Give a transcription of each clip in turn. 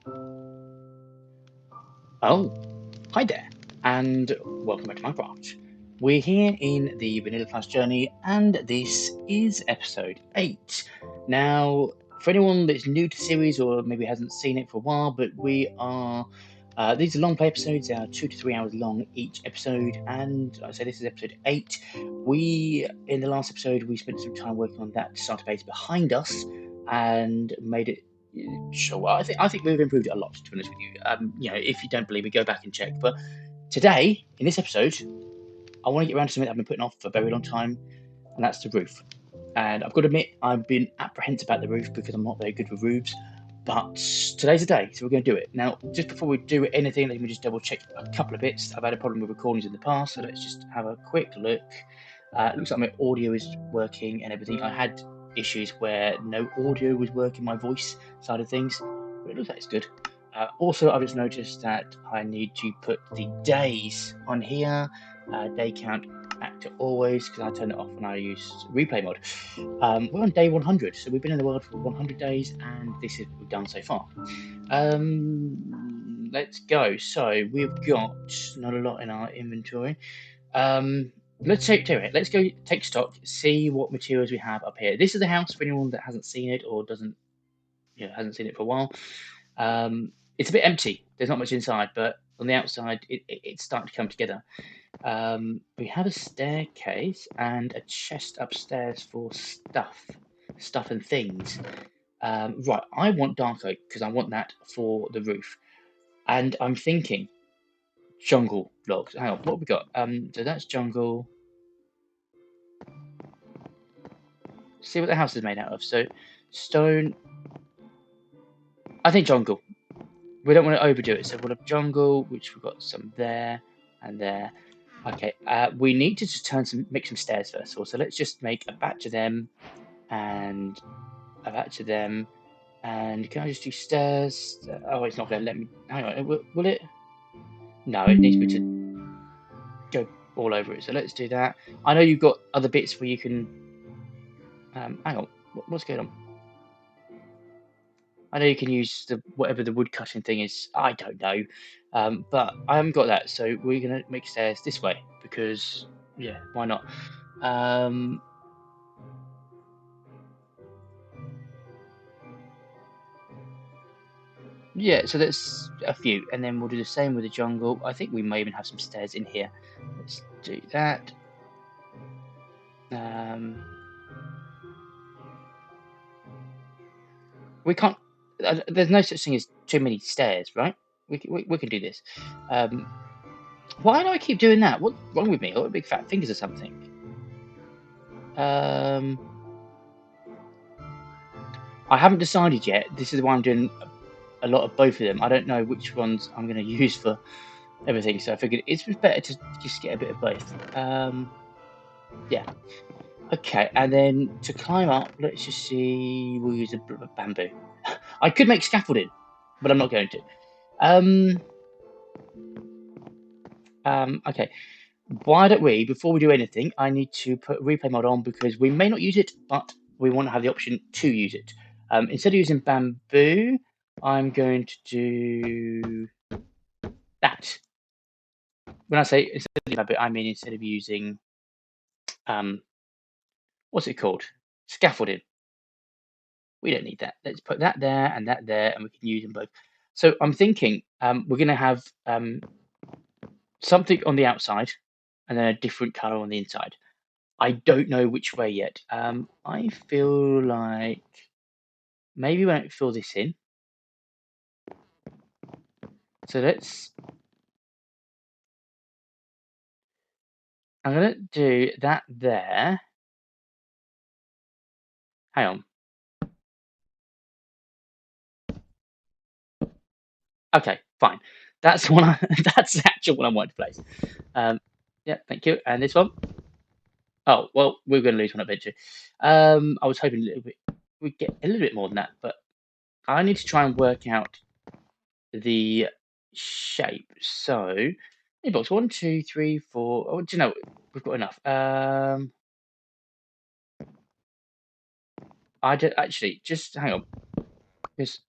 Oh, hi there, and welcome back to Minecraft. We're here in the Vanilla Class journey, and this is episode 8. Now, for anyone that's new to the series or maybe hasn't seen it for a while, but these are long play episodes, they are 2 to 3 hours long each episode, and like I say this is episode 8. In the last episode, we spent some time working on that starter base behind us and made it sure. I think we've improved it a lot. To be honest with you, if you don't believe me, go back and check. But today, in this episode, I want to get around to something I've been putting off for a very long time, and that's the roof. And I've got to admit, I've been apprehensive about the roof because I'm not very good with roofs. But today's the day, so we're going to do it. Now, just before we do anything, let me just double check a couple of bits. I've had a problem with recordings in the past, so let's just have a quick look. It looks like my audio is working and everything. I had issues where no audio was working, my voice side of things, but it looks like it's good. Also, I've just noticed that I need to put the days on here, day count back to always, because I turn it off when I use replay mode. We're on day 100, so we've been in the world for 100 days, and this is what we've done so far. Let's go. So we've got not a lot in our inventory. Let's let's go take stock, see what materials we have up here. This is the house for anyone that hasn't seen it or hasn't seen it for a while. It's a bit empty. There's not much inside, but on the outside, it's starting to come together. We have a staircase and a chest upstairs for stuff and things. Right, I want dark oak because I want that for the roof, and I'm thinking jungle logs. Hang on, what have we got? So that's jungle. See what the house is made out of. So stone. I think jungle. We don't want to overdo it, so we'll have jungle, which we've got some there and there. Okay, we need to just make some stairs first of all. So let's just make a batch of them and a batch of them. And can I just do stairs? Oh, it's not going to let me. Hang on, will it? No, it needs me to go all over it. So let's do that. I know you've got other bits where you can. Hang on, what's going on? I know you can use whatever the wood cutting thing is. I don't know, but I haven't got that, so we're gonna make stairs this way because yeah, why not? Yeah, so that's a few, and then we'll do the same with the jungle. I think we may even have some stairs in here. Let's do that. We can't. There's no such thing as too many stairs, right? We can do this. Why do I keep doing that? What's wrong with me? Or big fat fingers or something? I haven't decided yet. This is why I'm doing a lot of both of them. I don't know which ones I'm going to use for everything, so I figured it's better to just get a bit of both. Yeah. Okay, and then to climb up, let's just see. We'll use a bamboo. I could make scaffolding, but I'm not going to. Okay. Why don't we, before we do anything, I need to put replay mode on because we may not use it, but we want to have the option to use it. Instead of using bamboo, I'm going to do that. When I say instead of bamboo, I mean instead of using, what's it called? Scaffolding. We don't need that. Let's put that there, and we can use them both. So I'm thinking we're going to have something on the outside and then a different color on the inside. I don't know which way yet. I feel like maybe we won't fill this in. So I'm going to do that there. Hang on. Okay, fine. That's that's the actual one I wanted to place. Yeah, thank you. And this one. Oh, well, we're going to lose one eventually. I was hoping we'd get a little bit more than that, but I need to try and work out the shape. So, box 1, 2, 3, 4. Oh, do you know we've got enough? I did actually just hang on because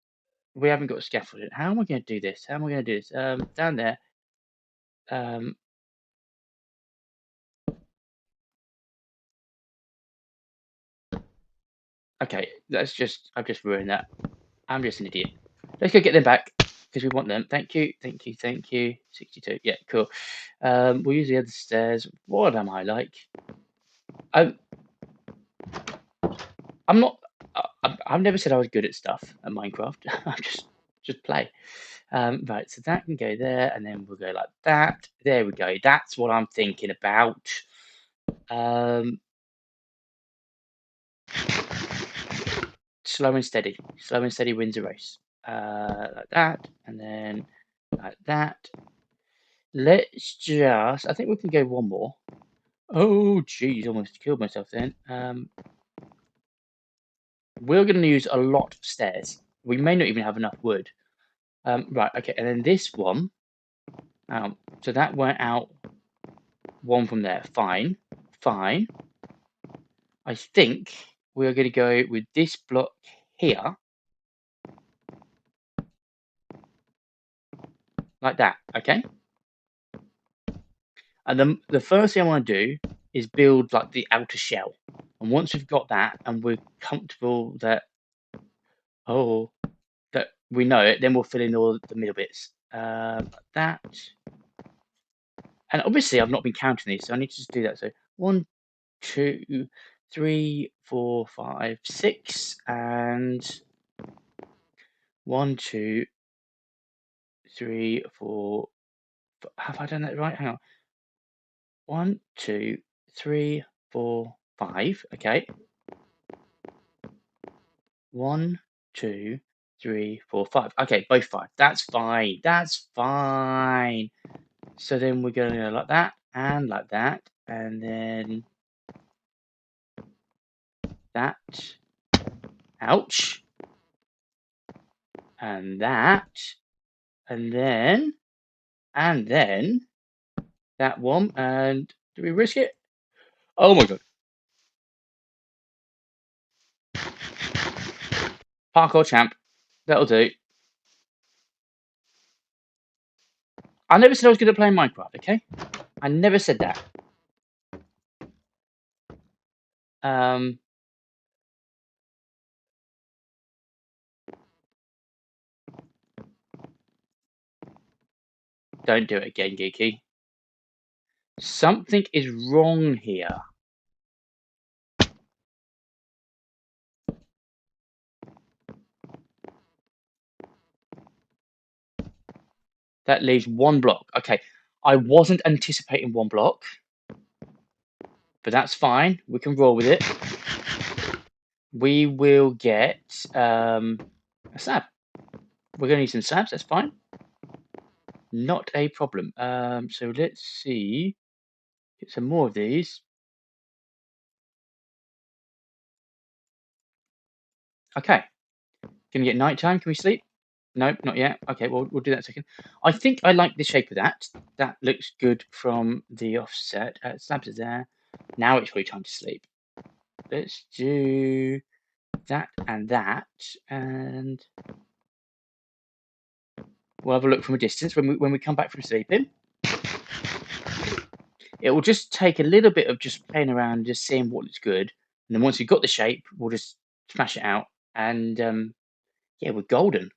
we haven't got scaffolding. How am I going to do this? How am I going to do this? Down there. Okay, I've just ruined that. I'm just an idiot. Let's go get them back because we want them. Thank you, thank you, thank you. 62. Yeah, cool. We'll use the other stairs. What am I like? I'm not. I've never said I was good at stuff at Minecraft. I'm just play. Right, so that can go there, and then we'll go like that. There we go. That's what I'm thinking about. Slow and steady. Slow and steady wins a race. Like that, and then like that. Let's just. I think we can go one more. Oh, geez, almost killed myself then. We're going to use a lot of stairs. We may not even have enough wood. Right, okay, and then this one. So that went out one from there. Fine, fine. I think we're going to go with this block here. Like that, okay? And then the first thing I want to do is build like the outer shell. And once we've got that and we're comfortable that that we know it, then we'll fill in all the middle bits. Like that. And obviously I've not been counting these, so I need to just do that. So 1, 2, 3, 4, 5, 6, and 1, 2, 3, 4. Have I done that right? Hang on. 1, 2, 3, 4, 5. Okay. 1, 2, 3, 4, 5. Okay, both 5. That's fine. That's fine. So then we're going to go like that, and then that. Ouch. And that. And then that one. And do we risk it? Oh my god. Parkour champ. That'll do. I never said I was good at playing Minecraft, okay? I never said that. Don't do it again, Geeky. Something is wrong here. That leaves one block. Okay, I wasn't anticipating one block, but that's fine. We can roll with it. We will get a slab. We're going to need some slabs. That's fine. Not a problem. So let's see. Get some more of these. Okay. Can we get nighttime? Can we sleep? Nope, not yet. Okay, well, we'll do that in a second. I think I like the shape of that. That looks good from the offset. Slabs are there. Now it's really time to sleep. Let's do that, and we'll have a look from a distance when we come back from sleeping. It will just take a little bit of just playing around, just seeing what looks good, and then once we've got the shape, we'll just smash it out, and yeah, we're golden.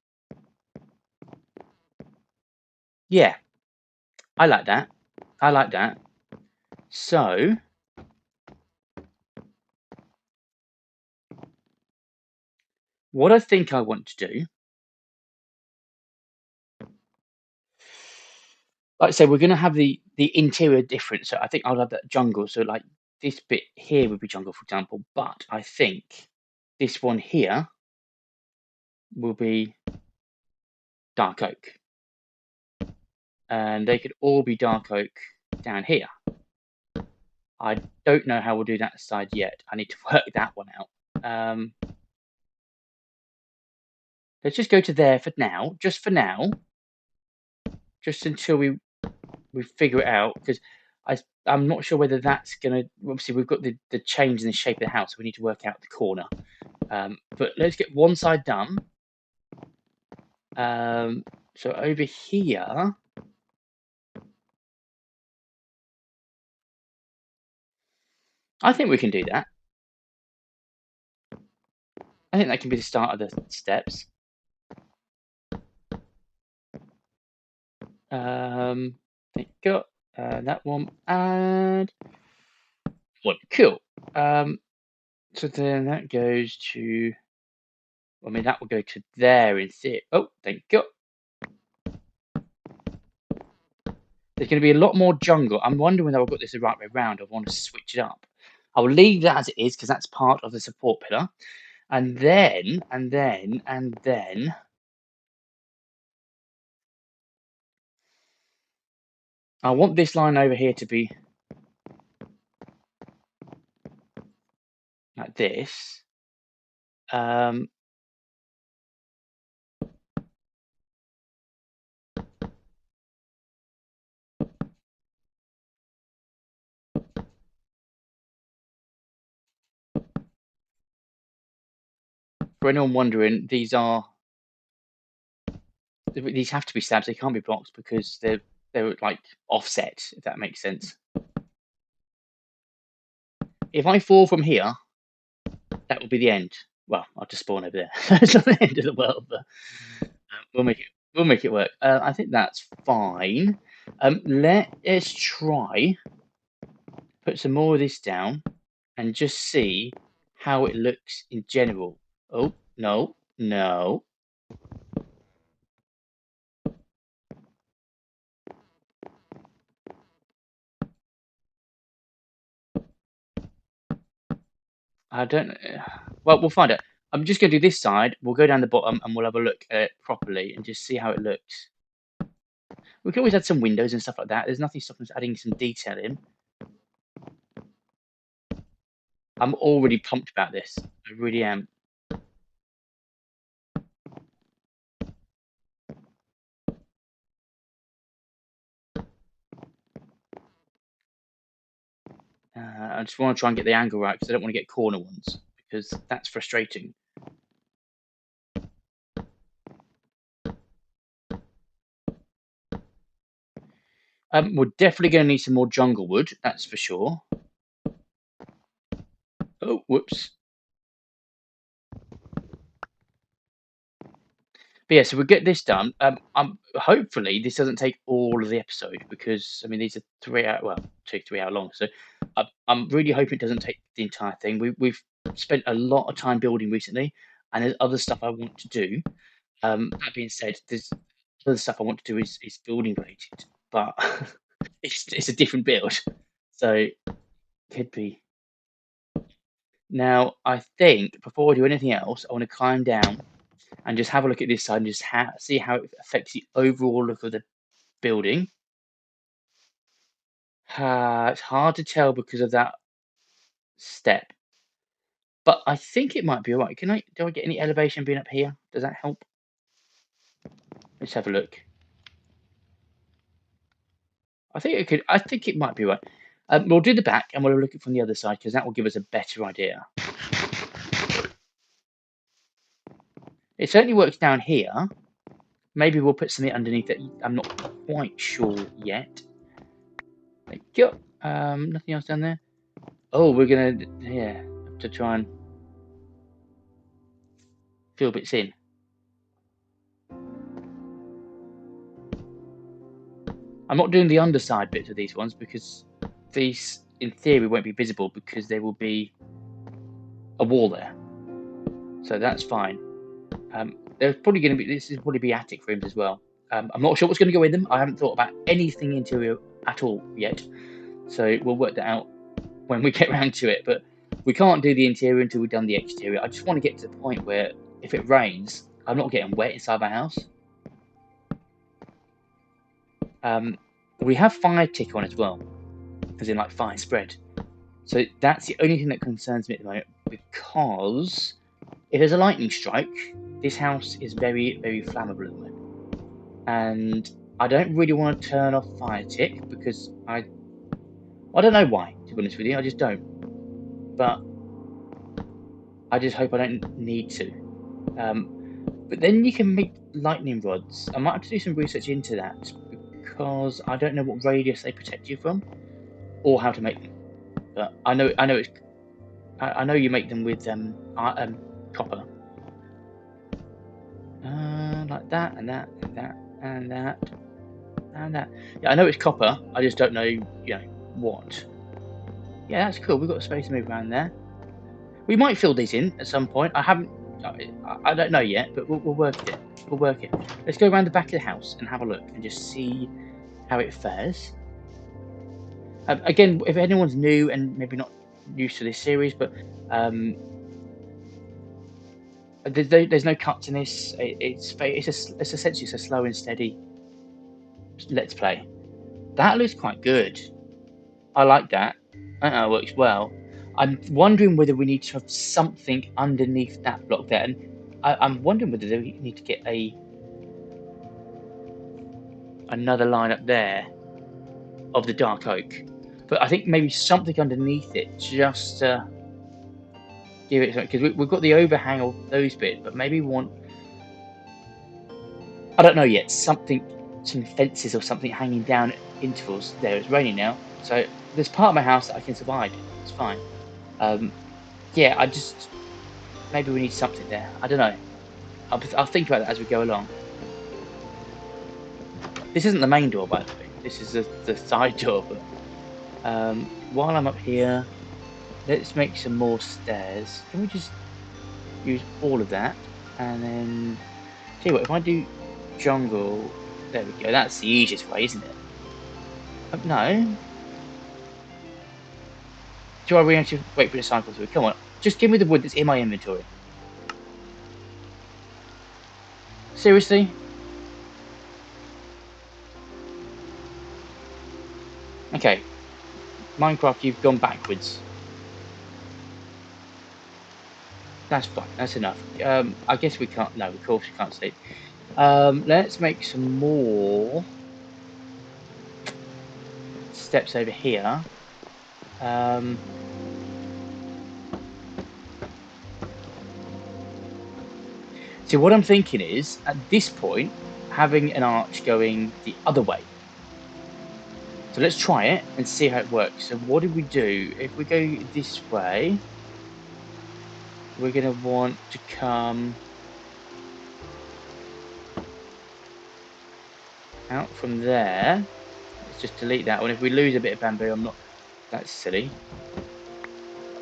Yeah, I like that. I like that. So what I think I want to do, like I said, we're going to have the interior different. So I think I'll have that jungle. So like this bit here would be jungle, for example. But I think this one here will be dark oak, and they could all be dark oak down here. I don't know how we'll do that side yet. I need to work that one out. Let's just go to there for now, just until we figure it out, because I'm not sure whether that's gonna. Obviously, we've got the change in the shape of the house, so we need to work out the corner. But let's get one side done. So over here, I think we can do that. I think that can be the start of the steps. Thank you. That one and one. Cool. So then that goes to. I mean, that will go to there in theory. Oh, thank you. There's going to be a lot more jungle. I'm wondering whether I've got this the right way around. I want to switch it up. I'll leave that as it is because that's part of the support pillar. And then, I want this line over here to be like this. For anyone wondering, these have to be slabs. They can't be blocks because they're like offset. If that makes sense. If I fall from here, that will be the end. Well, I'll just spawn over there. It's not the end of the world, but we'll make it work. I think that's fine. Let us try put some more of this down and just see how it looks in general. Oh no, no. I don't. Well, we'll find out. I'm just going to do this side. We'll go down the bottom and we'll have a look at it properly and just see how it looks. We can always add some windows and stuff like that. There's nothing stopping us adding some detail in. I'm already pumped about this. I really am. I just want to try and get the angle right because I don't want to get corner ones because that's frustrating. We're definitely going to need some more jungle wood, that's for sure. Oh, whoops. But yeah, so we'll get this done. Hopefully this doesn't take all of the episode because I mean these are 3 hour, well, 3 hour long. So I'm really hoping it doesn't take the entire thing. We've spent a lot of time building recently, and there's other stuff I want to do. That being said, there's other stuff I want to do is building related, but it's a different build, so could be. Now I think before I do anything else, I want to climb down and just have a look at this side and just see how it affects the overall look of the building. It's hard to tell because of that step, but I think it might be alright. Do I get any elevation being up here? Does that help? Let's have a look. I think it might be right. We'll do the back and we'll look at it from the other side because that will give us a better idea. It certainly works down here. Maybe we'll put something underneath it. I'm not quite sure yet. Thank you. Nothing else down there. Oh, we're gonna have to try and fill bits in. I'm not doing the underside bits of these ones because these, in theory, won't be visible because there will be a wall there. So that's fine. There's probably going to be, this is probably be attic rooms as well. I'm not sure what's going to go in them. I haven't thought about anything interior at all yet. So we'll work that out when we get around to it. But we can't do the interior until we've done the exterior. I just want to get to the point where if it rains, I'm not getting wet inside my house. We have fire tick on as well, as in like fire spread. So that's the only thing that concerns me at the moment, because if there's a lightning strike, this house is very, very flammable at the moment. And I don't really want to turn off fire tick because I don't know why, to be honest with you, I just don't. But I just hope I don't need to. But then you can make lightning rods. I might have to do some research into that because I don't know what radius they protect you from or how to make them. But I know you make them with copper, like that and that and that and that and that. Yeah, I know it's copper. I just don't know, what. Yeah, that's cool. We've got space to move around there. We might fill these in at some point. I haven't. I don't know yet, but we'll work it. We'll work it. Let's go around the back of the house and have a look and just see how it fares. Again, if anyone's new and maybe not used to this series, but there's no cuts in this. It's essentially a slow and steady let's play. That looks quite good. I like that. It works well. I'm wondering whether we need to have something underneath that block there, and I'm wondering whether we need to get another line up there of the dark oak. But I think maybe something underneath it just to give it something, because we've got the overhang of those bits, but maybe we want, I don't know yet, something, some fences or something hanging down at intervals. There, it's raining now, so there's part of my house that I can survive. It's fine. Um, yeah, maybe we need something there. I don't know. I'll think about that as we go along. This isn't the main door, by the way. This is the side door. But while I'm up here, let's make some more stairs. Can we just use all of that? And then, tell you what, if I do jungle, there we go. That's the easiest way, isn't it? No. Do I really have to wait for the cycle through? Come on, just give me the wood that's in my inventory. Seriously? Okay. Minecraft, you've gone backwards. That's fine. That's enough. I guess we can't. No, of course we can't sleep. Let's make some more steps over here. So what I'm thinking is, at this point, having an arch going the other way. So let's try it and see how it works. So what do we do? If we go this way, we're going to want to come out from there. Let's just delete that one. If we lose a bit of bamboo, I'm not... That's silly.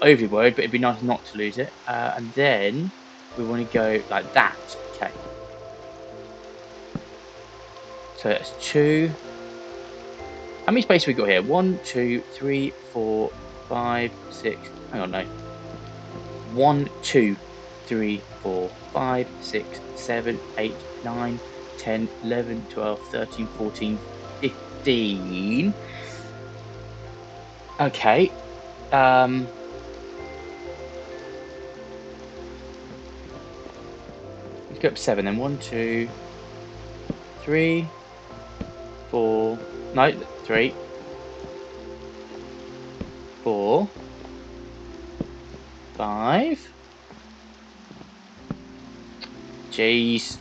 Overly worried, but it'd be nice not to lose it. And then we want to go like that. Okay. So that's 2. How many space have we got here? 1, 2, 3, 4, 5, 6. Hang on, no. 1, 2, 3, 4, 5, 6, 7, 8, 9, 10, 11, 12, 13, 14, 15. Okay. Let's go up 7 then. 1, 2, 3, 4. No, 3, 4, 5. Jeez.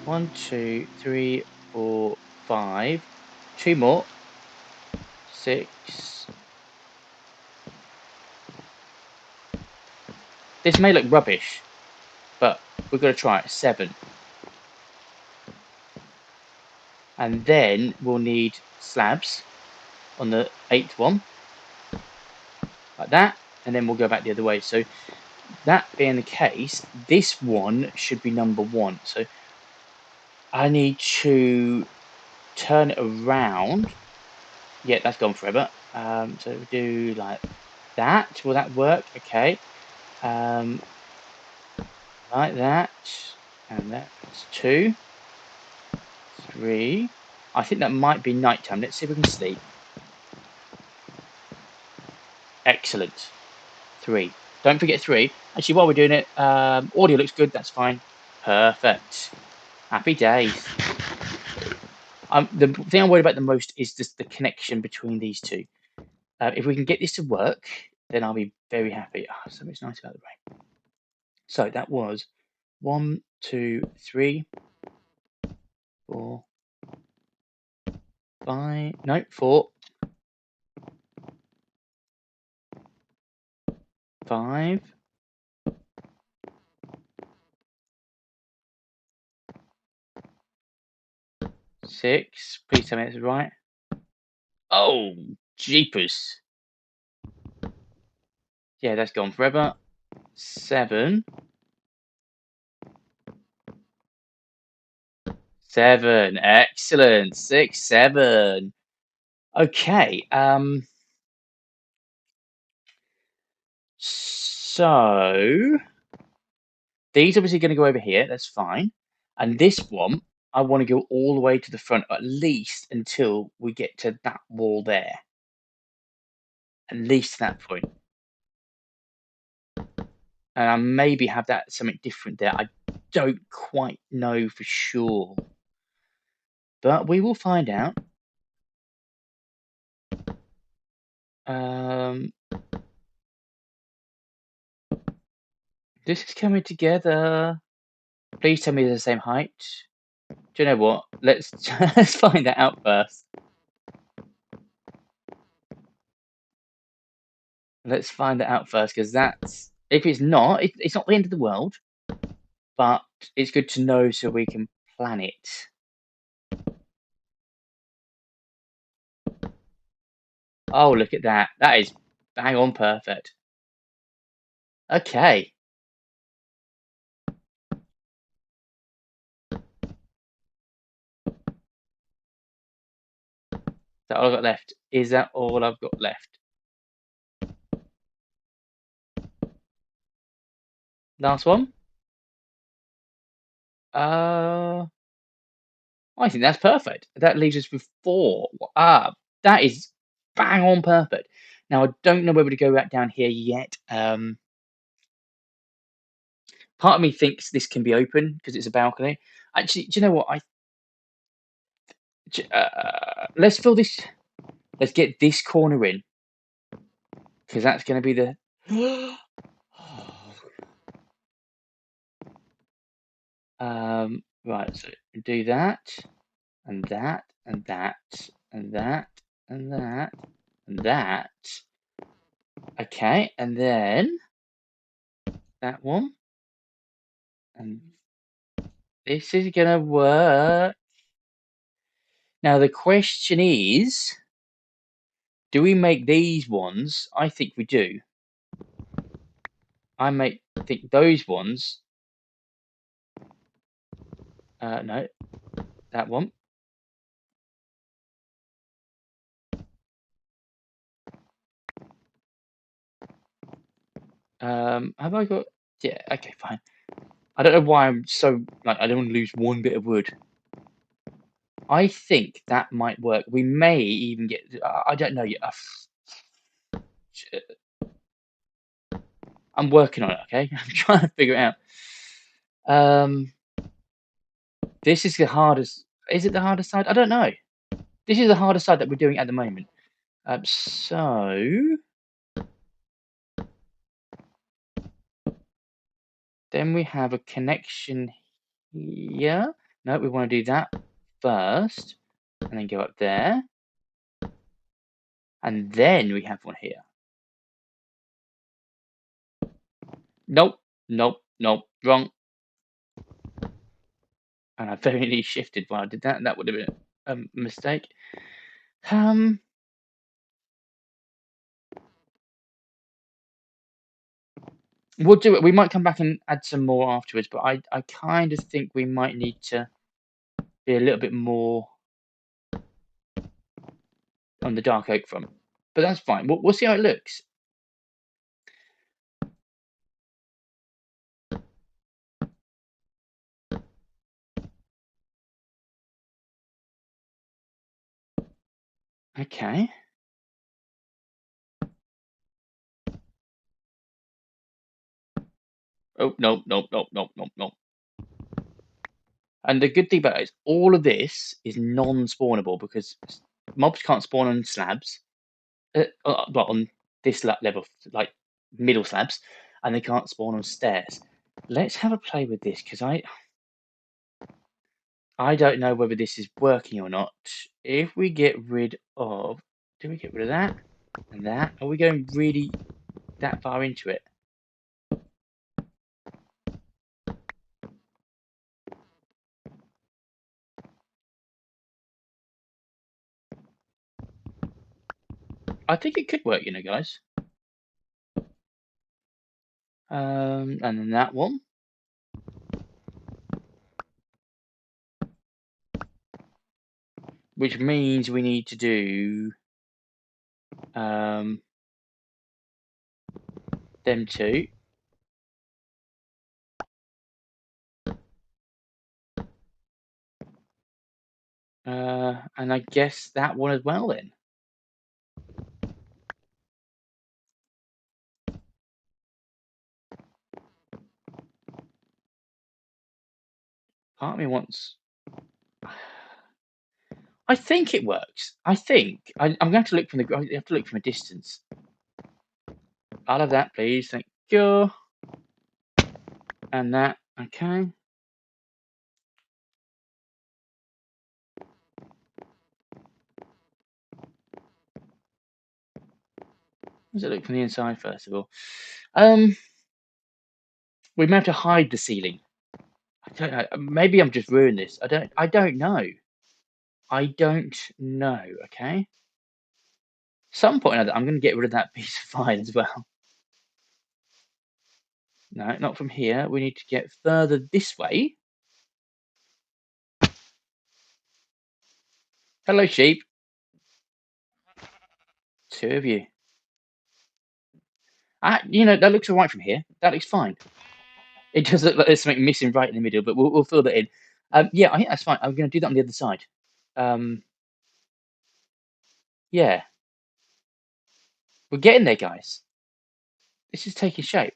1, 2, 3, 4, 5. 2 more. 6. This may look rubbish, but we're going to try it. 7. And then we'll need slabs on the 8th one. Like that. And then we'll go back the other way. So that being the case, this one should be number 1. So I need to turn it around. Yeah, that's gone forever. So we do like that. Will that work? Okay. Like that. And that's 2, 3. I think that might be nighttime. Let's see if we can sleep. Excellent. 3. Don't forget 3. Actually, while we're doing it, audio looks good. That's fine. Perfect. Happy days. The thing I'm worried about the most is just the connection between these two. If we can get this to work, then I'll be very happy. Oh, so much nice about the rain. So that was 1, 2, 3, 4, 5. No, 4, 5, 6. Please tell me it's right. Oh, jeepers. Yeah, that's gone forever. 7. 7. Excellent. 6, 7. Okay. So these obviously going to go over here. That's fine. And this one, I want to go all the way to the front, at least until we get to that wall there. At least that point. And I maybe have that something different there. I don't quite know for sure. But we will find out. This is coming together. Please tell me they're the same height. Do you know what? Let's let's find that out first. Let's find that out first, because that's if it's not, it's not the end of the world, but it's good to know so we can plan it. Oh, look at that! That is bang on perfect. Okay. Is that all I've got left? Is that all I've got left? Last one? I think that's perfect. That leaves us with 4. That is bang on perfect. Now, I don't know whether to go back down here yet. Part of me thinks this can be open because it's a balcony. Actually, do you know what? Let's fill this. Let's get this corner in, because that's going to be the. Right. So do that, and that, and that, and that, and that, and that. Okay, and then that one, and this is going to work. Now the question is, do we make these ones? I think we do. I might think those ones. No, that one. Have I got? Yeah. Okay, fine. I don't know why I'm so like I don't want to lose one bit of wood. I think that might work. We may even get. I don't know yet. I'm working on it. Okay, I'm trying to figure it out. This is the hardest. Is it the hardest side? I don't know. This is the hardest side that we're doing at the moment. So then we have a connection here. No, we want to do that first, and then go up there, and then we have one here. Nope, nope, nope, wrong. And I very nearly shifted while I did that. That would have been a mistake. We'll do it. We might come back and add some more afterwards, but I kind of think we might need to be a little bit more on the dark oak front. But that's fine. We'll see how it looks. Okay. Oh, no, no, no, no, no, no. And the good thing about it is all of this is non-spawnable because mobs can't spawn on slabs. Well, on this level, like middle slabs, and they can't spawn on stairs. Let's have a play with this, because I don't know whether this is working or not. If we get rid of... Do we get rid of that and that? Are we going really that far into it? I think it could work, you know, guys. And then that one. Which means we need to do them two. And I guess that one as well then. Part of me wants... I think it works. I think. I'm going to have to look from I have to look from a distance. I'll have that, please. Thank you. And that. Okay. Does it look from the inside first of all? We may have to hide the ceiling. I don't know. Maybe I'm just ruining this. I don't know. I don't know. Okay. Some point or another, I'm going to get rid of that piece of iron as well. No, not from here. We need to get further this way. Hello, sheep. Two of you. You know, that looks all right from here. That looks fine. It does look like there's something missing right in the middle, but we'll fill that in. Yeah, I think that's fine. I'm going to do that on the other side. Yeah. We're getting there, guys. This is taking shape.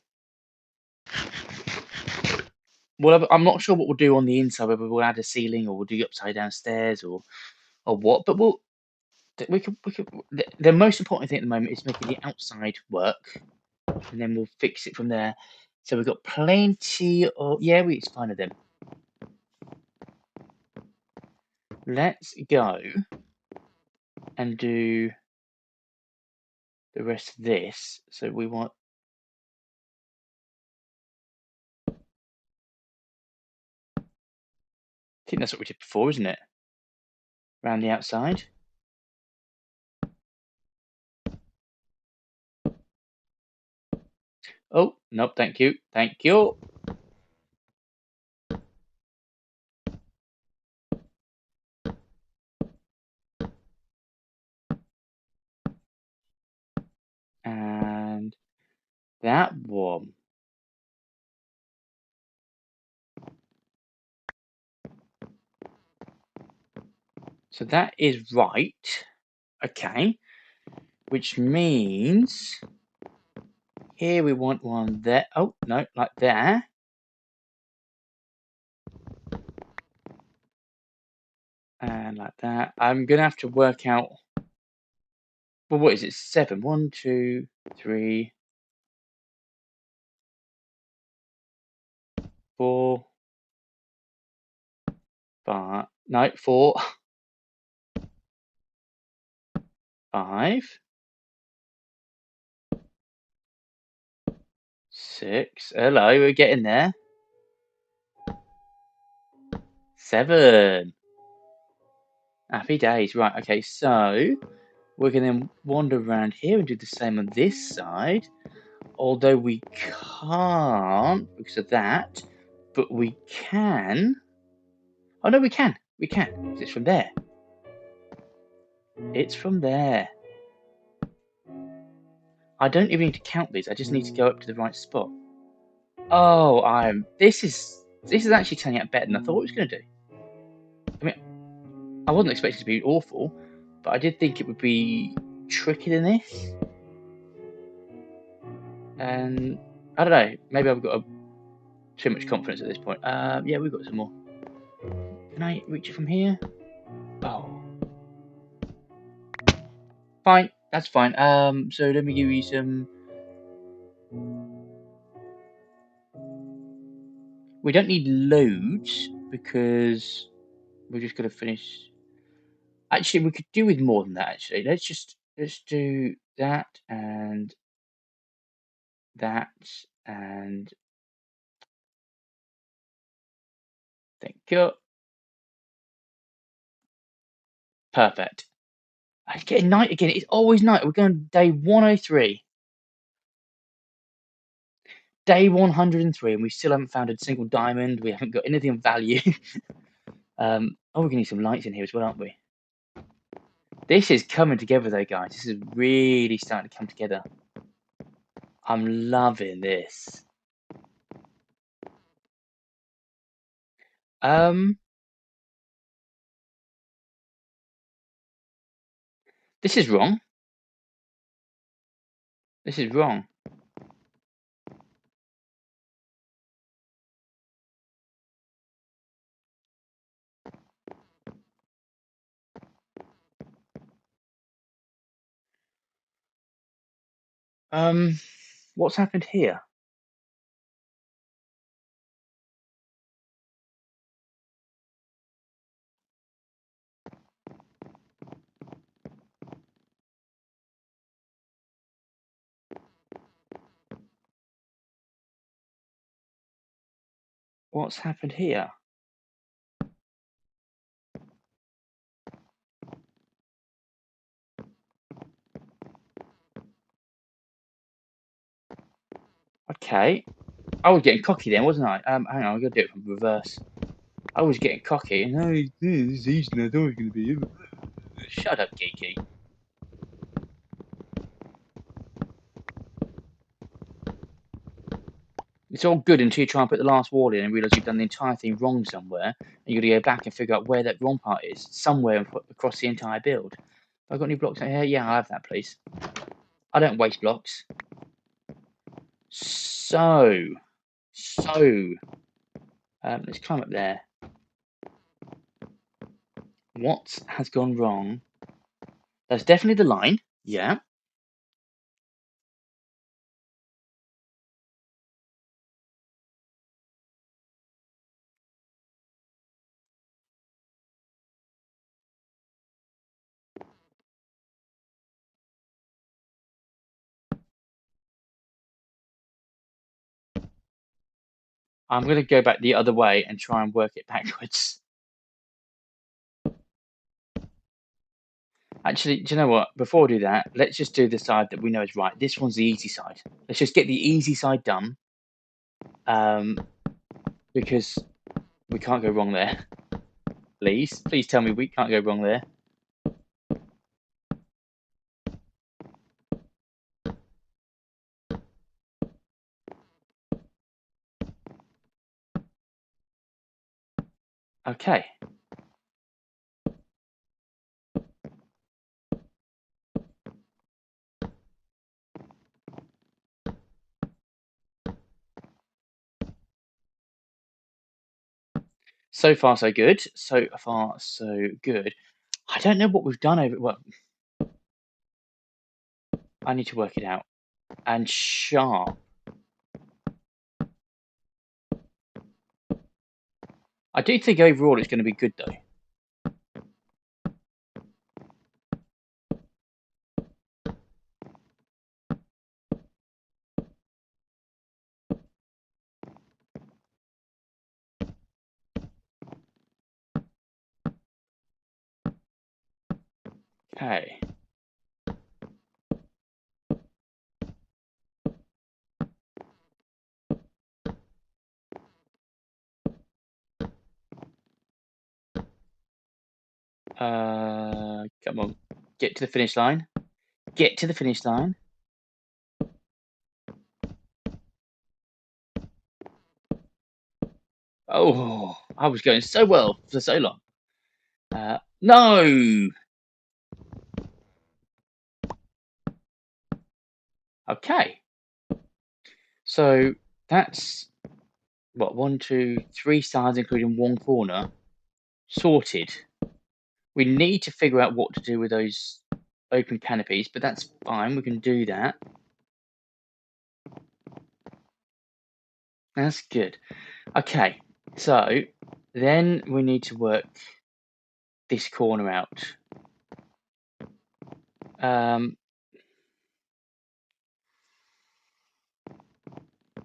Well, I'm not sure what we'll do on the inside, whether we'll add a ceiling or we'll do upside down stairs or what. But we could. The most important thing at the moment is making the outside work, and then we'll fix it from there. So we've got plenty of... Yeah, it's fine of them. Let's go and do the rest of this. So we want... I think that's what we did before, isn't it? Around the outside. Oh, nope, thank you. Thank you. And that one. So that is right. Okay. Which means here we want one there. Oh, no, like there. And like that. I'm going to have to work out... Well, what is it? 7. 1, 2, 3, 4, 5. No, 4, 5, 6. Hello, we're getting there. 7. Happy days. Right, okay, so we're going to wander around here and do the same on this side. Although we can't because of that, but we can. Oh no, we can. We can. It's from there. It's from there. I don't even need to count these. I just need to go up to the right spot. Oh, this is actually turning out better than I thought it was going to do. I mean, I wasn't expecting it to be awful, but I did think it would be trickier than this. And I don't know. Maybe I've got too much confidence at this point. Yeah, we've got some more. Can I reach it from here? Oh. Fine, that's fine. So let me give you some... We don't need loads because we're just going to finish. Actually, we could do with more than that. Actually, let's do that and that and thank you. Perfect. It's getting night again. It's always night. We're going day 103. Day 103, and we still haven't found a single diamond. We haven't got anything of value. Oh, we're going to need some lights in here as well, aren't we? This is coming together, though, guys. This is really starting to come together. I'm loving this. This is wrong. This is wrong. What's happened here? What's happened here? Okay. I was getting cocky then, wasn't I? Hang on, I'm gonna do it from reverse. I was getting cocky, and this is easy than I thought it was gonna be. Shut up, geeky. It's all good until you try and put the last wall in and realise you've done the entire thing wrong somewhere, and you've got to go back and figure out where that wrong part is, somewhere across the entire build. Have I got any blocks out here? Yeah, I have that, please. I don't waste blocks. So, let's climb up there. What has gone wrong? That's definitely the line. Yeah. I'm going to go back the other way and try and work it backwards. Actually, do you know what? Before we do that, let's just do the side that we know is right. This one's the easy side. Let's just get the easy side done. Because we can't go wrong there. Please tell me we can't go wrong there. Okay. So far, so good. So far, so good. I don't know what we've done over. Well, I need to work it out. And sharp. I do think overall it's going to be good though. Okay. Come on. Get to the finish line. Get to the finish line. Oh, I was going so well for so long. No! Okay. So that's what, 1, 2, 3 sides, including one corner, sorted. We need to figure out what to do with those open canopies, but that's fine. We can do that. That's good. Okay, so then we need to work this corner out.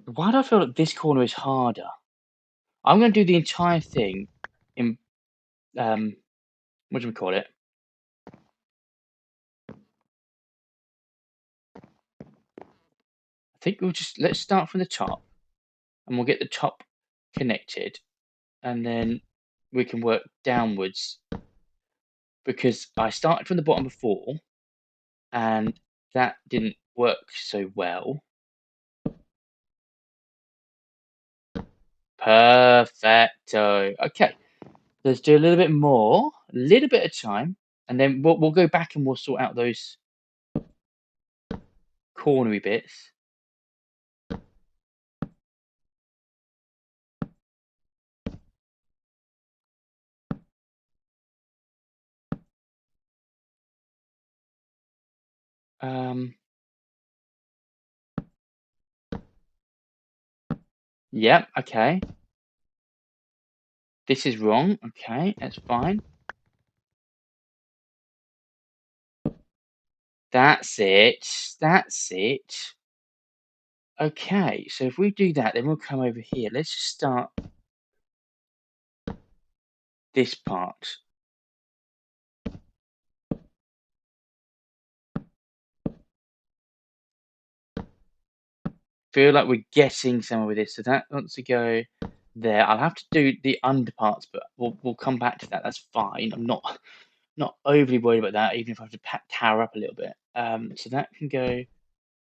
Why do I feel like this corner is harder? I'm going to do the entire thing in, what do we call it? I think let's start from the top and we'll get the top connected and then we can work downwards because I started from the bottom before and that didn't work so well. Perfecto. Okay, let's do a little bit more, a little bit of time, and then we'll go back and we'll sort out those cornery bits. Yep, okay. This is wrong. Okay, that's fine. That's it. That's it. Okay, so if we do that, then we'll come over here. Let's just start this part. Feel like we're getting somewhere with this. So that wants to go there. I'll have to do the underparts, but we'll come back to that. That's fine. I'm not overly worried about that, even if I have to tower up a little bit. So that can go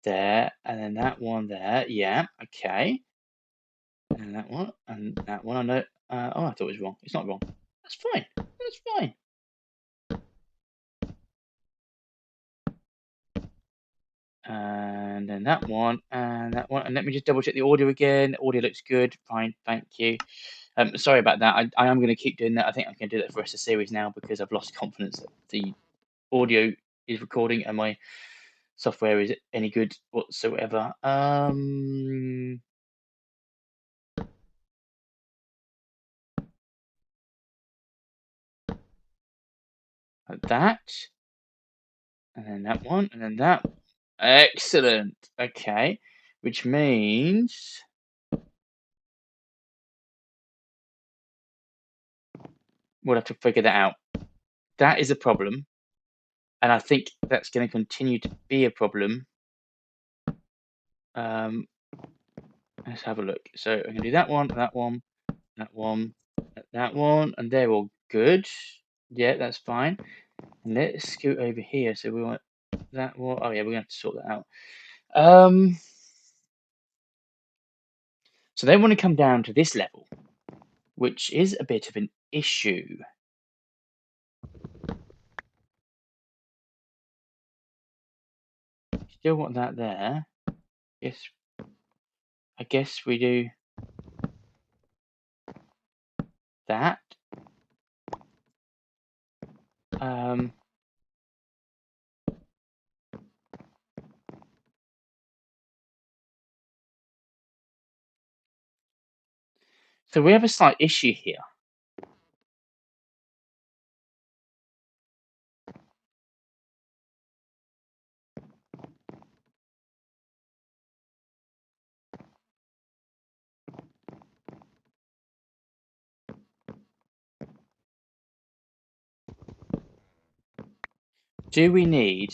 there, and then that one there. Yeah, okay. And that one, and that one. I know. Oh, I thought it was wrong. It's not wrong. That's fine. That's fine. And then that one, and that one. And let me just double check the audio again. Audio looks good. Fine. Thank you. Sorry about that. I am going to keep doing that. I think I'm going to do that for the rest of the series now because I've lost confidence that the audio is recording and my software is any good whatsoever. Like that, and then that one, and then that. Excellent. Okay, which means we'll have to figure that out. That is a problem, and I think that's going to continue to be a problem. Let's have a look. So I'm going to do that one, that one, that one, that one, and they're all good. Yeah, that's fine. And let's scoot over here. So we want that one. Oh yeah, we're going to have to sort that out. So they want to come down to this level, which is a bit of an issue. Still want that there. Yes, I guess we do that. So we have a slight issue here. Do we need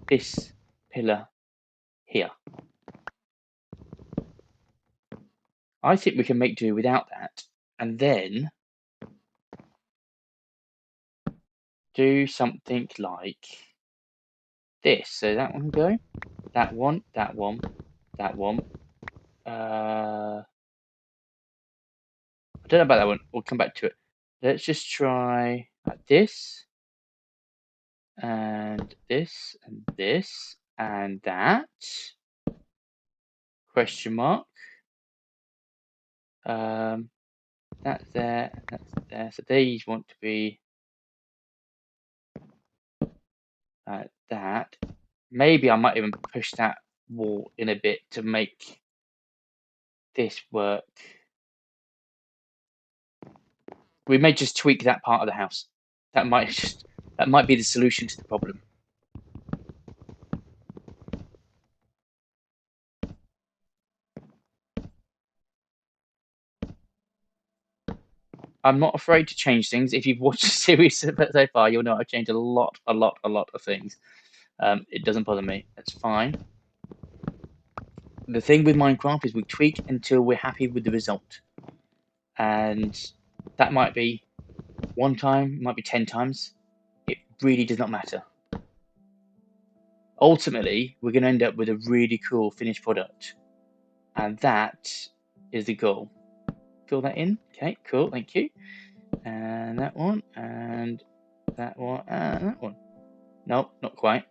this pillar here? I think we can make do without that, and then do something like this. So that one go, that one, that one, that one. I don't know about that one. We'll come back to it. Let's just try like this, and this, and this, and that. Question mark. That's there, that's there. So these want to be like that. Maybe I might even push that wall in a bit to make this work? We may just tweak that part of the house. That might be the solution to the problem. I'm not afraid to change things. If you've watched the series so far, you'll know I've changed a lot of things. It doesn't bother me. That's fine. The thing with Minecraft is we tweak until we're happy with the result. And that might be one time, might be 10 times. It really does not matter. Ultimately, we're going to end up with a really cool finished product. And that is the goal. Fill that in. Okay, cool, thank you. And that one, and that one, and that one. No, not quite.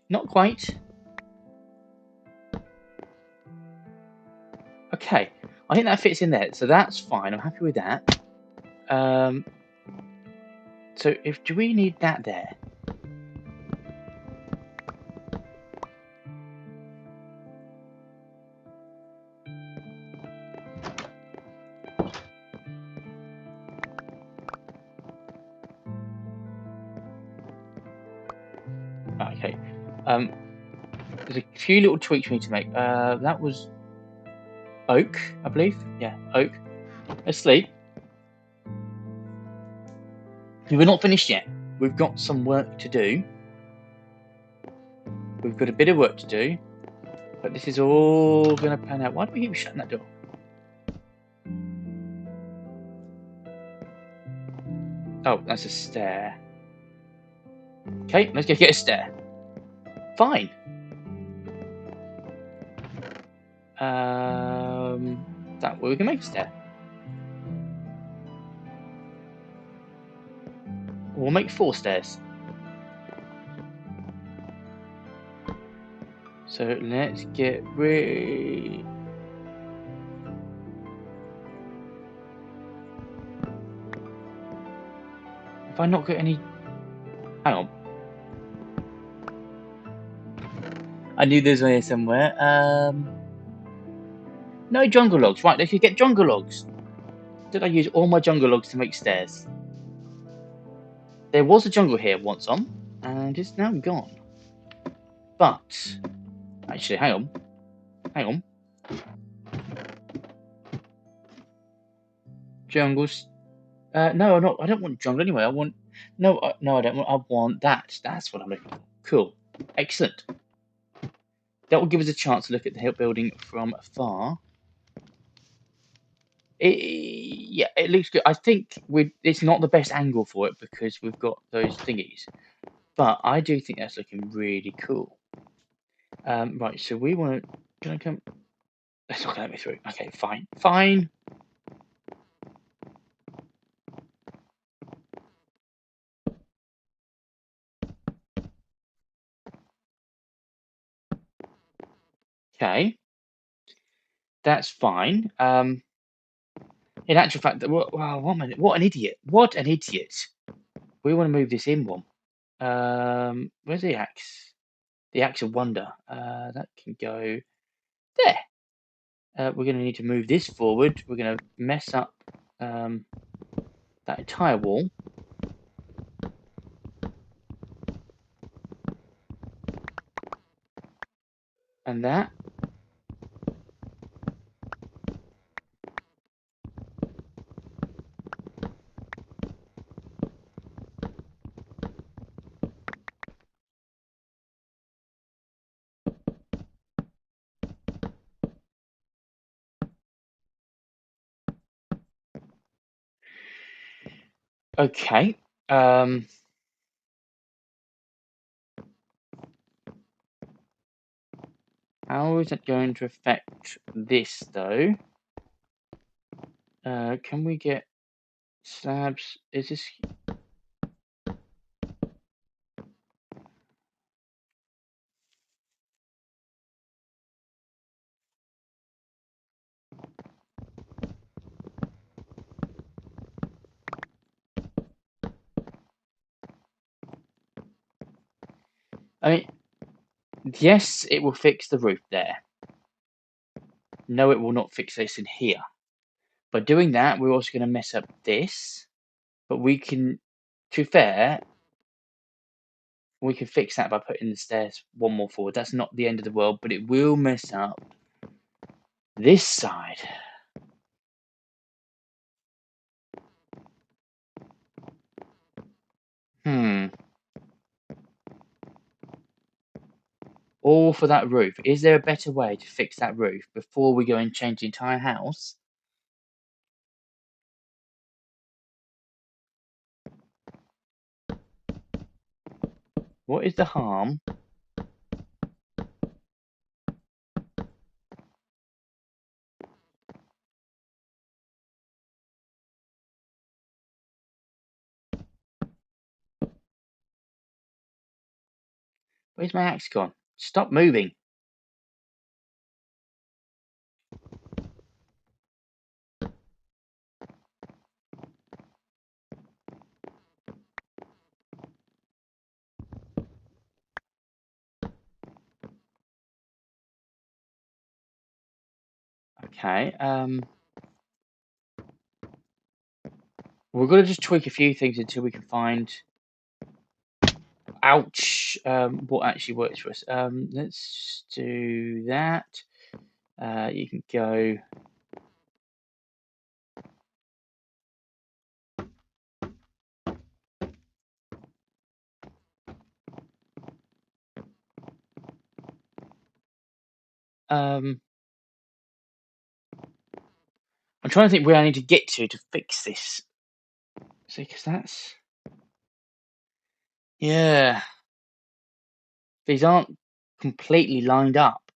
Not quite. Okay, I think that fits in there, so that's fine. I'm happy with that. So do we need that there? Okay. There's a few little tweaks we need to make. That was oak, I believe. Yeah, oak. Asleep. We're not finished yet. We've got some work to do. We've got a bit of work to do, but this is all going to pan out. Why do we keep shutting that door? Oh, that's a stair. Okay, let's go get a stair. Fine. That way we can make a stair. We'll make 4 stairs. So let's get rid. Have I not got any? Hang on. I knew there's one here somewhere. No jungle logs. Right, let's get jungle logs. Did I use all my jungle logs to make stairs? There was a jungle here once on, and it's now gone. But actually, hang on. Jungles. No, I'm not. I don't want jungle anyway. I want. No, I don't want. I want that. That's what I'm looking for. Cool. Excellent. That will give us a chance to look at the hill building from afar. Yeah, it looks good. I think it's not the best angle for it because we've got those thingies, but I do think that's looking really cool. Right, so we want to. Can I come? That's not going to let me through. Okay, fine. Okay, that's fine. In actual fact, wow, 1 minute. What an idiot! What an idiot! We want to move this in one. Where's the axe? The axe of wonder. That can go there. We're going to need to move this forward. We're going to mess up that entire wall. And that. Okay. How is it going to affect this, though? Can we get slabs? Is this... I mean, yes, it will fix the roof there. No, it will not fix this in here. By doing that, we're also going to mess up this. But we can, to be fair, we can fix that by putting the stairs one more forward. That's not the end of the world, but it will mess up this side. All for that roof. Is there a better way to fix that roof before we go and change the entire house? What is the harm? Where's my axe gone? Stop moving. Okay, we're gonna just tweak a few things until we can find, ouch, what actually works for us. Let's do that. You can go. I'm trying to think where I need to get to fix this. See, because that's, yeah, these aren't completely lined up.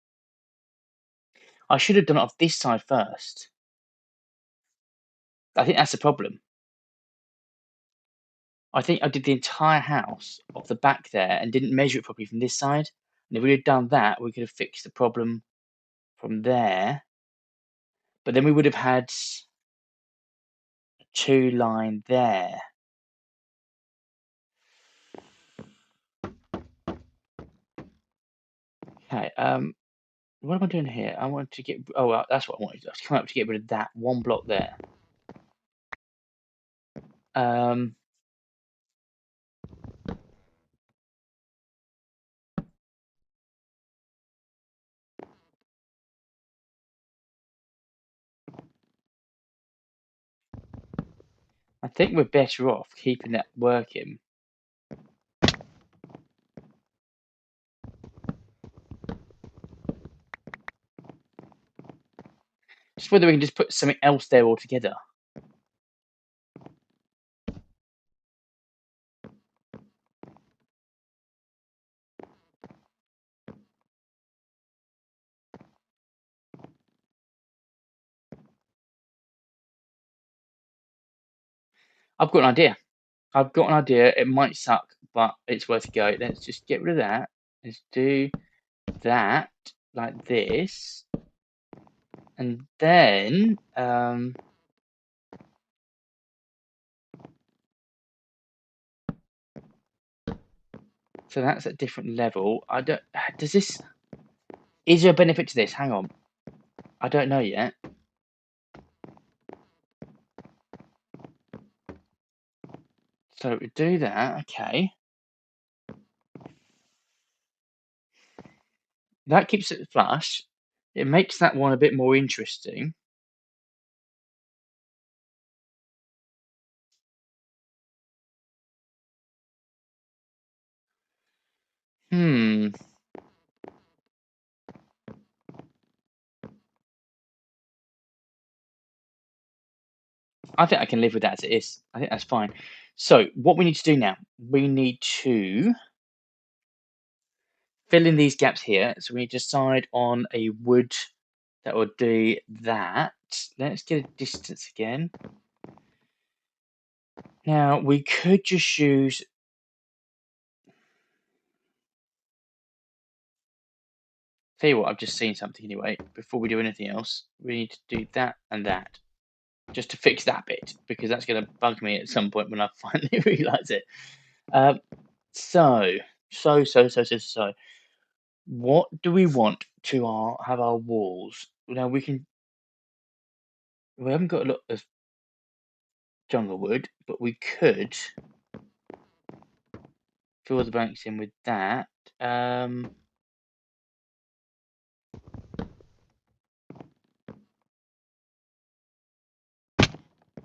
I should have done it off this side first. I think that's the problem. I think I did the entire house off the back there and didn't measure it properly from this side. And if we had done that, we could have fixed the problem from there. But then we would have had a two line there. Okay, what am I doing here? I want to get, oh, well, that's what I wanted. I was coming up to get rid of that one block there. Um, I think we're better off keeping that working. Just whether we can just put something else there altogether. I've got an idea. I've got an idea. It might suck, but it's worth a go. Let's just get rid of that. Let's do that like this, and then so that's at different level. I don't. Does this? Is there a benefit to this? Hang on. I don't know yet. So we do that. Okay. That keeps it flush. It makes that one a bit more interesting. Hmm. I think I can live with that as it is. I think that's fine. So what we need to do now, we need to fill in these gaps here. So we decide on a wood that will do that. Let's get a distance again. Now we could just use. Tell you what, I've just seen something anyway. Before we do anything else, we need to do that and that, just to fix that bit, because that's going to bug me at some point when I finally realise it. So, so. What do we want to have our walls? now we can. We haven't got a lot of jungle wood, but we could fill the banks in with that. Um,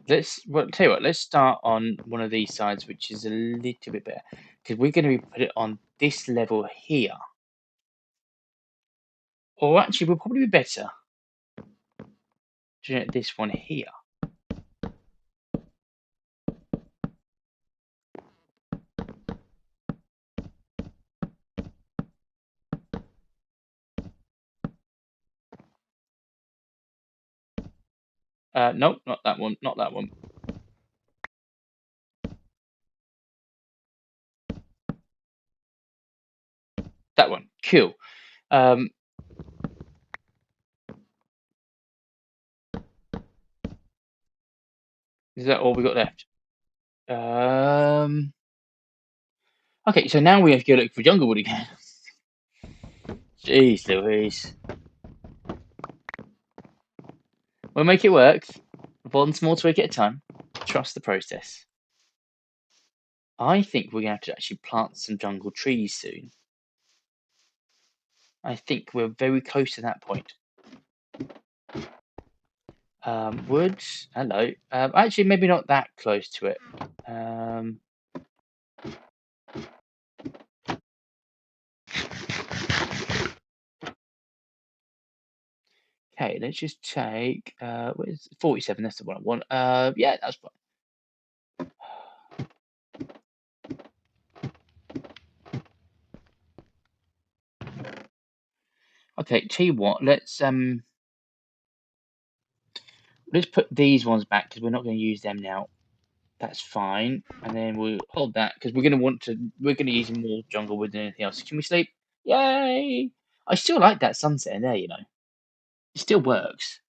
tell you what. Let's start on one of these sides, which is a little bit better, because we're going to put it on this level here. Or actually, we'll probably be better doing it this one here. Nope, not that one. Not that one. That one. Cool. Is that all we got left? Okay, so now we have to go look for jungle wood again. Jeez Louise. We'll make it work. One small twig at a time. Trust the process. I think we're going to have to actually plant some jungle trees soon. I think we're very close to that point. Woods, hello. Actually, maybe not that close to it. Okay, let's just take. What is 47? That's the one I want. Yeah, that's fine. Okay, tell you what. Let's put these ones back because we're not going to use them now. That's fine, and then we'll hold that because we're going to use more jungle wood than anything else. Can we sleep? Yay! I still like that sunset in there. You know, it still works.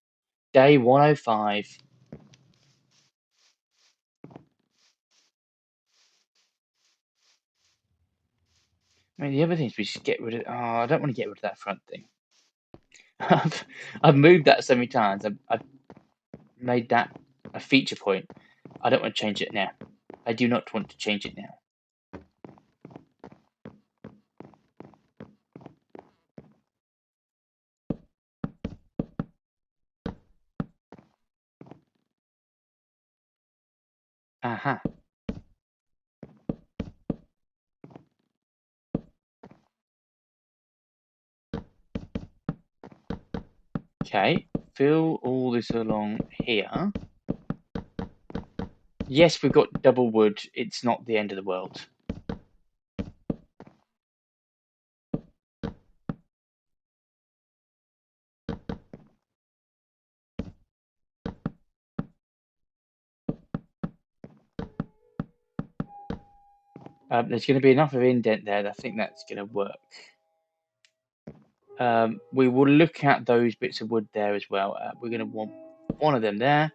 Day 105. I mean, the other thing is we should get rid of. Oh, I don't want to get rid of that front thing. I've moved that so many times. I've made that a feature point. I don't want to change it now. I do not want to change it now. Aha. Okay, fill all this along here. Yes, we've got double wood. It's not the end of the world. There's going to be enough of indent there that I think that's going to work. We will look at those bits of wood there as well. We're going to want one of them there.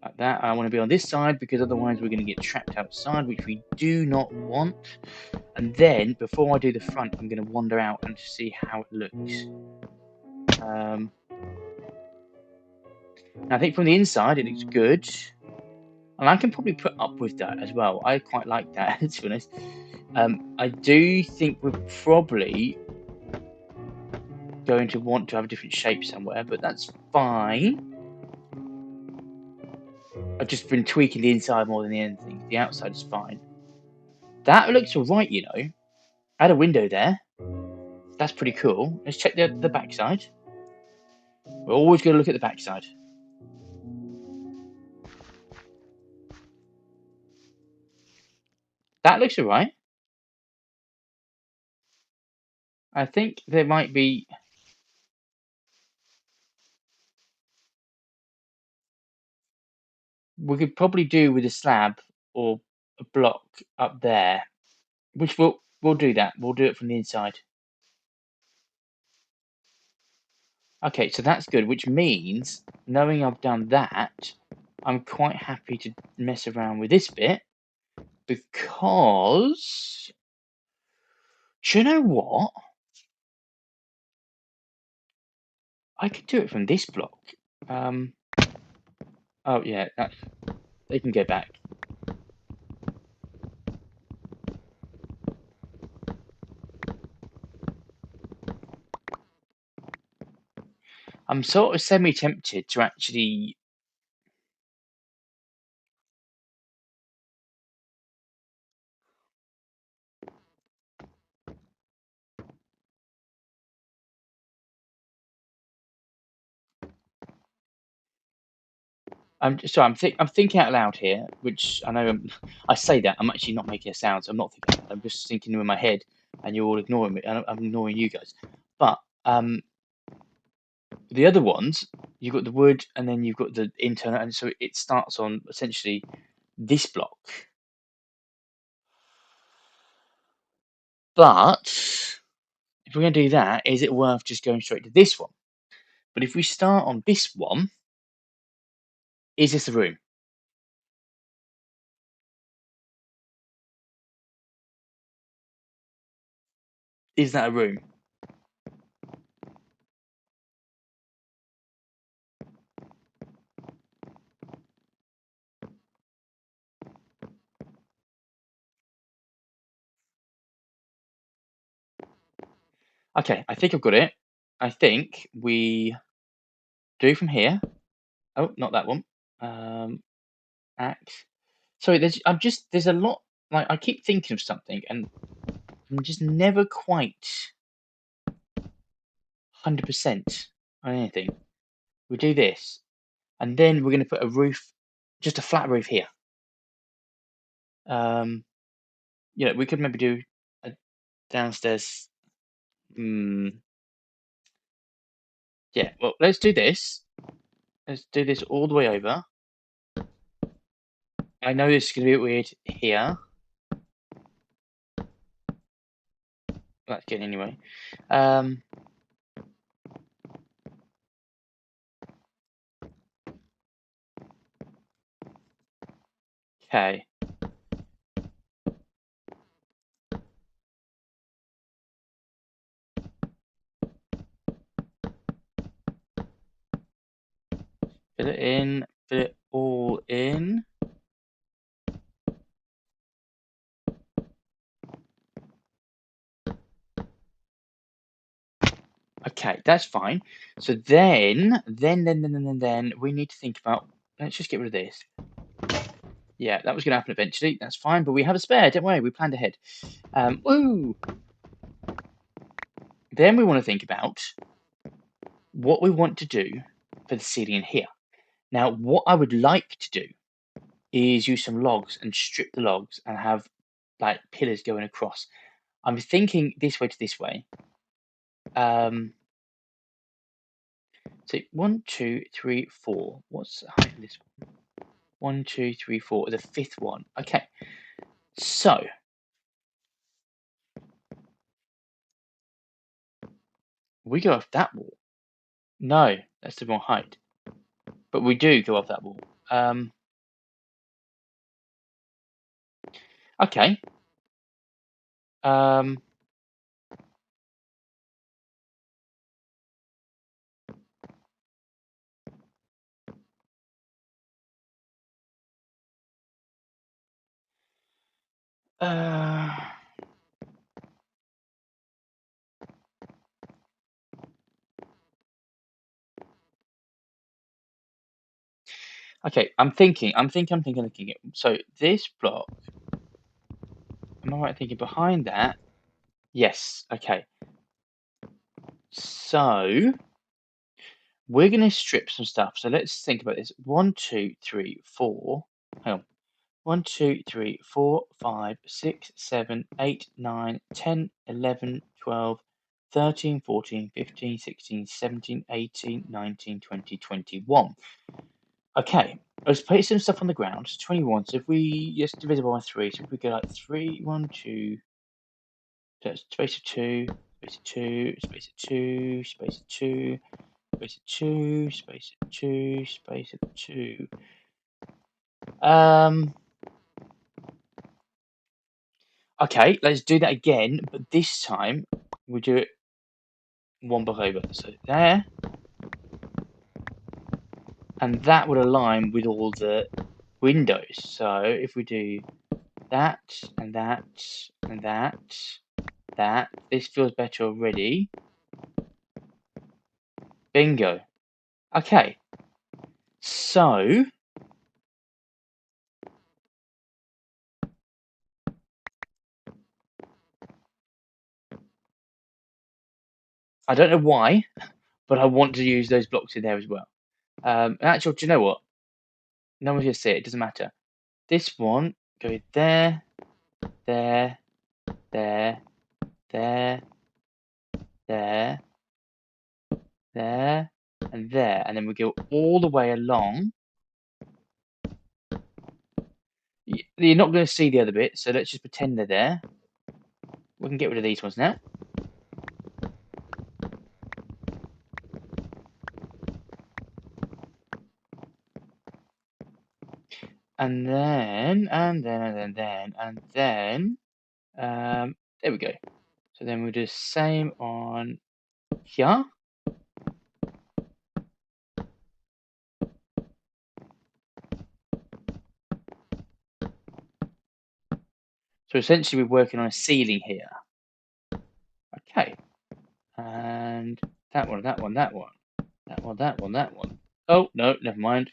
Like that. I want to be on this side because otherwise we're going to get trapped outside, which we do not want. And then, before I do the front, I'm going to wander out and see how it looks. I think from the inside it looks good. And I can probably put up with that as well. I quite like that, to be honest. I do think we're probably going to want to have a different shape somewhere, but that's fine. I've just been tweaking the inside more than anything. The outside is fine. That looks alright, you know. Add a window there. That's pretty cool. Let's check the backside. We're always going to look at the backside. That looks alright. I think there might be... We could probably do with a slab or a block up there. Which we'll do that. We'll do it from the inside. Okay, so that's good, which means, knowing I've done that, I'm quite happy to mess around with this bit, because Do you know what? I could do it from this block. Oh yeah, they can go back. I'm sort of semi-tempted to actually. I'm thinking out loud here, which I know I say that I'm actually not making a sound. So I'm not thinking. I'm just thinking in my head, and you're all ignoring me. And I'm ignoring you guys. But the other ones, you've got the wood, and then you've got the internal, and so it starts on essentially this block. But if we're going to do that, is it worth just going straight to this one? But if we start on this one, is this a room? Is that a room? Okay, I think I've got it. I think we do from here. Oh, not that one. Act. Sorry, there's a lot. Like I keep thinking of something, and I'm just never quite 100% on anything. We do this, and then we're going to put a roof, just a flat roof here. We could maybe do a downstairs. Yeah, well, let's do this. Let's do this all the way over. I know this is going to be a bit weird here. That's good anyway. Okay. Fill it in. Fill it all in. Okay, that's fine. So then we need to think about. Let's just get rid of this. Yeah, that was going to happen eventually. That's fine, but we have a spare. Don't worry, we planned ahead. Woo! Then we want to think about what we want to do for the ceiling in here. Now, what I would like to do is use some logs and strip the logs and have like pillars going across. I'm thinking this way to this way. So 1, 2, 3, 4. What's the height of this one? 1, 2, 3, 4. The fifth one. Okay. So we go off that wall. No, that's the wrong height. But we do go off that wall. Okay. Um, uh, okay, I'm thinking. So this block, am I right thinking behind that? Yes, okay. So we're going to strip some stuff. So let's think about this. 1, 2, 3, 4. Hang on. 1, 2, 3, 4, 5, 6, 7, 8, 9, 10, 11, 12, 13, 14, 15, 16, 17, 18, 19, 20, 21. Okay, let's put some stuff on the ground. It's 21. So if we just divide by 3, so if we go like 3, 1, 2, so it's space of 2, space of 2, space of 2, space of 2, space of 2, space of 2, space of 2. Okay, let's do that again, but this time we'll do it one block over. So there, and that would align with all the windows. So if we do that and that and that, this feels better already. Bingo. Okay, so I don't know why, but I want to use those blocks in there as well. Actually, do you know what? No one's gonna see it. It doesn't matter. This one go there, there, there, there, there, there, and there, and then we go all the way along. You're not going to see the other bit, so let's just pretend they're there. We can get rid of these ones now. And then, there we go. So then we'll do the same on here. So essentially we're working on a ceiling here. Okay. And that one, that one, that one. That one, that one, that one. Oh, no, never mind.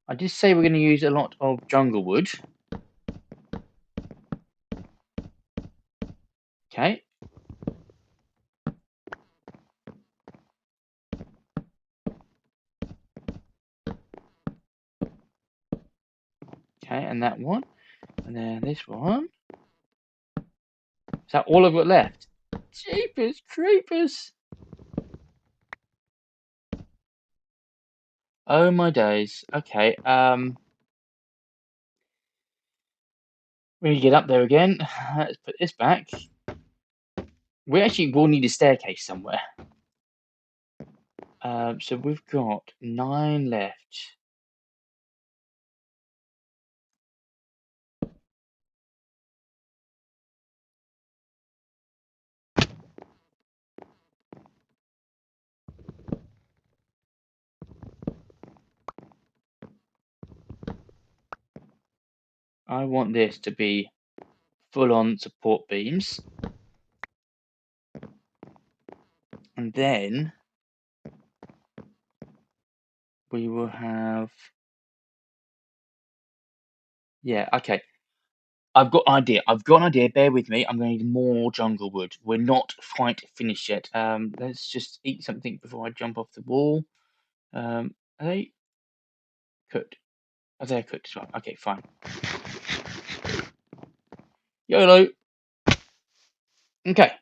I did say we're going to use a lot of jungle wood. Okay. Okay, and that one. And then this one. Is that all I've got left? Jeepers creepers. Oh my days. Okay, when you get up there again, let's put this back. We actually will need a staircase somewhere. So we've got 9 left. I want this to be full-on support beams. And then we will have... Yeah, okay. I've got an idea. I've got an idea. Bear with me. I'm going to need more jungle wood. We're not quite finished yet. Let's just eat something before I jump off the wall. Are they cooked? Oh, they're cooked as well. Okay, fine. YOLO. Okay.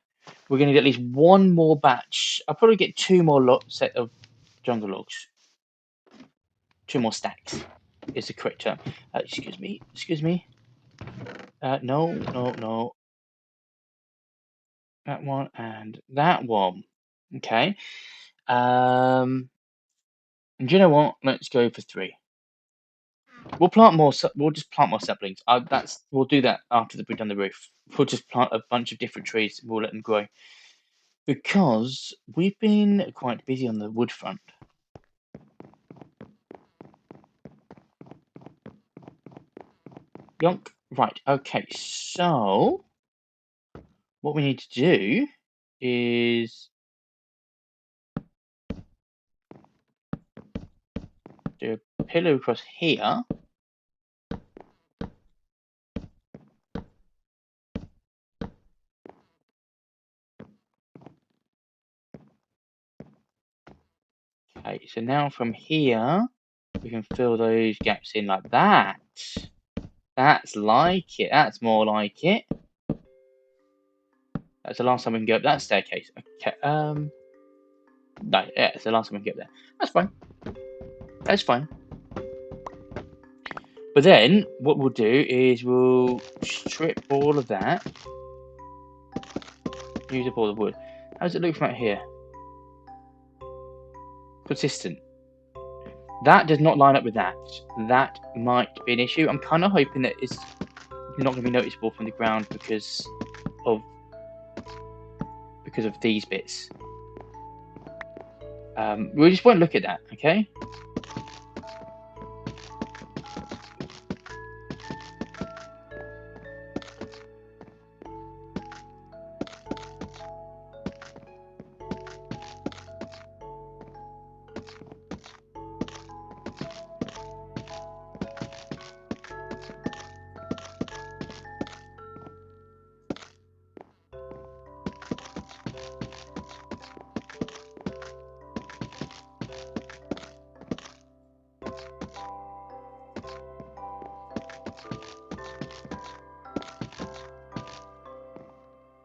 We're going to get at least one more batch. I'll probably get 2 more set of jungle logs. 2 more stacks is the correct term. Excuse me. Excuse me. No, no, no. That one and that one. Okay. And do you know what? Let's go for 3. We'll plant more. We'll just plant more saplings. We'll do that after we've done the roof. We'll just plant a bunch of different trees. We'll let them grow because we've been quite busy on the wood front. Yonk. Right. Okay. So what we need to do is do a pillar across here. Okay, so now from here, we can fill those gaps in like that. That's like it. That's more like it. That's the last time we can go up that staircase. Okay, no, yeah, it's the last time we can get there. That's fine. That's fine. But then, what we'll do is we'll strip all of that. Use up all the wood. How does it look from out here? Consistent. That does not line up with that. That might be an issue. I'm kind of hoping that it's not going to be noticeable from the ground because of these bits. We just won't look at that, okay?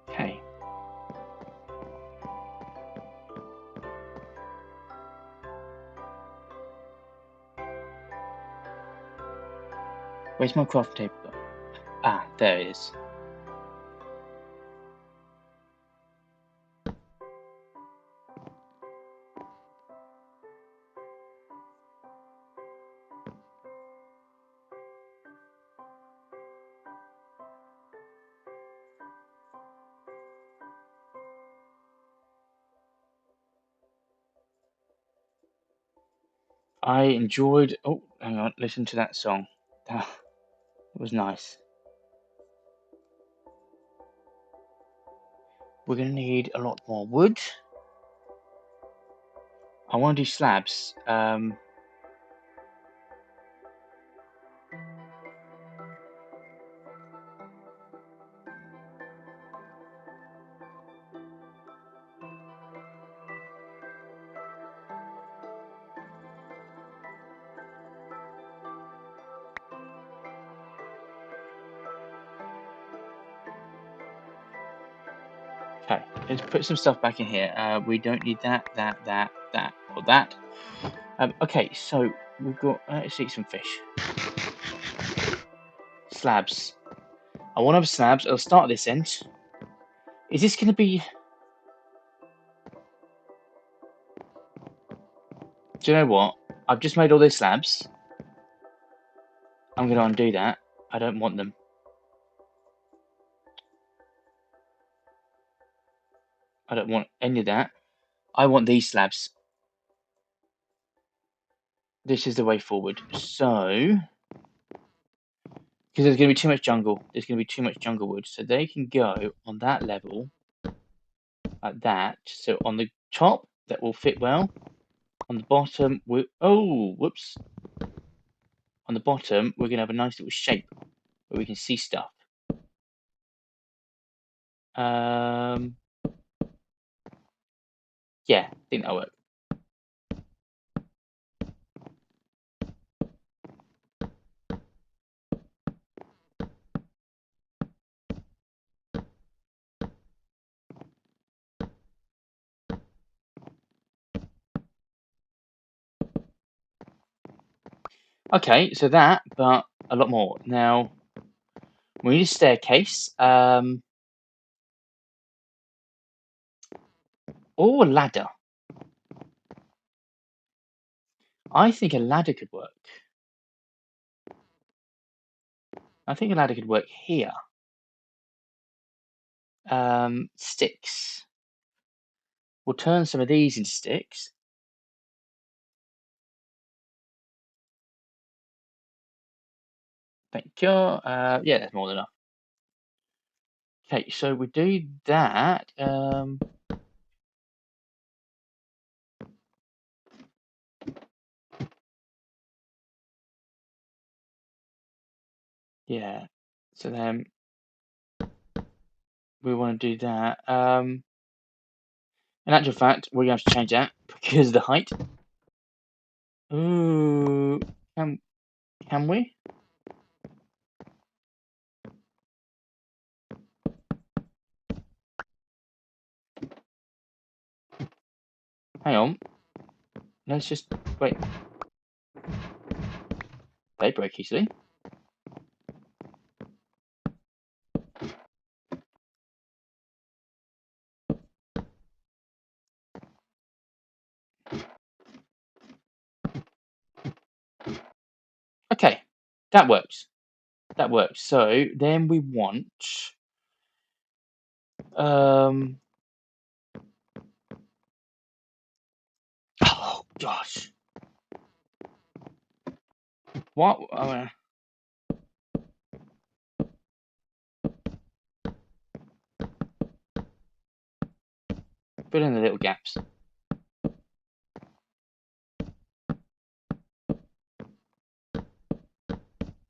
Okay. Where's my craft table? Ah, there it is. I enjoyed. Oh, hang on. Listen to that song. That was nice. We're going to need a lot more wood. I want to do slabs. Okay, let's put some stuff back in here. We don't need that, or that. Okay, so we've got. Let's eat some fish. Slabs. I want to have slabs. I'll start at this end. Is this going to be? Do you know what? I've just made all these slabs. I'm going to undo that. I don't want them. I don't want any of that. I want these slabs. This is the way forward. So, because there's going to be too much jungle. There's going to be too much jungle wood. So they can go on that level, like that. So on the top, that will fit well. On the bottom, whoops. On the bottom, we're going to have a nice little shape where we can see stuff. Yeah, I think that'll work. Okay, so that, but a lot more. Now, we need a staircase. Or a ladder. I think a ladder could work. I think a ladder could work here. Sticks. We'll turn some of these into sticks. Thank you. Yeah, that's more than enough. Okay, so we do that. Yeah. So then we want to do that. In actual fact, we're going to have to change that because of the height. Ooh, can we? Hang on. Let's just wait. They break easily. That works. That works. So then we want um oh gosh. What fill in the little gaps.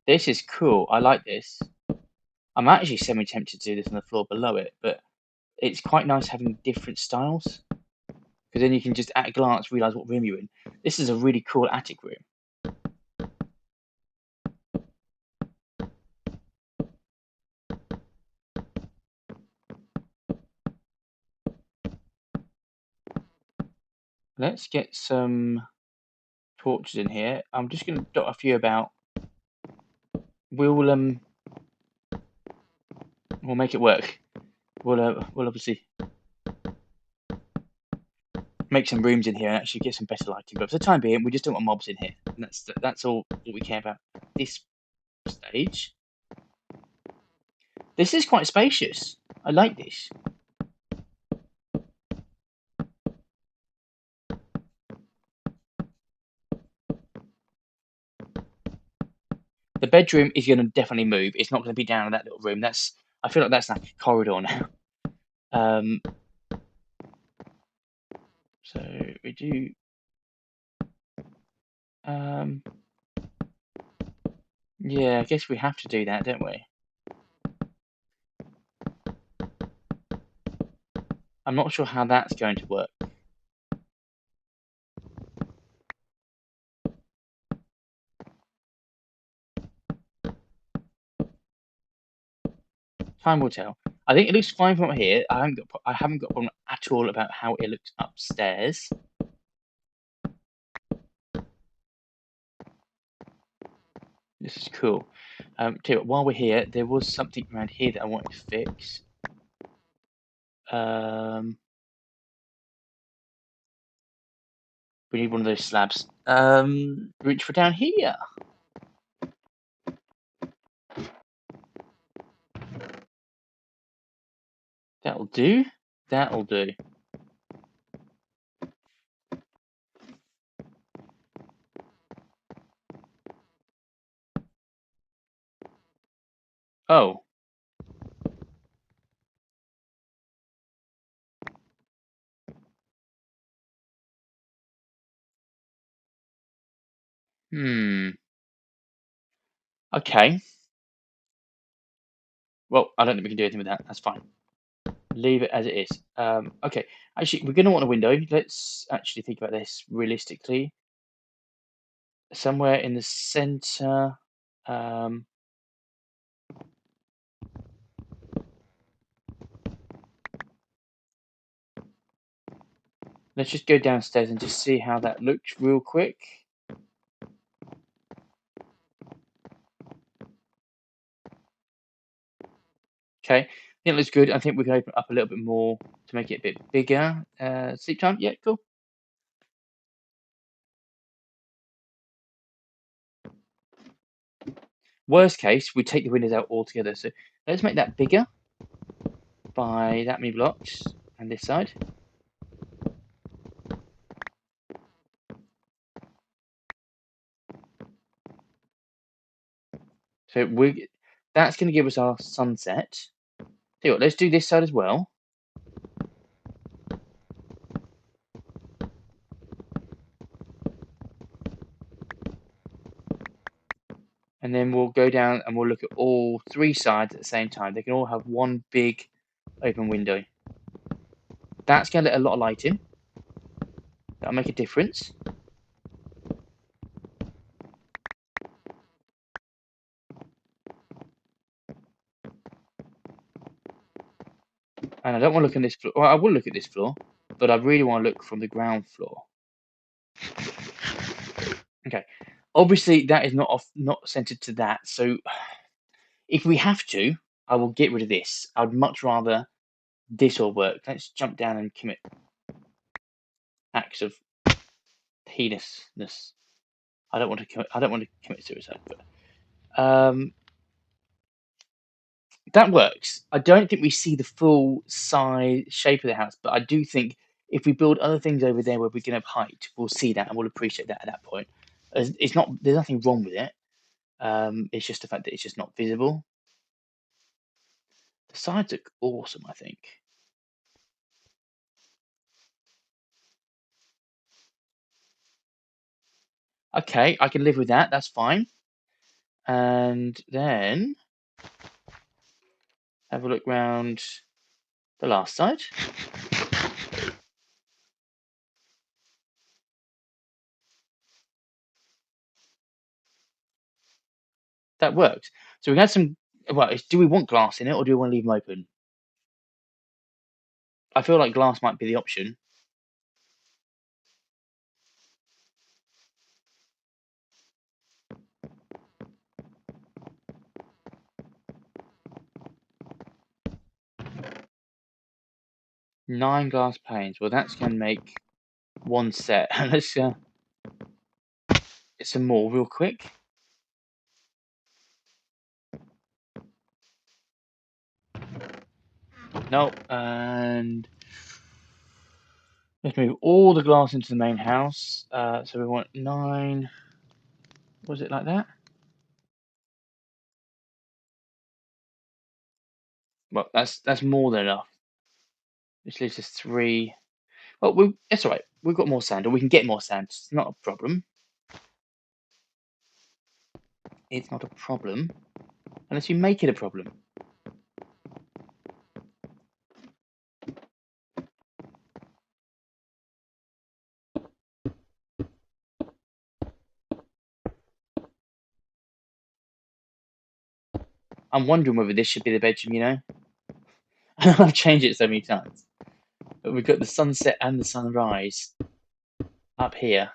This is cool. I like this. I'm actually semi-tempted to do this on the floor below it, but it's quite nice having different styles because then you can just at a glance realize what room you're in. This is a really cool attic room. Let's get some torches in here. I'm just going to dot a few about. We'll make it work. We'll obviously make some rooms in here and actually get some better lighting. But for the time being, we just don't want mobs in here. And that's all we care about at this stage. This is quite spacious. I like this. The bedroom is going to definitely move. It's not going to be down in that little room. I feel like that's like a corridor now. So we do. Yeah, I guess we have to do that, don't we? I'm not sure how that's going to work. Time will tell. I think it looks fine from up here. I haven't got a problem at all about how it looks upstairs. This is cool. Tell you what, while we're here, there was something around here that I wanted to fix. We need one of those slabs. Reach for down here. That'll do. That'll do. Oh. Okay. Well, I don't think we can do anything with that. That's fine. Leave it as it is. Okay. Actually, we're going to want a window. Let's actually think about this realistically. Somewhere in the center. Let's just go downstairs and just see how that looks real quick. Okay, I think it looks good. I think we can open it up a little bit more to make it a bit bigger. Sleep time, yeah, cool. Worst case, we take the windows out altogether. So let's make that bigger by that many blocks and this side. So that's going to give us our sunset. Tell you what, let's do this side as well. And then we'll go down and we'll look at all three sides at the same time. They can all have one big open window. That's going to let a lot of light in. That'll make a difference. And I don't want to look on this floor. Well, I will look at this floor, but I really want to look from the ground floor. Okay. Obviously, that is not centered to that. So if we have to, I will get rid of this. I'd much rather this all work. Let's jump down and commit acts of heinousness. I don't want to commit suicide, but That works. I don't think we see the full size shape of the house, but I do think if we build other things over there where we can have height, we'll see that and we'll appreciate that at that point. It's not. There's nothing wrong with it. It's just the fact that it's just not visible. The sides look awesome, I think. Okay, I can live with that. That's fine. And then have a look round the last side. That works. So we had some. Well, do we want glass in it or do we want to leave them open? I feel like glass might be the option. 9 glass panes. Well, that's going to make one set. Let's get some more real quick. No, and let's move all the glass into the main house. So we want 9. Was it like that? Well, that's more than enough. Which leaves us 3. Well, it's all right. We've got more sand, or we can get more sand. It's not a problem. It's not a problem unless you make it a problem. I'm wondering whether this should be the bedroom, you know? I've changed it so many times. But we've got the sunset and the sunrise up here.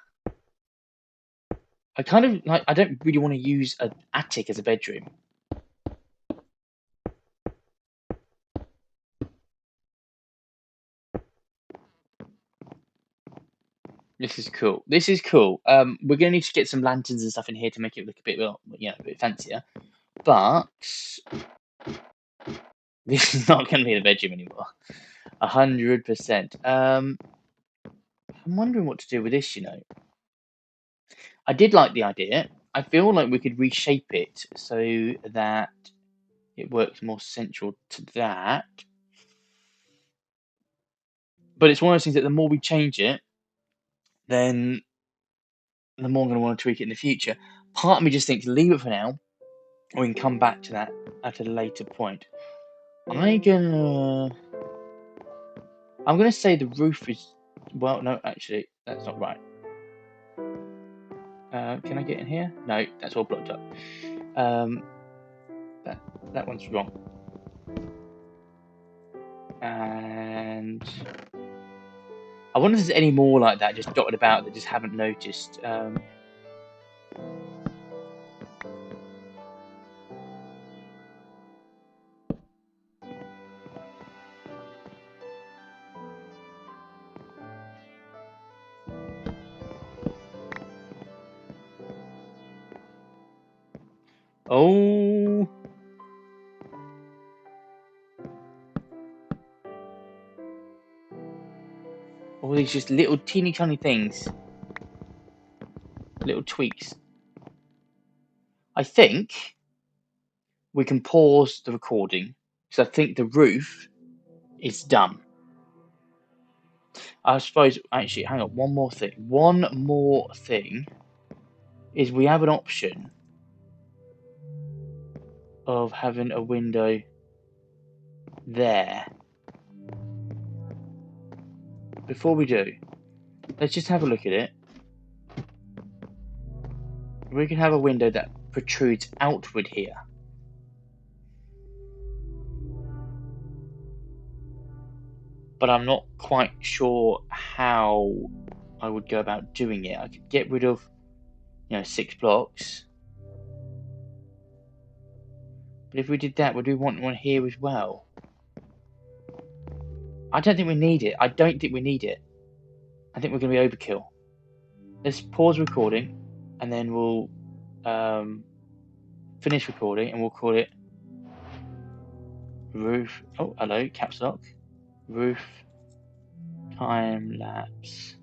I kind of like. I don't really want to use an attic as a bedroom. This is cool. This is cool. We're gonna need to get some lanterns and stuff in here to make it look a bit, well, a bit fancier. But this is not gonna be the bedroom anymore. 100%. I'm wondering what to do with this. I did like the idea. I feel like we could reshape it so that it works more central to that. But it's one of those things that the more we change it, then the more I'm going to want to tweak it in the future. Part of me just thinks leave it for now, or we can come back to that at a later point. I'm gonna say the roof is. Well, no, actually, that's not right. Can I get in here? No, that's all blocked up. That one's wrong. And I wonder if there's any more like that just dotted about that just haven't noticed. Oh, all these just little teeny tiny things, little tweaks. I think we can pause the recording because I think the roof is done. I suppose, actually, hang on, one more thing. One more thing is we have an option of having a window there. Before we do, let's just have a look at it. We can have a window that protrudes outward here. But I'm not quite sure how I would go about doing it. I could get rid of, 6 blocks. But if we did that, would we want one here as well? I don't think we need it. I don't think we need it. I think we're going to be overkill. Let's pause recording, and then we'll finish recording, and we'll call it roof. Oh, hello, caps lock. Roof time lapse.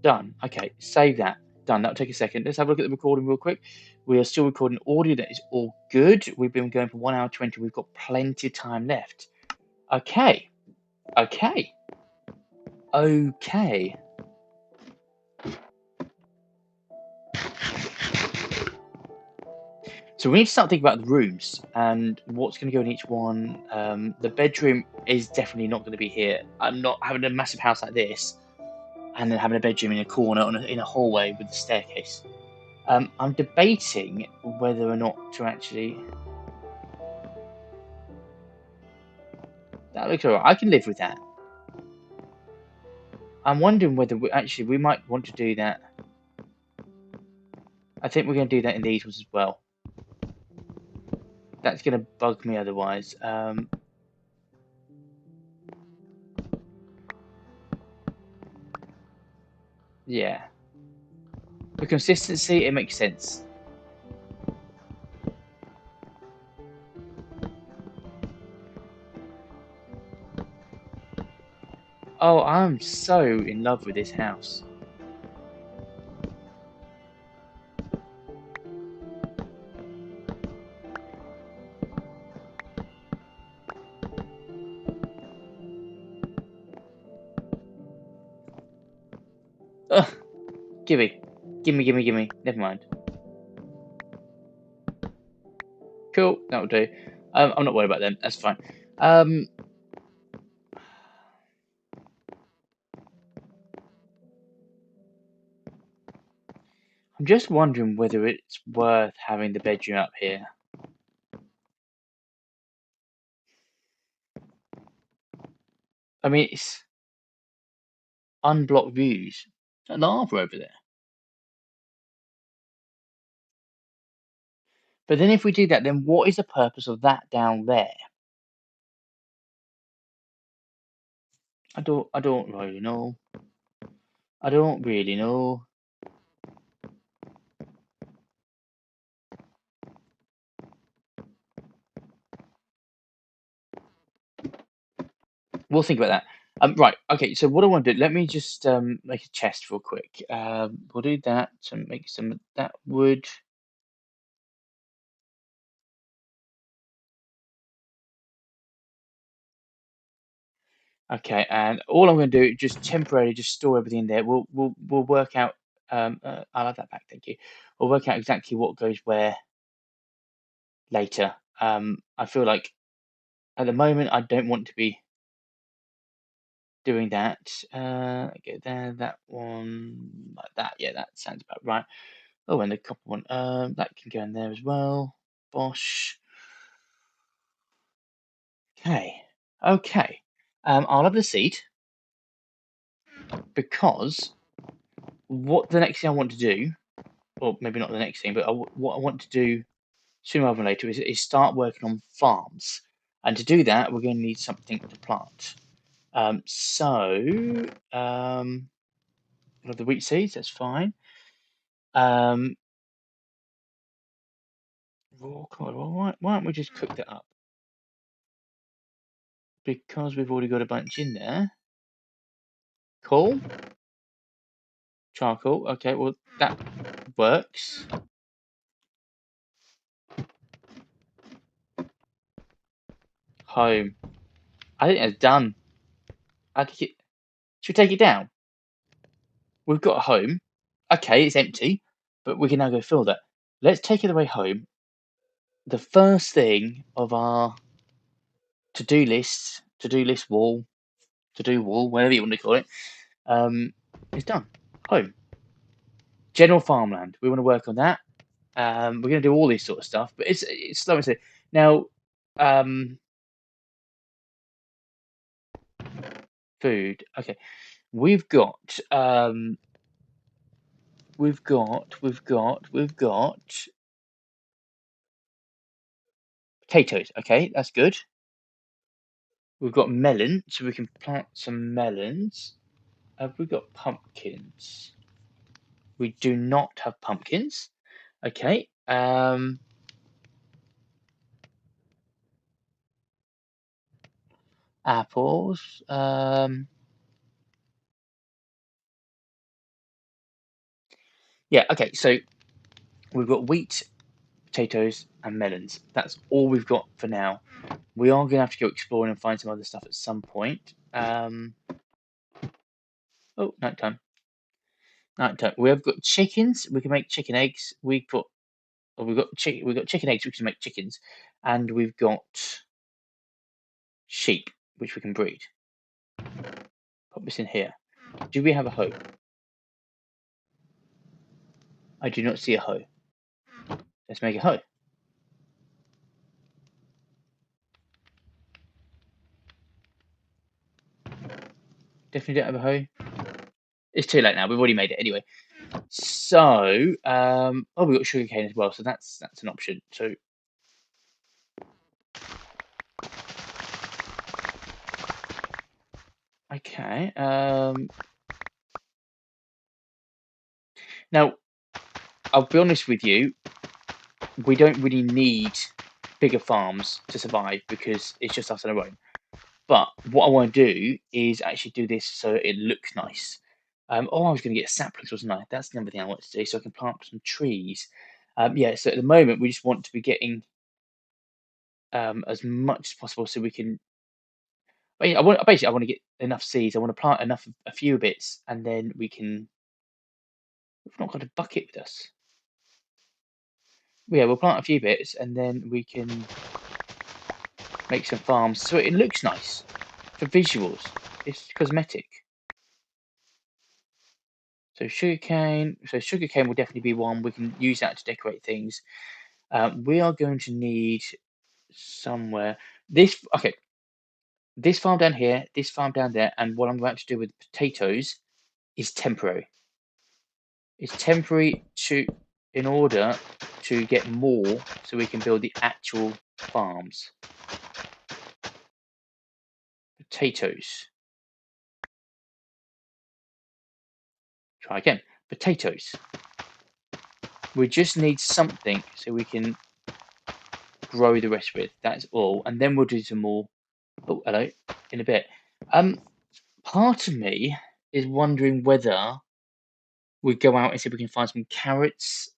Done. Okay, save that. Done. That'll take a second. Let's have a look at the recording real quick. We are still recording audio. That is all good. We've been going for 1 hour 20. We've got plenty of time left. Okay. Okay. Okay. So we need to start thinking about the rooms and what's going to go in each one. The bedroom is definitely not going to be here. I'm not having a massive house like this and then having a bedroom in a corner in a hallway with a staircase. I'm debating whether or not to actually. That looks alright. I can live with that. I'm wondering whether we might want to do that. I think we're going to do that in these ones as well. That's going to bug me otherwise. Yeah. For consistency, it makes sense. Oh, I'm so in love with this house. Ugh, gimme. Never mind. Cool, that'll do. I'm not worried about them. That's fine. I'm just wondering whether it's worth having the bedroom up here. I mean, it's unblocked views. There's lava over there. But then if we do that, then what is the purpose of that down there? I don't really know. I don't really know. We'll think about that. Right. Okay. So what I want to do, let me just make a chest real quick. We'll do that to make some of that wood. Okay, and all I'm going to do just temporarily just store everything in there. We'll work out. I'll have that back. Thank you. We'll work out exactly what goes where later. I feel like at the moment I don't want to be doing that. Get there. That one like that. Yeah, that sounds about right. Oh, and the copper one. That can go in there as well. Bosh. Okay. Okay. I'll have the seed because what the next thing I want to do, or maybe not the next thing, but what I want to do sooner rather than later is start working on farms. And to do that, we're going to need something to plant. The wheat seeds, that's fine. Raw cod, well, why don't we just cook that up? Because we've already got a bunch in there. Coal, charcoal. Okay, well, that works. Home. I think that's done. Should we take it down? We've got a home. Okay, it's empty, but we can now go fill that. Let's take it away home. The first thing of our to-do list wall, to-do wall, whatever you want to call it, is done. Home. General farmland. We want to work on that. We're going to do all this sort of stuff, but it's like I said. Now, food. Okay, we've got potatoes. Okay, that's good. We've got melon, so we can plant some melons. Have we got pumpkins? We do not have pumpkins. Okay. Apples. Yeah. Okay. So we've got wheat, potatoes, and melons. That's all we've got for now. We are going to have to go exploring and find some other stuff at some point. Oh, nighttime. Nighttime. We have got chickens. We can make chicken eggs. We've got chicken eggs. We can make chickens, and we've got sheep, which we can breed. Put this in here. Do we have a hoe? I do not see a hoe. Let's make a hoe. Definitely don't have a hoe. It's too late now. We've already made it anyway. So, oh, we've got sugarcane as well. So that's an option. So, okay. Now, I'll be honest with you. We don't really need bigger farms to survive because it's just us on our own. But what I want to do is actually do this so it looks nice. Oh, I was going to get saplings, wasn't I? That's the other thing I want to do, so I can plant some trees. Yeah, so at the moment we just want to be getting as much as possible so we can. I want basically I want to get enough seeds. I want to plant enough, a few bits, and then we can. We've not got a bucket with us. Yeah, we'll plant a few bits, and then we can make some farms so it looks nice for visuals. It's cosmetic. So sugarcane will definitely be one. We can use that to decorate things. We are going to need somewhere okay. This farm down here, this farm down there, and what I'm about to do with potatoes is temporary. It's temporary in order to get more, so we can build the actual farms. Potatoes. Try again. Potatoes. We just need something so we can grow the rest of it. That's all, and then we'll do some more. Oh, hello. In a bit. Part of me is wondering whether we go out and see if we can find some carrots.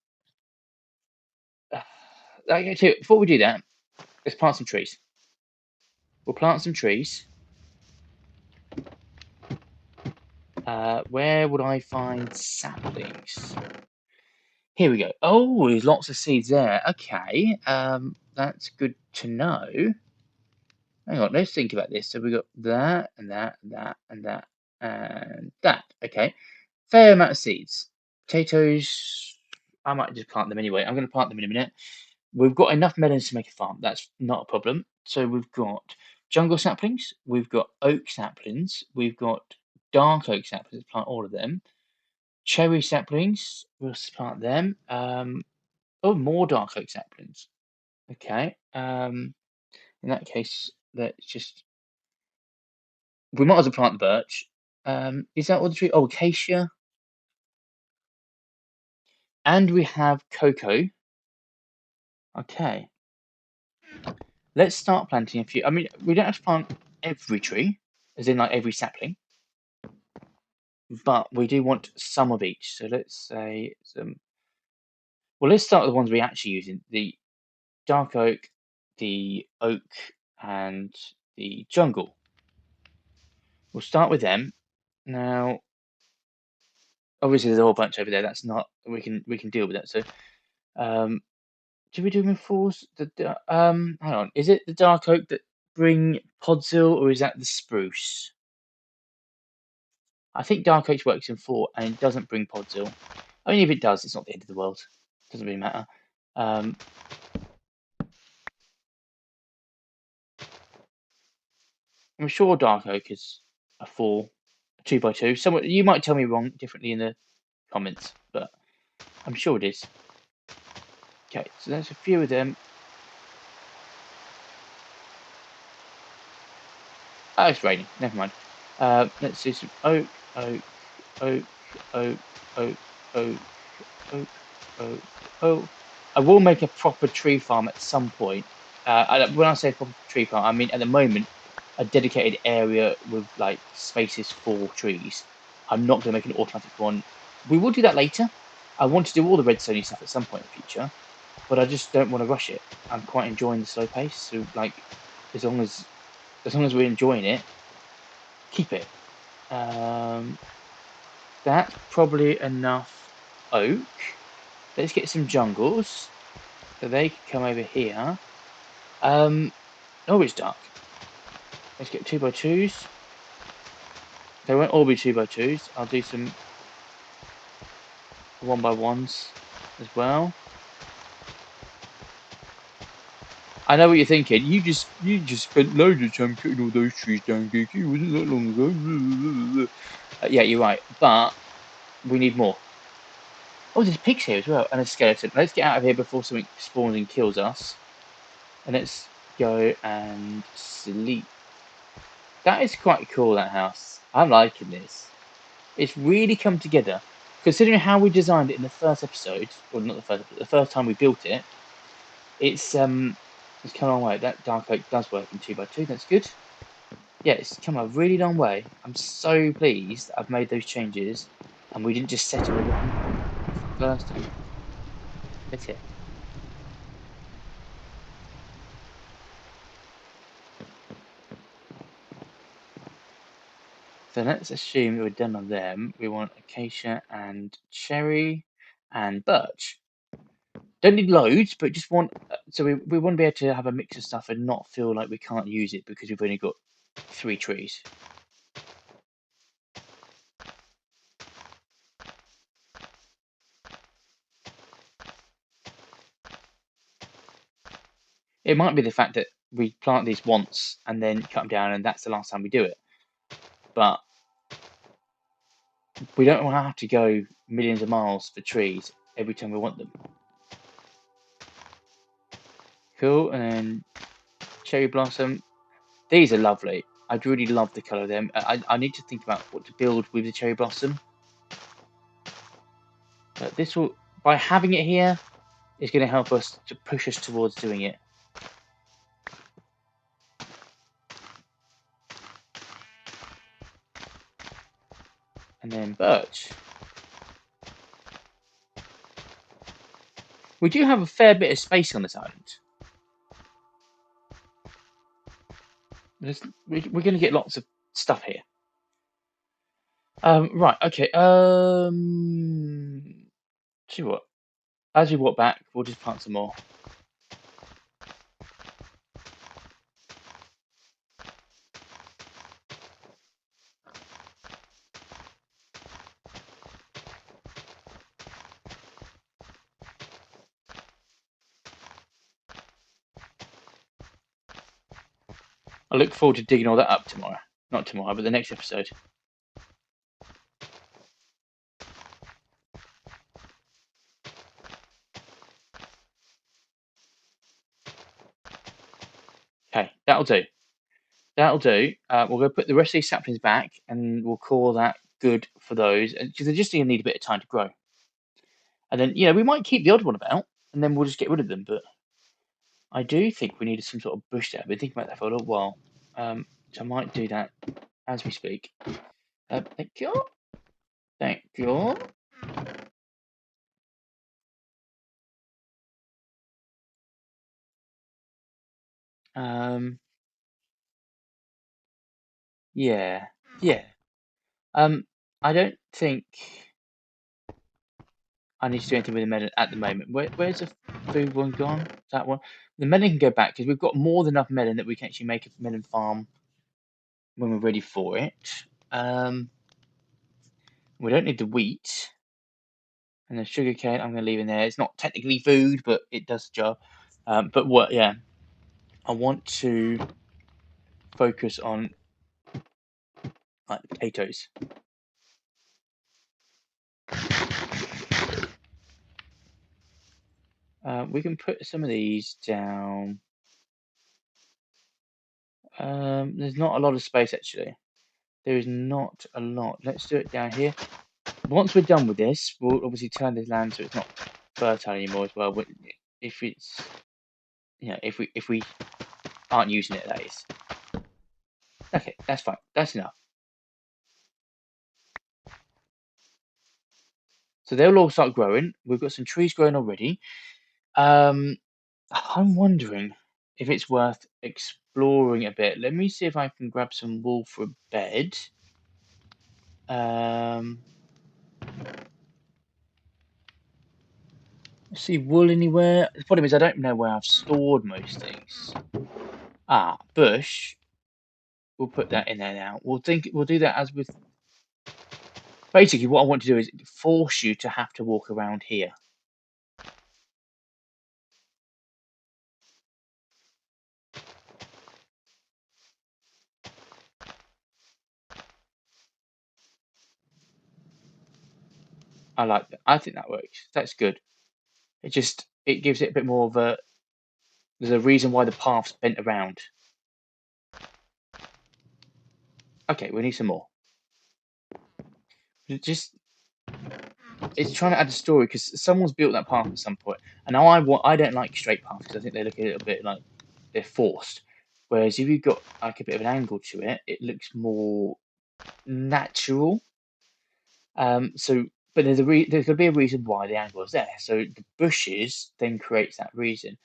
Okay, before we do that, let's plant some trees. We'll plant some trees. Where would I find saplings? Here we go. Oh, there's lots of seeds there. Okay, that's good to know. Hang on, let's think about this. So we got that and that and that and that and that. Okay, fair amount of seeds. Potatoes. I might just plant them anyway. I'm going to plant them in a minute. We've got enough melons to make a farm. That's not a problem. So we've got jungle saplings, we've got oak saplings, we've got dark oak saplings. Let's plant all of them. Cherry saplings, we'll plant them. Oh, more dark oak saplings. Okay. In that case, let's just. We might as well plant the birch. Is that all the tree? Oh, acacia. And we have cocoa. Okay. Let's start planting a few. I mean, we don't have to plant every tree, as in like every sapling, but we do want some of each. So let's say some. Well, let's start with the ones we actually using: the dark oak, the oak, and the jungle. We'll start with them. Now, obviously, there's a whole bunch over there. That's not we can deal with that. So, um, do we do them in fours? Hang on. Is it the dark oak that bring podzil, or is that the spruce? I think dark oak works in four, and it doesn't bring podzil. I mean, if it does, it's not the end of the world. Doesn't really matter. Um, I'm sure dark oak is a four, a 2x2. Someone you might tell me wrong differently in the comments, but I'm sure it is. Okay, so there's a few of them. Oh, it's raining. Never mind. Let's do some oak, oak, oak, oak, oak, oak, oak, oak. Oh, I will make a proper tree farm at some point. When I say proper tree farm, I mean at the moment a dedicated area with like spaces for trees. I'm not going to make an automatic one. We will do that later. I want to do all the redstone stuff at some point in the future, but I just don't want to rush it. I'm quite enjoying the slow pace, so like as long as we're enjoying it, keep it. Um, that's probably enough oak. Let's get some jungles. So they can come over here. Oh, it's dark. Let's get 2x2s. They won't all be 2x2s. I'll do some 1x1s as well. I know what you're thinking. You just spent loads of time cutting all those trees down, Geeky. Wasn't that long ago? Yeah, you're right. But we need more. Oh, there's pigs here as well, and a skeleton. Let's get out of here before something spawns and kills us. And let's go and sleep. That is quite cool, that house. I'm liking this. It's really come together. Considering how we designed it in the first episode, or not the first episode, the first time we built it, it's come a long way. That dark oak does work in 2x2, that's good. Yeah, it's come a really long way. I'm so pleased that I've made those changes and we didn't just settle with them first time. That's it. So let's assume that we're done on them. We want acacia and cherry and birch. Don't need loads, but just want so we want to be able to have a mix of stuff and not feel like we can't use it because we've only got 3 trees. It might be the fact that we plant these once and then cut them down, and that's the last time we do it. But we don't want to have to go millions of miles for trees every time we want them. Cool, and then cherry blossom. These are lovely. I'd really love the colour of them. I need to think about what to build with the cherry blossom. But this will, by having it here, is going to help us to push us towards doing it. And then birch. We do have a fair bit of space on this island. We're going to get lots of stuff here. Right, okay. See what? As we walk back, we'll just plant some more. I look forward to digging all that up tomorrow. Not tomorrow, but the next episode. Okay, that'll do. That'll do. We'll go put the rest of these saplings back, and we'll call that good for those, because they're just going to need a bit of time to grow. And then, we might keep the odd one about, and then we'll just get rid of them. But I do think we need some sort of bush there. I've been thinking about that for a little while. So I might do that as we speak. Thank you. Thank you. Um, yeah, yeah. I don't think I need to do anything with the melon at the moment. Where's the food one gone? That one. The melon can go back because we've got more than enough melon that we can actually make a melon farm when we're ready for it. We don't need the wheat. And the sugar cane I'm going to leave in there. It's not technically food, but it does the job. But what? Yeah, I want to focus on like potatoes. We can put some of these down. There's not a lot of space actually. There is not a lot. Let's do it down here. Once we're done with this, we'll obviously turn this land so it's not fertile anymore as well. If it's, you know, if we aren't using it, that is. Okay, that's fine. That's enough. So they'll all start growing. We've got some trees growing already. I'm wondering if it's worth exploring a bit. Let me see if I can grab some wool for a bed. See wool anywhere? The problem is I don't know where I've stored most things. Ah, bush. We'll put that in there now. We'll do that as with. Basically, what I want to do is force you to have to walk around here. I like that. I think that works. That's good. It gives it a bit more of a. There's a reason why the path's bent around. Okay, we need some more. It's trying to add a story because someone's built that path at some point, and now I don't like straight paths because I think they look a little bit like they're forced. Whereas if you've got like a bit of an angle to it, it looks more natural. So, but there's going to be a reason why the angle is there. So the bushes then creates that reason.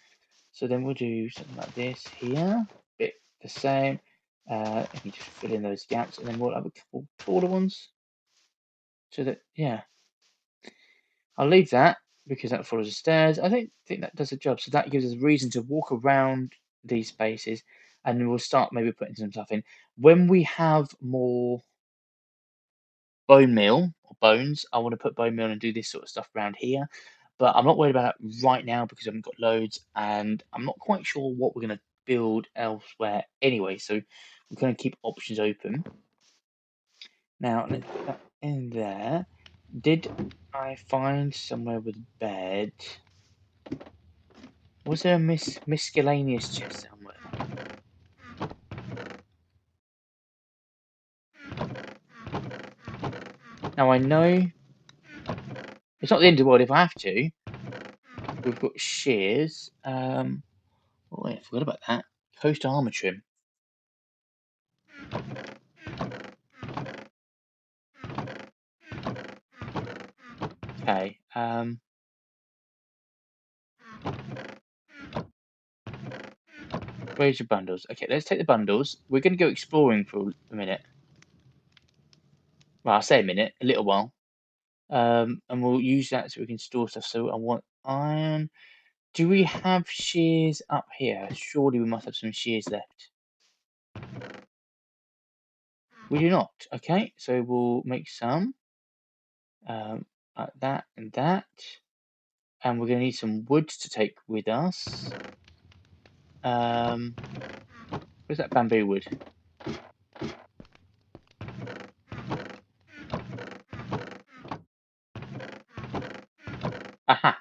So then we'll do something like this here, bit the same. Let me just fill in those gaps, and then we'll have a couple taller ones. So that I'll leave that because that follows the stairs. I think that does the job. So that gives us a reason to walk around these spaces, and then we'll start maybe putting some stuff in when we have more bone meal or bones. I want to put bone meal and do this sort of stuff around here, but I'm not worried about it right now because I haven't got loads, and I'm not quite sure what we're going to build elsewhere anyway. So we're going to keep options open. Now let's put that in there. Did I find somewhere with a bed? Was there a miscellaneous chest somewhere? Now I know it's not the end of the world if I have to. We've got shears. Oh wait, I forgot about that. Coast armor trim. Okay. Where's your bundles? Okay, let's take the bundles. We're going to go exploring for a minute. Well, I'll say a minute, a little while. And we'll use that so we can store stuff. So I want iron. Do we have shears up here? Surely we must have some shears left. We do not. Okay, so we'll make some. Like that and that. And we're going to need some wood to take with us. Where's that bamboo wood? Aha!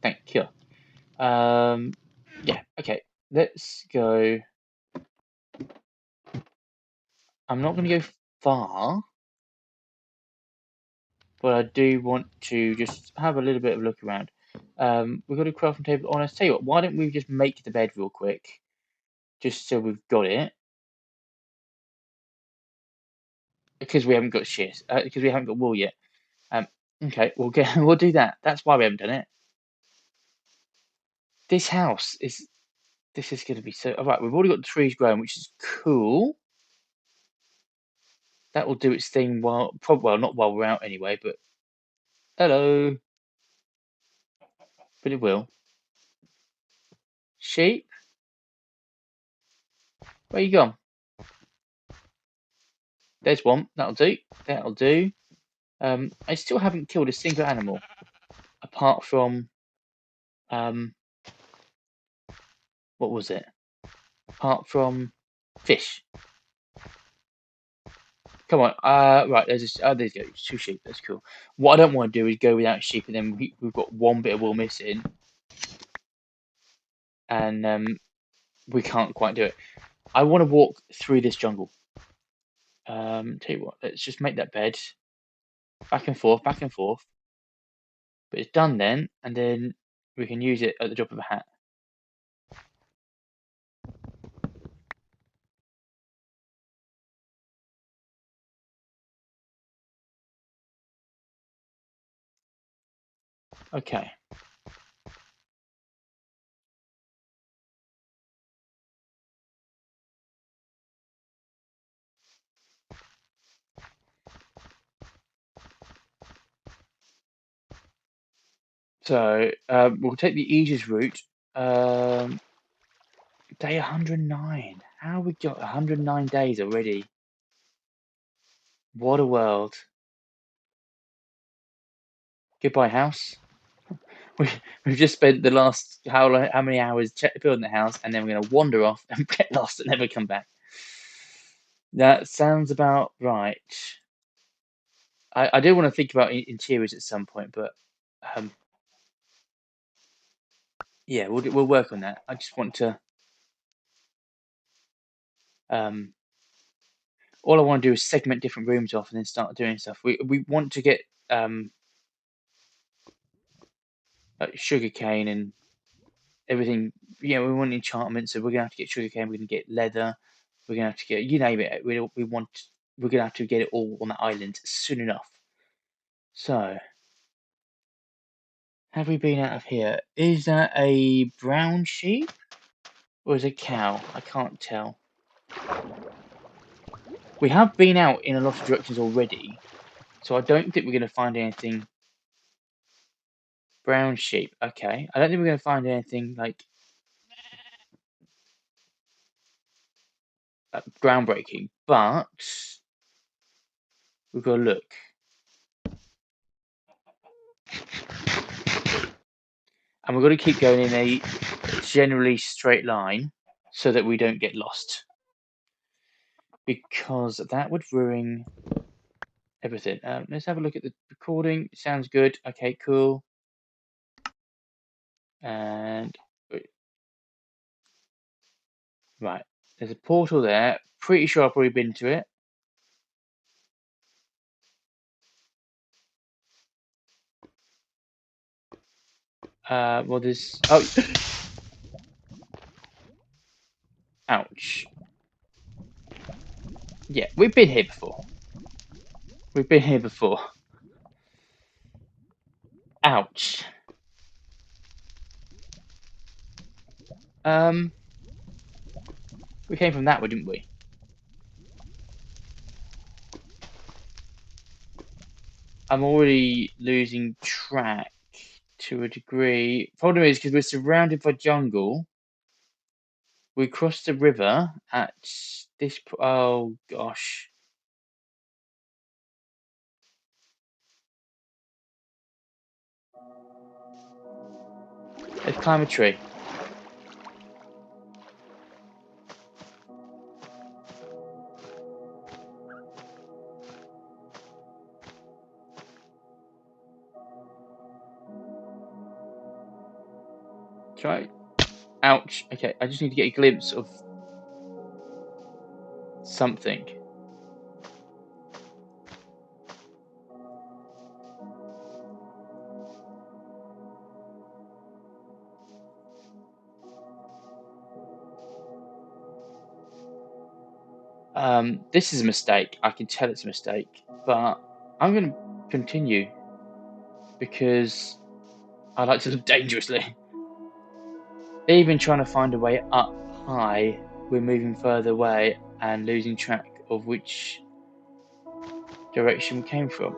Thank you. Yeah, okay. Let's go. I'm not going to go far, but I do want to just have a little bit of a look around. We've got a crafting table on. Let's tell you what, why don't we just make the bed real quick, just so we've got it, because we haven't got shears, because we haven't got wool yet. Okay, we'll do that. That's why we haven't done it. This house is going to be so. All right, we've already got the trees growing, which is cool. That will do its thing while, well, not while we're out anyway, but hello. But it will. Sheep, where you gone? There's one. That'll do. That'll do. I still haven't killed a single animal apart from what was it? Apart from fish. Come on. Right. There you go. Two sheep. That's cool. What I don't want to do is go without sheep, and then we've got one bit of wool missing, and we can't quite do it. I want to walk through this jungle. Tell you what. Let's just make that bed. Back and forth. Back and forth. But it's done then, and then we can use it at the drop of a hat. Okay. So we'll take the easiest route. Day 109. How we got 109 days already? What a world. Goodbye, house. We've just spent the last how many hours building the house, and then we're going to wander off and get lost and never come back. That sounds about right. I do want to think about interiors at some point, but yeah, we'll work on that. I just want to. All I want to do is segment different rooms off and then start doing stuff. We want to get like sugarcane and everything. Yeah, we want enchantment, so we're gonna have to get sugarcane. We're gonna get leather. We're gonna have to get you name it. We want. We're gonna have to get it all on that island soon enough. So, have we been out of here? Is that a brown sheep or is it a cow? I can't tell. We have been out in a lot of directions already, so I don't think we're gonna find anything. Brown sheep. Okay, I don't think we're gonna find anything like groundbreaking, but we've got to look. And we've got to keep going in a generally straight line so that we don't get lost. Because that would ruin everything. Let's have a look at the recording. Sounds good. Okay, cool. And right, there's a portal there. Pretty sure I've probably been to it. Well, there's ouch. Yeah, we've been here before. We've been here before. Ouch. We came from that way, didn't we? I'm already losing track to a degree. Problem is, because we're surrounded by jungle, we crossed the river at this. Oh gosh. Let's climb a tree. Try. Ouch. Okay, I just need to get a glimpse of something. This is a mistake. I can tell it's a mistake, but I'm going to continue because I like to live dangerously. Even trying to find a way up high, we're moving further away and losing track of which direction we came from.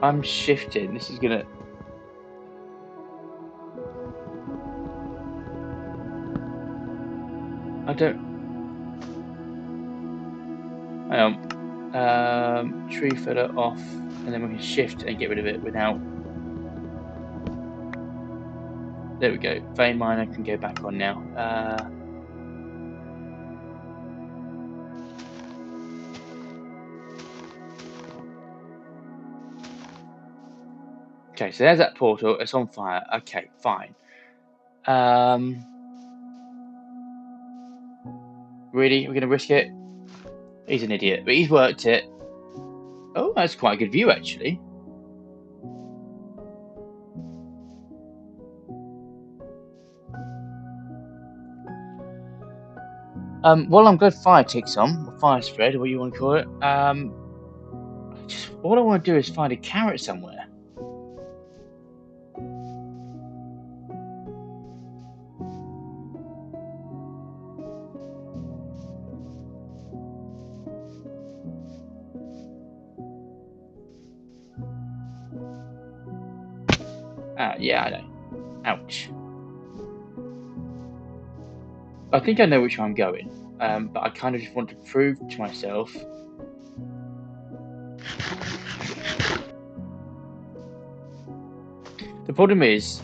I'm shifting. This is gonna. I don't. Hang on. Tree filler off, and then we can shift and get rid of it without. There we go. Vein miner can go back on now. Okay, so there's that portal. It's on fire. Okay, fine. Really? We're gonna risk it? He's an idiot, but he's worked it. Oh, that's quite a good view, actually. While I'm glad fire ticks on, or fire spread, or what you want to call it, all I want to do is find a carrot somewhere. Yeah, I know. Ouch. I think I know which way I'm going, but I kind of just want to prove to myself. The problem is,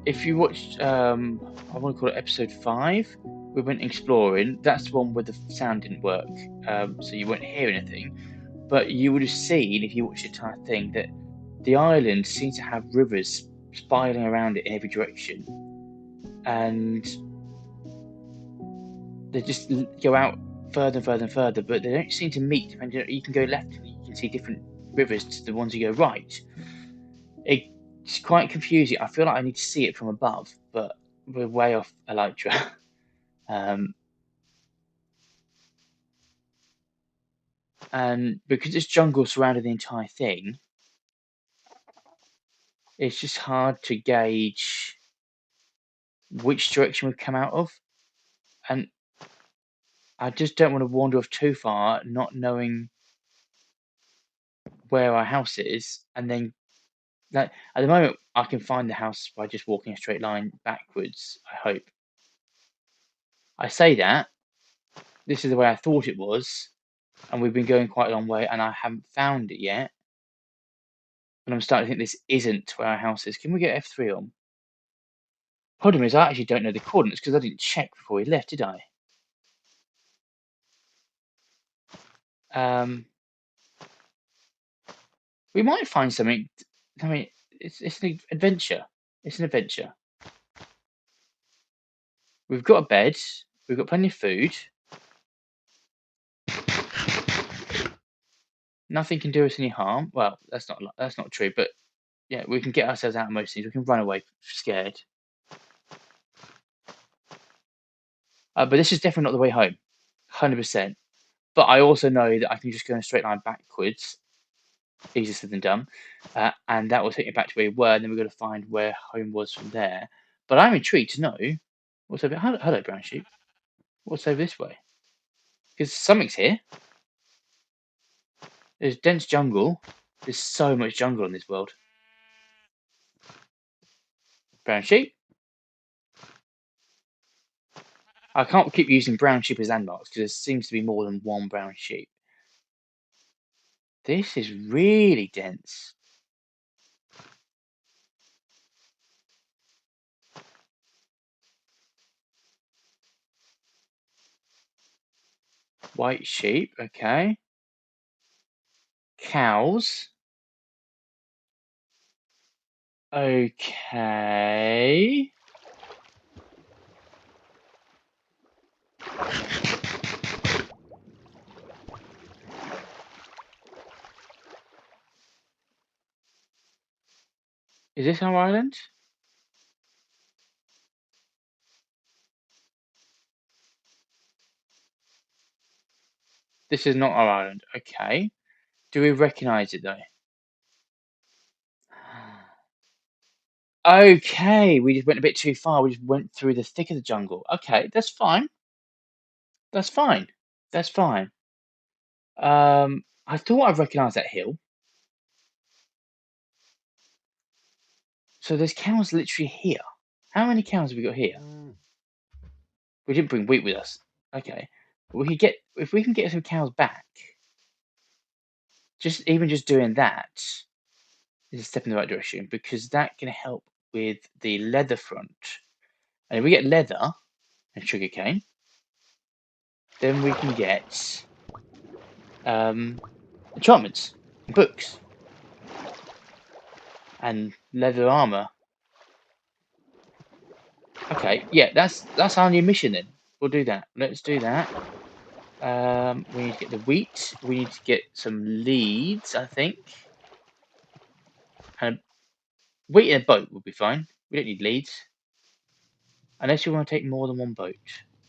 if you watched, I want to call it episode 5, we went exploring. That's the one where the sound didn't work, so you won't hear anything. But you would have seen, if you watched the entire thing, that the island seems to have rivers spiraling around it in every direction, and they just go out further and further and further, but they don't seem to meet. You can go left and you can see different rivers to the ones you go right. It's quite confusing. I feel like I need to see it from above, but we're way off Elytra. And because it's jungle surrounding the entire thing, it's just hard to gauge which direction we've come out of. And I just don't want to wander off too far, not knowing where our house is, and then at the moment I can find the house by just walking a straight line backwards, I hope. I say that, this is the way I thought it was, and we've been going quite a long way and I haven't found it yet. And I'm starting to think this isn't where our house is. Can we get F3 on? Problem is, I actually don't know the coordinates because I didn't check before we left, did I? We might find something. I mean, it's an adventure. It's an adventure. We've got a bed. We've got plenty of food. Nothing can do us any harm. Well, that's not true. But yeah, we can get ourselves out of most things. We can run away scared. But this is definitely not the way home. 100%. But I also know that I can just go in a straight line backwards. Easier said than done. And that will take me back to where we were. And then we've got to find where home was from there. But I'm intrigued to know what's over. Hello, brown sheep. What's over this way? Because something's here. There's dense jungle. There's so much jungle in this world. Brown sheep. I can't keep using brown sheep as landmarks because there seems to be more than one brown sheep. This is really dense. White sheep, okay. Cows. Okay. Is this our island? This is not our island. Okay. Do we recognise it though? Okay, we just went a bit too far. We just went through the thick of the jungle. Okay, that's fine. That's fine. That's fine. I thought I recognised that hill. So there's cows literally here. How many cows have we got here? We didn't bring wheat with us. Okay. We could get if we can get some cows back. Just doing that is a step in the right direction because that can help with the leather front. And if we get leather and sugarcane, then we can get enchantments and books. and leather armor. Okay, yeah, that's our new mission then. We'll do that. Let's do that. We need to get the wheat. We need to get some leads, I think. And wheat in a boat will be fine. We don't need leads. Unless you want to take more than one boat.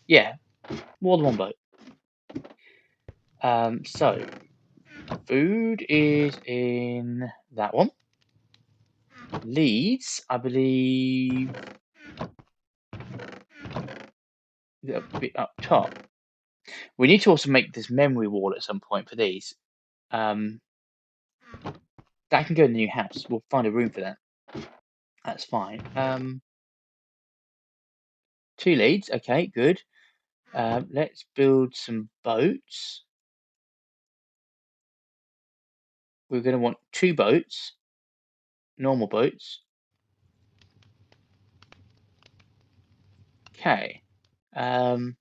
Yeah, more than one boat. So food is in that one. Leads, I believe, a bit up top. We need to also make this memory wall at some point for these. That can go in the new house. We'll find a room for that. That's fine. 2 leads. Okay, good. Let's build some boats. We're going to want 2 boats, normal boats. Okay. I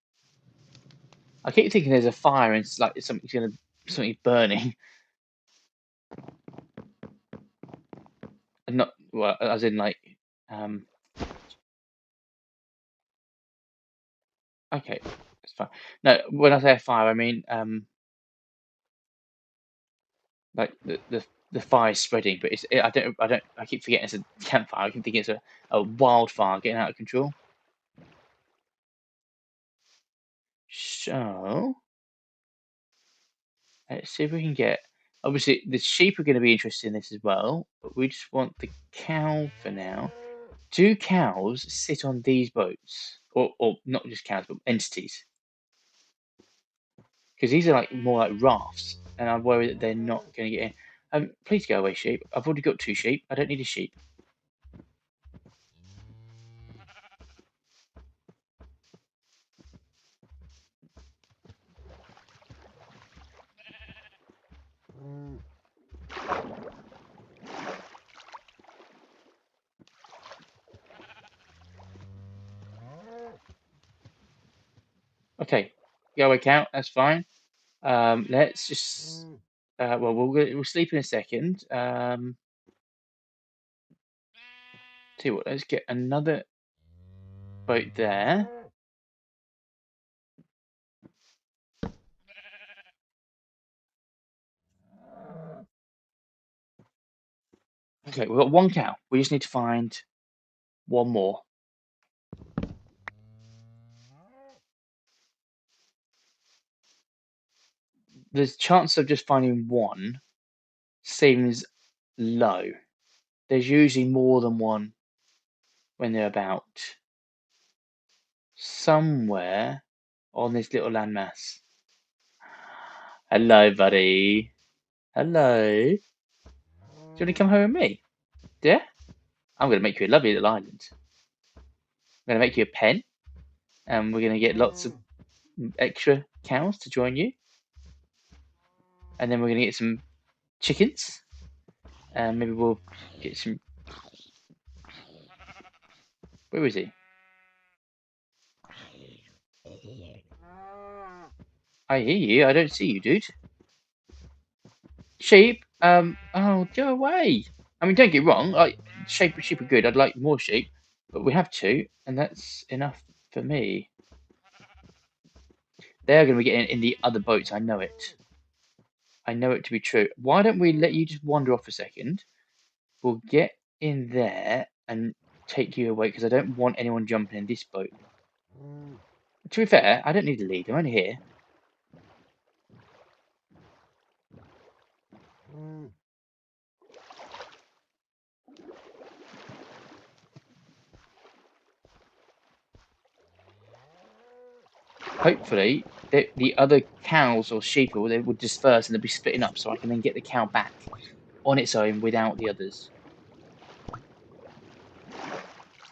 keep thinking there's a fire and it's like something's burning. And not well, as in like um. Okay, it's fine. No, when I say a fire, I mean like the fire is spreading, but I keep forgetting it's a campfire. I keep thinking it's a wildfire getting out of control. So let's see if we can get. Obviously, the sheep are going to be interested in this as well, but we just want the cow for now. Do cows sit on these boats, or not just cows, but entities? Because these are like more like rafts, and I worry that they're not going to get in. Please go away, sheep. I've already got 2 sheep. I don't need a sheep. Okay, go away, cow. That's fine. Let's just. Well, we'll sleep in a second. Tell you what, let's get another boat there. Okay, we've got 1 cow. We just need to find 1 more. The chance of just finding 1 seems low. There's usually more than 1 when they're about somewhere on this little landmass. Hello, buddy. Hello. Do you want to come home with me? Yeah? I'm going to make you a lovely little island. I'm going to make you a pen, and we're going to get lots of extra cows to join you. And then we're going to get some chickens. And maybe we'll get some. Where is he? I hear you. I don't see you, dude. Sheep. Oh, go away. I mean, don't get wrong. Like sheep are good. I'd like more sheep, but we have 2, and that's enough for me. They're going to be getting in the other boats. I know it. I know it to be true. Why don't we let you just wander off a second? We'll get in there and take you away because I don't want anyone jumping in this boat. To be fair, I don't need a lead. I'm only here. Hopefully, the other cows or sheep or they would disperse and they'll be splitting up, so I can then get the cow back on its own without the others.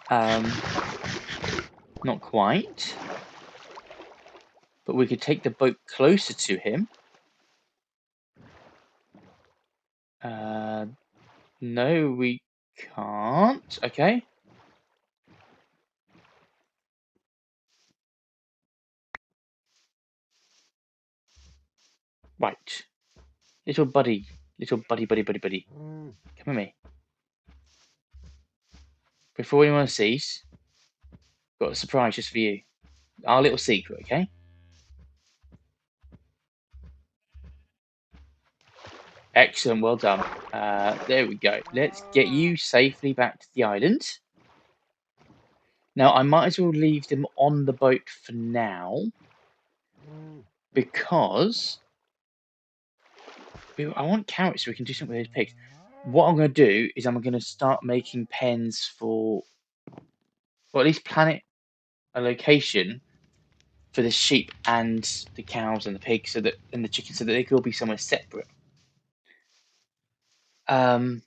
Not quite, but we could take the boat closer to him. No, we can't. Okay. Right. Little buddy. Little buddy. Come with me. before anyone sees, got a surprise just for you. Our little secret, okay? Excellent, well done. There we go. Let's get you safely back to the island. Now, I might as well leave them on the boat for now, because I want carrots so we can do something with those pigs. What I'm going to do is I'm going to start making pens for, or at least plan a location for the sheep and the cows and the pigs, and the chickens, so that they could all be somewhere separate. But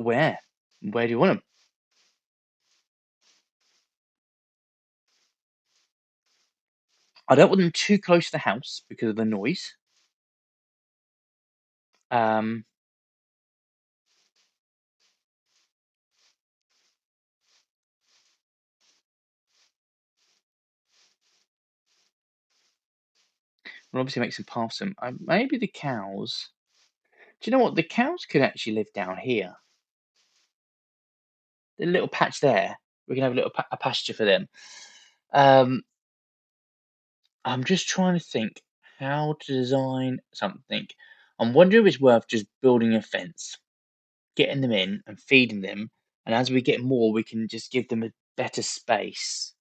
where? Where do you want them? I don't want them too close to the house because of the noise. Um, we'll obviously make some past them. Maybe the cows. Do you know what? The cows could actually live down here. The little patch there. We can have a little a pasture for them. I'm just trying to think how to design something. I'm wondering if it's worth just building a fence, getting them in and feeding them, and as we get more, we can just give them a better space.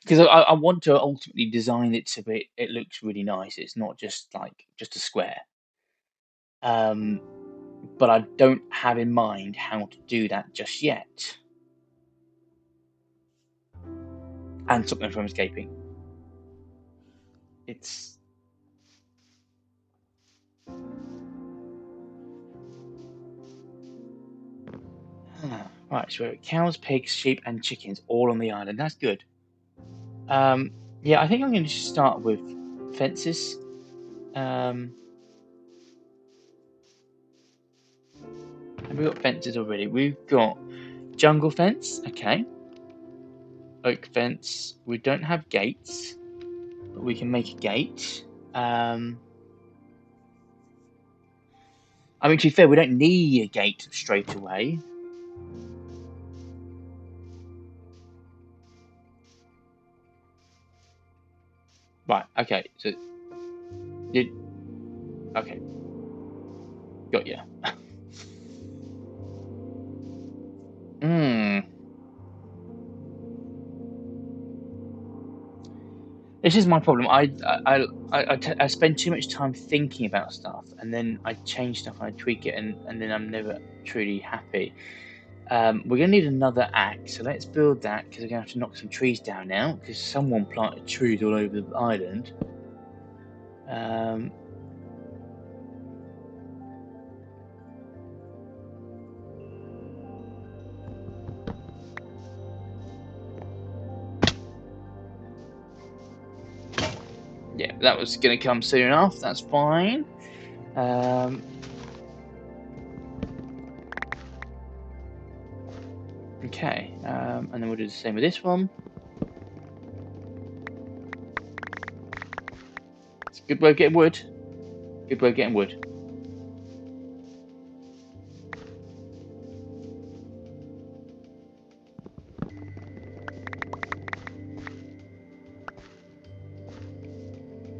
Because I want to ultimately design it so it looks really nice. It's not just like just a square. But I don't have in mind how to do that just yet. And something from escaping. It's right. So cows, pigs, sheep, and chickens all on the island. That's good. Yeah, I think I'm going to start with fences. Have we got fences already? We've got jungle fence. Okay. Oak fence. We don't have gates, but we can make a gate. I mean, to be fair, we don't need a gate straight away. Right. Okay. So, okay. Got you. Hmm. This is my problem. I spend too much time thinking about stuff, and then I change stuff and I tweak it, and then I'm never truly happy. We're gonna need another axe, so let's build that because we're gonna have to knock some trees down now because someone planted trees all over the island. Um, yeah, that was gonna come soon enough. That's fine. Okay, and then we'll do the same with this one. It's a good way of getting wood. Good way of getting wood.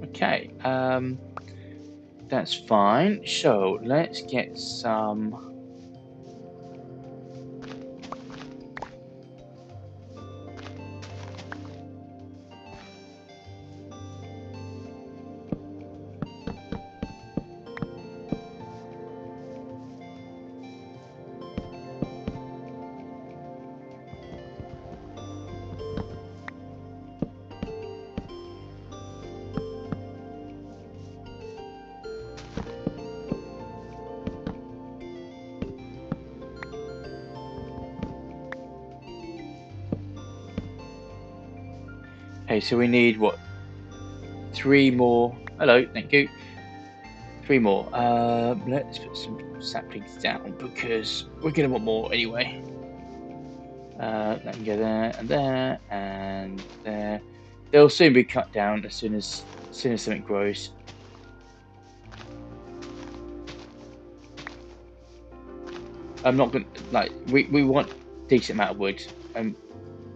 Okay, that's fine. So let's get some. Okay, so we need what? 3 more. Hello, thank you. 3 more. Let's put some saplings down because we're gonna want more anyway. Let me go there and there and there. They'll soon be cut down as soon as something grows. I'm not gonna like we want decent amount of wood, and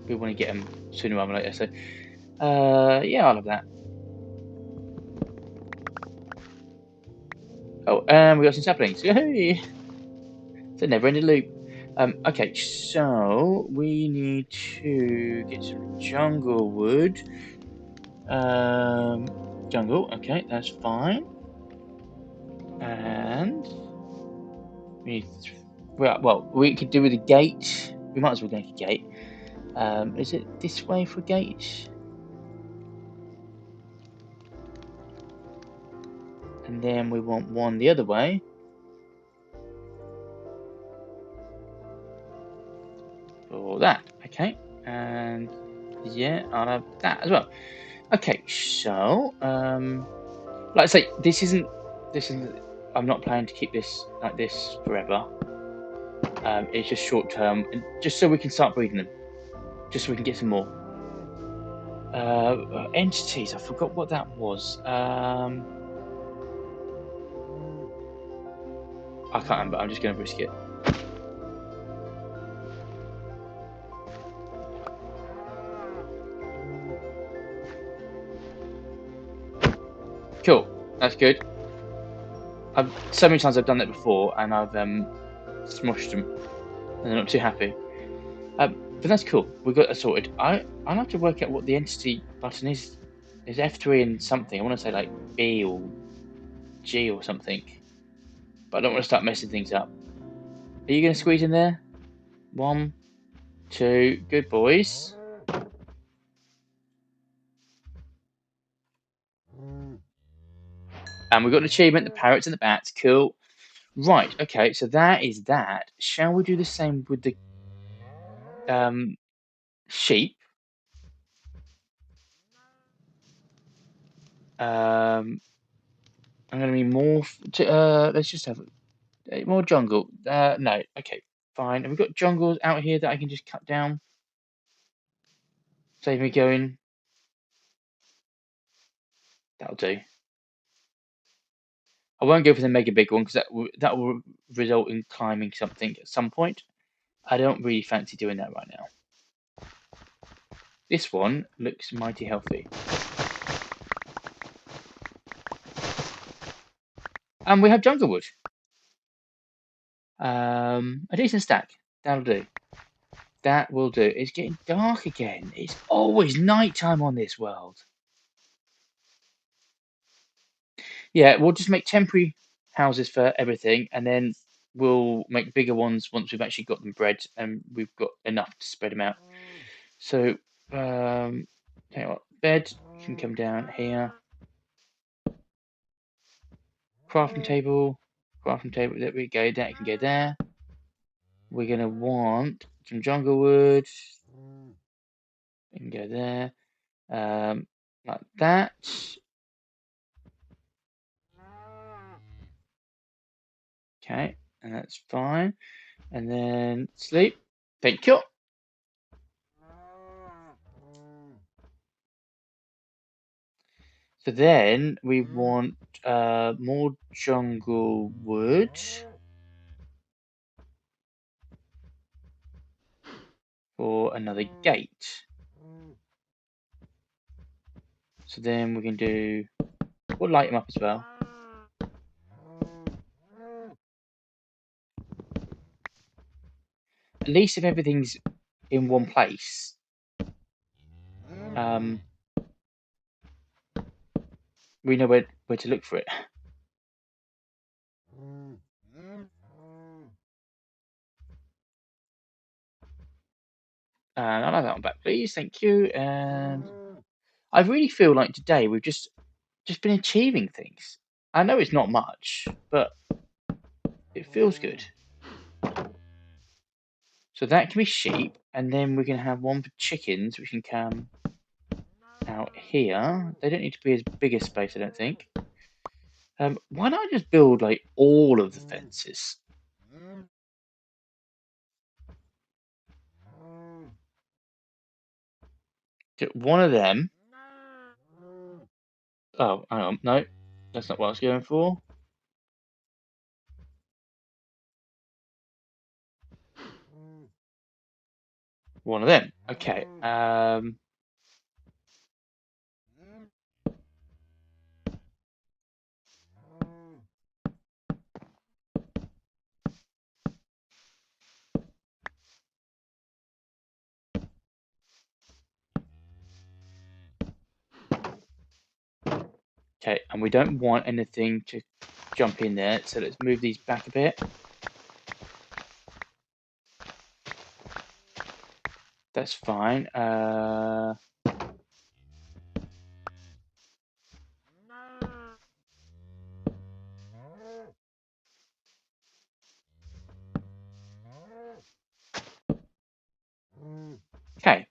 we want to get them sooner rather than later. So, yeah, I'll have that. Oh, and we got some saplings. Yay! It's a never-ending loop. Okay, so we need to get some jungle wood. Jungle. Okay, that's fine. And we need. Well, we could do with a gate. We might as well make a gate. Is it this way for a gate? And then we want one the other way. For that. Okay. And yeah, I'll have that as well. Okay, so like I say, this isn't I'm not planning to keep this like this forever. It's just short term, and just so we can start breeding them, just so we can get some more. Entities, I forgot what that was. I can't remember. I'm just going to risk it. Cool. That's good. So many times I've done that before, and I've smushed them, and they're not too happy. But that's cool. We've got that sorted. I'll have to work out what the entity button is. Is F3 and something? I want to say like B or G or something. But I don't want to start messing things up. Are you going to squeeze in there? 1, 2, good boys. And we've got an achievement, the parrots and the bats. Cool. Right, okay, so that is that. Shall we do the same with the sheep? I'm going to need more. Let's just have more jungle. No, okay, fine. Have we got jungles out here that I can just cut down? Save me going. That'll do. I won't go for the mega big one because that will result in climbing something at some point. I don't really fancy doing that right now. This one looks mighty healthy. And we have jungle wood. A decent stack. That'll do. That will do. It's getting dark again. It's always nighttime on this world. Yeah, we'll just make temporary houses for everything, and then we'll make bigger ones once we've actually got them bred and we've got enough to spread them out. So, tell you what, bed can come down here. Crafting table, there we go, that can go there. We're going to want some jungle wood. It can go there. Like that. Okay, and that's fine. And then sleep. Thank you. So then we want more jungle wood for another gate. So then we can do, we'll light them up as well. At least if everything's in one place, we know where to look for it. And I'll have that one back, please. Thank you. And I really feel like today we've just been achieving things. I know it's not much, but it feels good. So that can be sheep, and then we're going to have one for chickens, which can come out here. They don't need to be as big a space, I don't think. Why don't I just build like all of the fences? Get one of them. Oh, hang on, no, that's not what I was going for. One of them. Okay. Okay, and we don't want anything to jump in there, so let's move these back a bit. That's fine. Okay,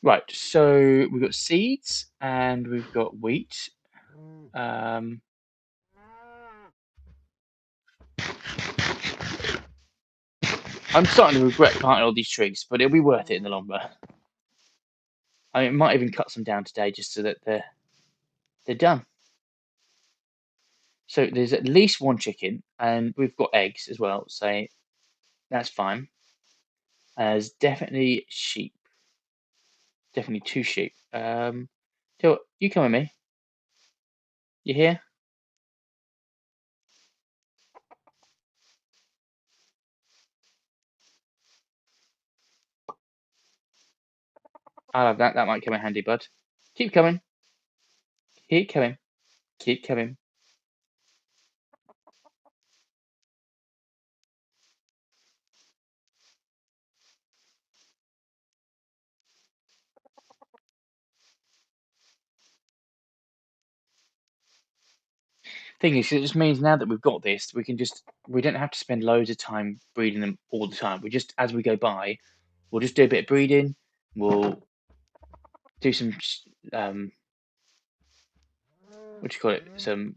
right. So we've got seeds and we've got wheat. Um, I'm starting to regret planting all these trees, but it'll be worth it in the long run. I might even cut some down today just so that they're done. So there's at least one chicken, and we've got eggs as well, so that's fine. There's definitely sheep, definitely two sheep. So you come with me. You here? I love that. That might come in handy, bud. Keep coming. Keep coming. Keep coming. Thing is, it just means now that we've got this, we don't have to spend loads of time breeding them all the time. We just, as we go by, we'll just do a bit of breeding. We'll do some what do you call it? Some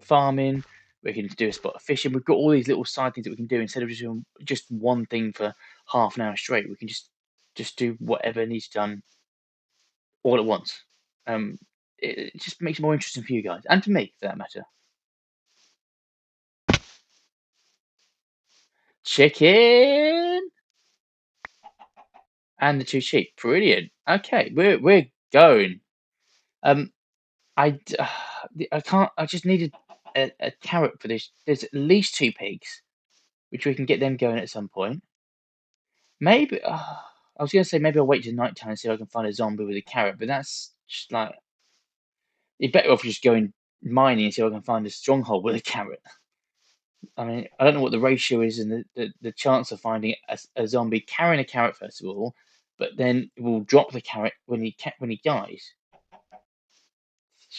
farming. We can do a spot of fishing. We've got all these little side things that we can do instead of just doing just one thing for half an hour straight. We can just do whatever needs done all at once. It just makes it more interesting for you guys and for me, for that matter. Chicken and the two sheep. Brilliant. Okay, we're going. Um, I can't. I just needed a carrot for this. There's at least two pigs, which we can get them going at some point. Maybe I was gonna say maybe I'll wait till night time and see if I can find a zombie with a carrot, but that's just like you're better off just going mining and see if I can find a stronghold with a carrot. I mean, I don't know what the ratio is and the chance of finding a zombie carrying a carrot first of all, but then will drop the carrot when he dies.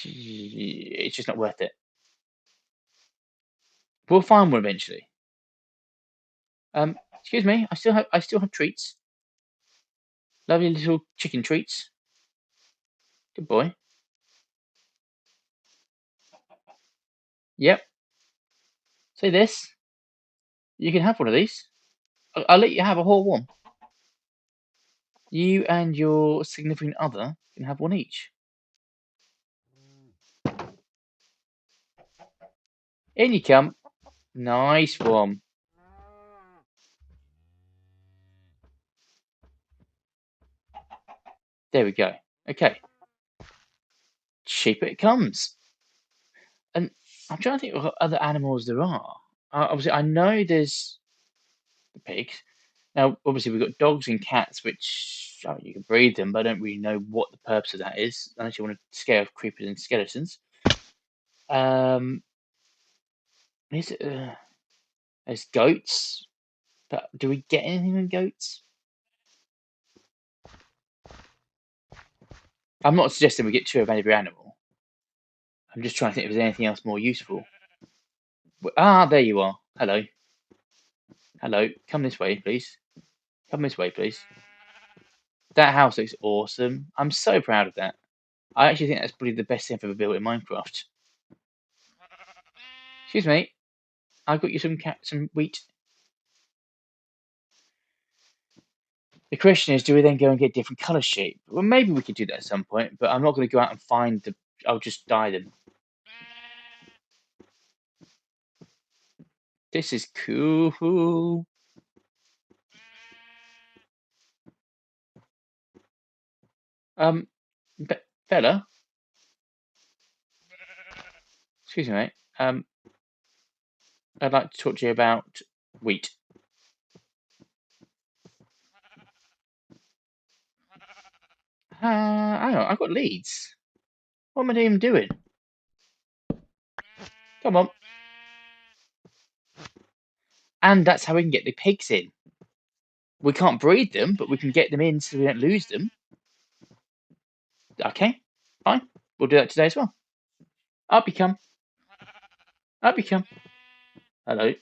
It's just not worth it. We'll find one eventually. Excuse me, I still have treats. Lovely little chicken treats. Good boy. Yep. Say this. You can have one of these. I'll let you have a whole one. You and your significant other can have one each. In you come. Nice one. There we go. Okay. Sheep it comes. And I'm trying to think of what other animals there are. Obviously, I know there's the pigs. Now, obviously, we've got dogs and cats, which you can breed them, but I don't really know what the purpose of that is, unless you want to scare off creepers and skeletons. Um, is it, there's goats, but do we get anything with goats? I'm not suggesting we get two of every animal. I'm just trying to think if there's anything else more useful. Ah, there you are. Hello. Hello. Come this way, please. Come this way, please. That house looks awesome. I'm so proud of that. I actually think that's probably the best thing I've ever built in Minecraft. Excuse me. I got you some wheat. The question is, do we then go and get different colour sheep? Well, maybe we could do that at some point, but I'm not going to go out and find the. I'll just dye them. This is cool. Fella, excuse me, mate. I'd like to talk to you about wheat. Hang on, I've got leads. What am I even doing? Come on. And that's how we can get the pigs in. We can't breed them, but we can get them in so we don't lose them. Okay, fine. We'll do that today as well. Up you come. Up you come. Hello.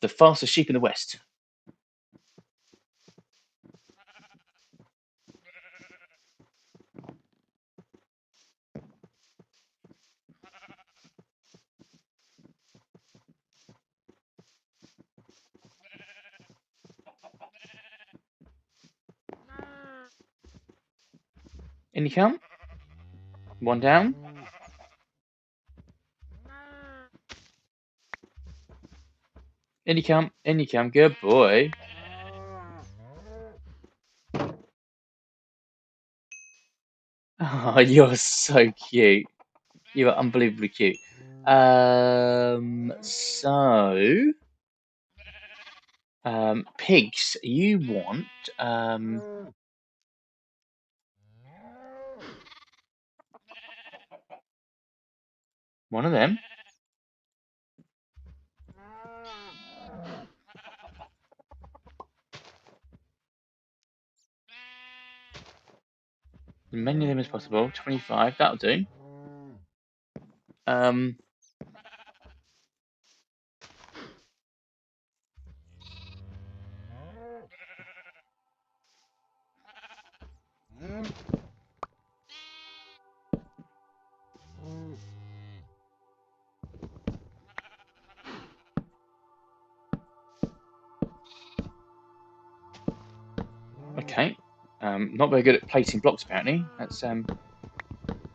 The fastest sheep in the West. In you come. One down. In you come. In you come. Good boy. Oh, you're so cute. You are unbelievably cute. Pigs. You want one of them. As many of them as possible. 25. That'll do. Okay. Not very good at placing blocks apparently. That's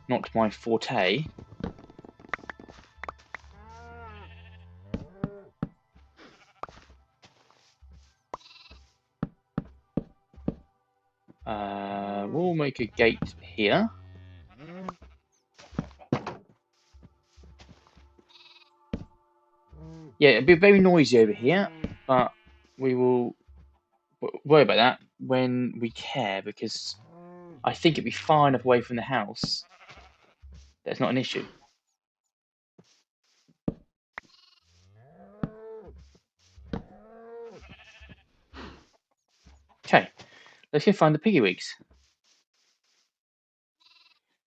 not my forte. We'll make a gate here. Yeah, it'll be very noisy over here, but we will worry about that when we care, because I think it'd be far enough away from the house. That's not an issue. Okay, let's go find the piggy wigs.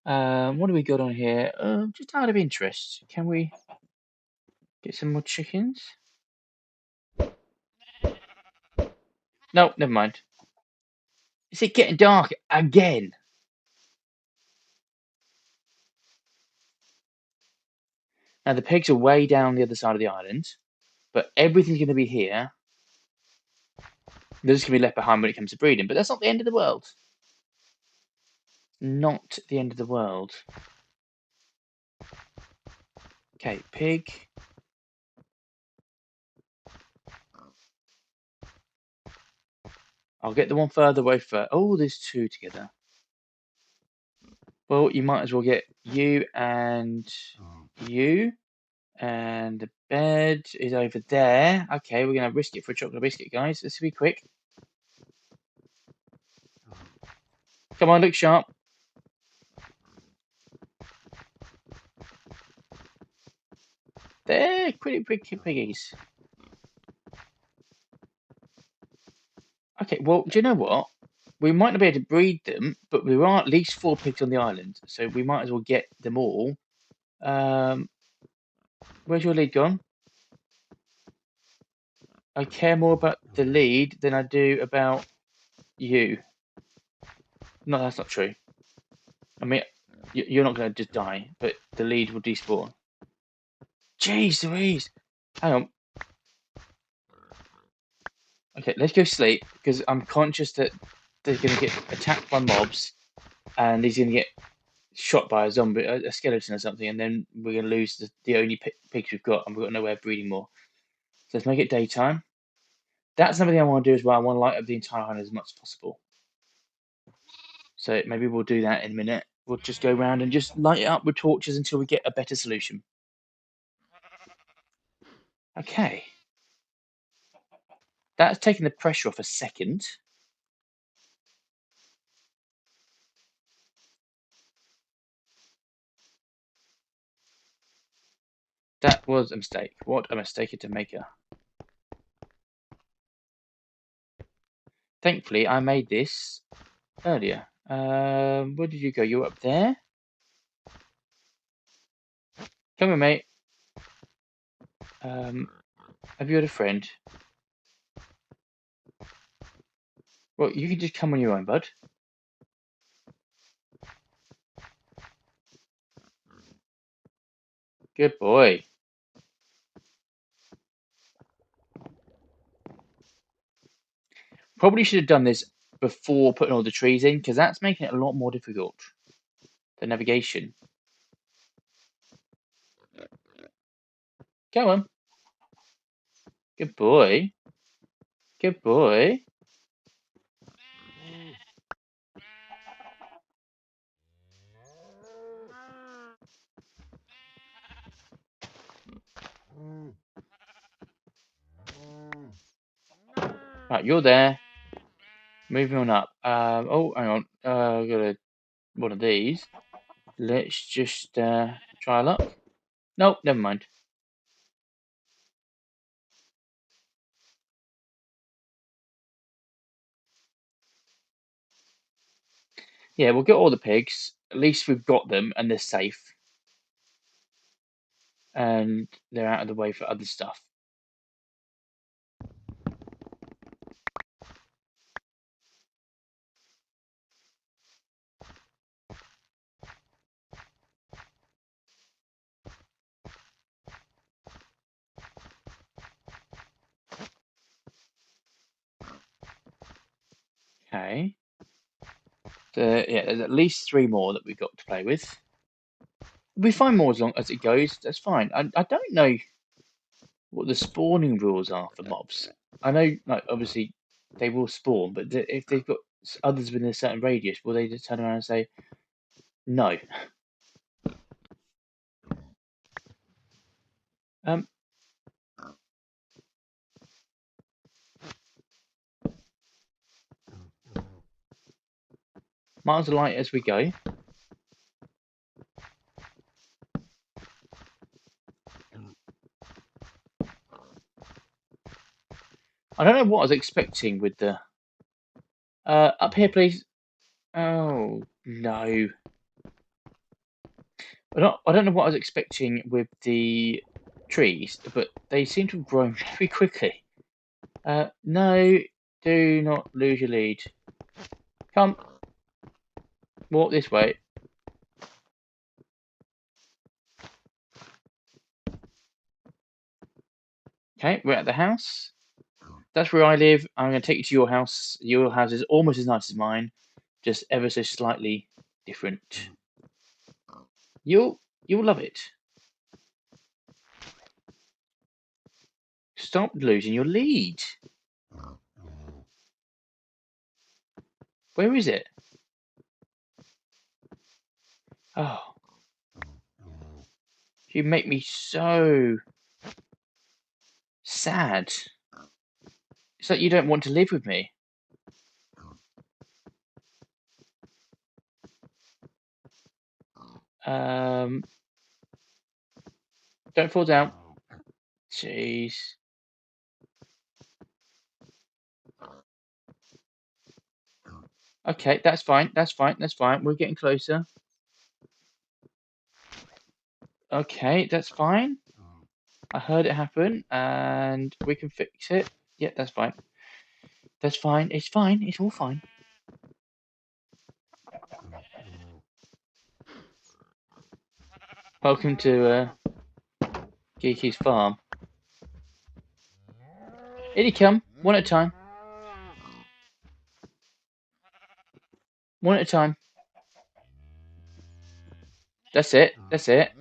What do we got on here? Just out of interest, can we get some more chickens? No, never mind. Is it getting dark again? Now the pigs are way down the other side of the island, but everything's going to be here. They're just going to be left behind when it comes to breeding, but that's not the end of the world. Not the end of the world. Okay, pig. I'll get the one further away first. Oh, there's two together. Well, you might as well get you and you. And the bed is over there. Okay, we're going to risk it for a chocolate biscuit, guys. This will be quick. Come on, look sharp. They're pretty big piggies. Okay, well, do you know what? We might not be able to breed them, but there are at least 4 pigs on the island, so we might as well get them all. Where's your lead gone? I care more about the lead than I do about you. No, that's not true. I mean, you're not going to just die, but the lead will despawn. Jeez Louise! Hang on. Okay, let's go sleep, because I'm conscious that they're going to get attacked by mobs, and he's going to get shot by a zombie, a skeleton or something, and then we're going to lose the only pigs we've got, and we've got no way of breeding more. So let's make it daytime. That's another thing I want to do as well. I want to light up the entire island as much as possible. So maybe we'll do that in a minute. We'll just go around and just light it up with torches until we get a better solution. Okay. That's taken the pressure off a second. That was a mistake. What a mistake to make her. Thankfully, I made this earlier. Where did you go? You were up there? Come on, mate. Have you had a friend? Well, you can just come on your own, bud. Good boy. Probably should have done this before putting all the trees in, because that's making it a lot more difficult. The navigation. Come on. Good boy. Good boy. Right, you're there. Moving on up. Oh, hang on. I've got one of these. Let's just try luck. Nope, never mind. Yeah, we'll get all the pigs. At least we've got them and they're safe. And they're out of the way for other stuff. Okay. Yeah, there's at least 3 more that we've got to play with. We find more as long as it goes. That's fine. I don't know what the spawning rules are for mobs. I know, like, obviously they will spawn, but if they've got others within a certain radius, will they just turn around and say no? Um, miles of light as we go. I don't know what I was expecting with the up here, please. Oh no. I don't know what I was expecting with the trees, but they seem to have grown very quickly. No, do not lose your lead. Come, walk this way. Okay, we're at the house. That's where I live. I'm going to take you to your house. Your house is almost as nice as mine, just ever so slightly different. You'll love it. Stop losing your lead. Where is it? Oh, you make me so sad. It's like you don't want to live with me. Don't fall down. Jeez. Okay, that's fine. That's fine. That's fine. We're getting closer. Okay, that's fine. I heard it happen, and we can fix it. Yeah, that's fine. That's fine. It's fine. It's all fine. Welcome to Geeky's farm. In you come. One at a time. One at a time. That's it. That's it.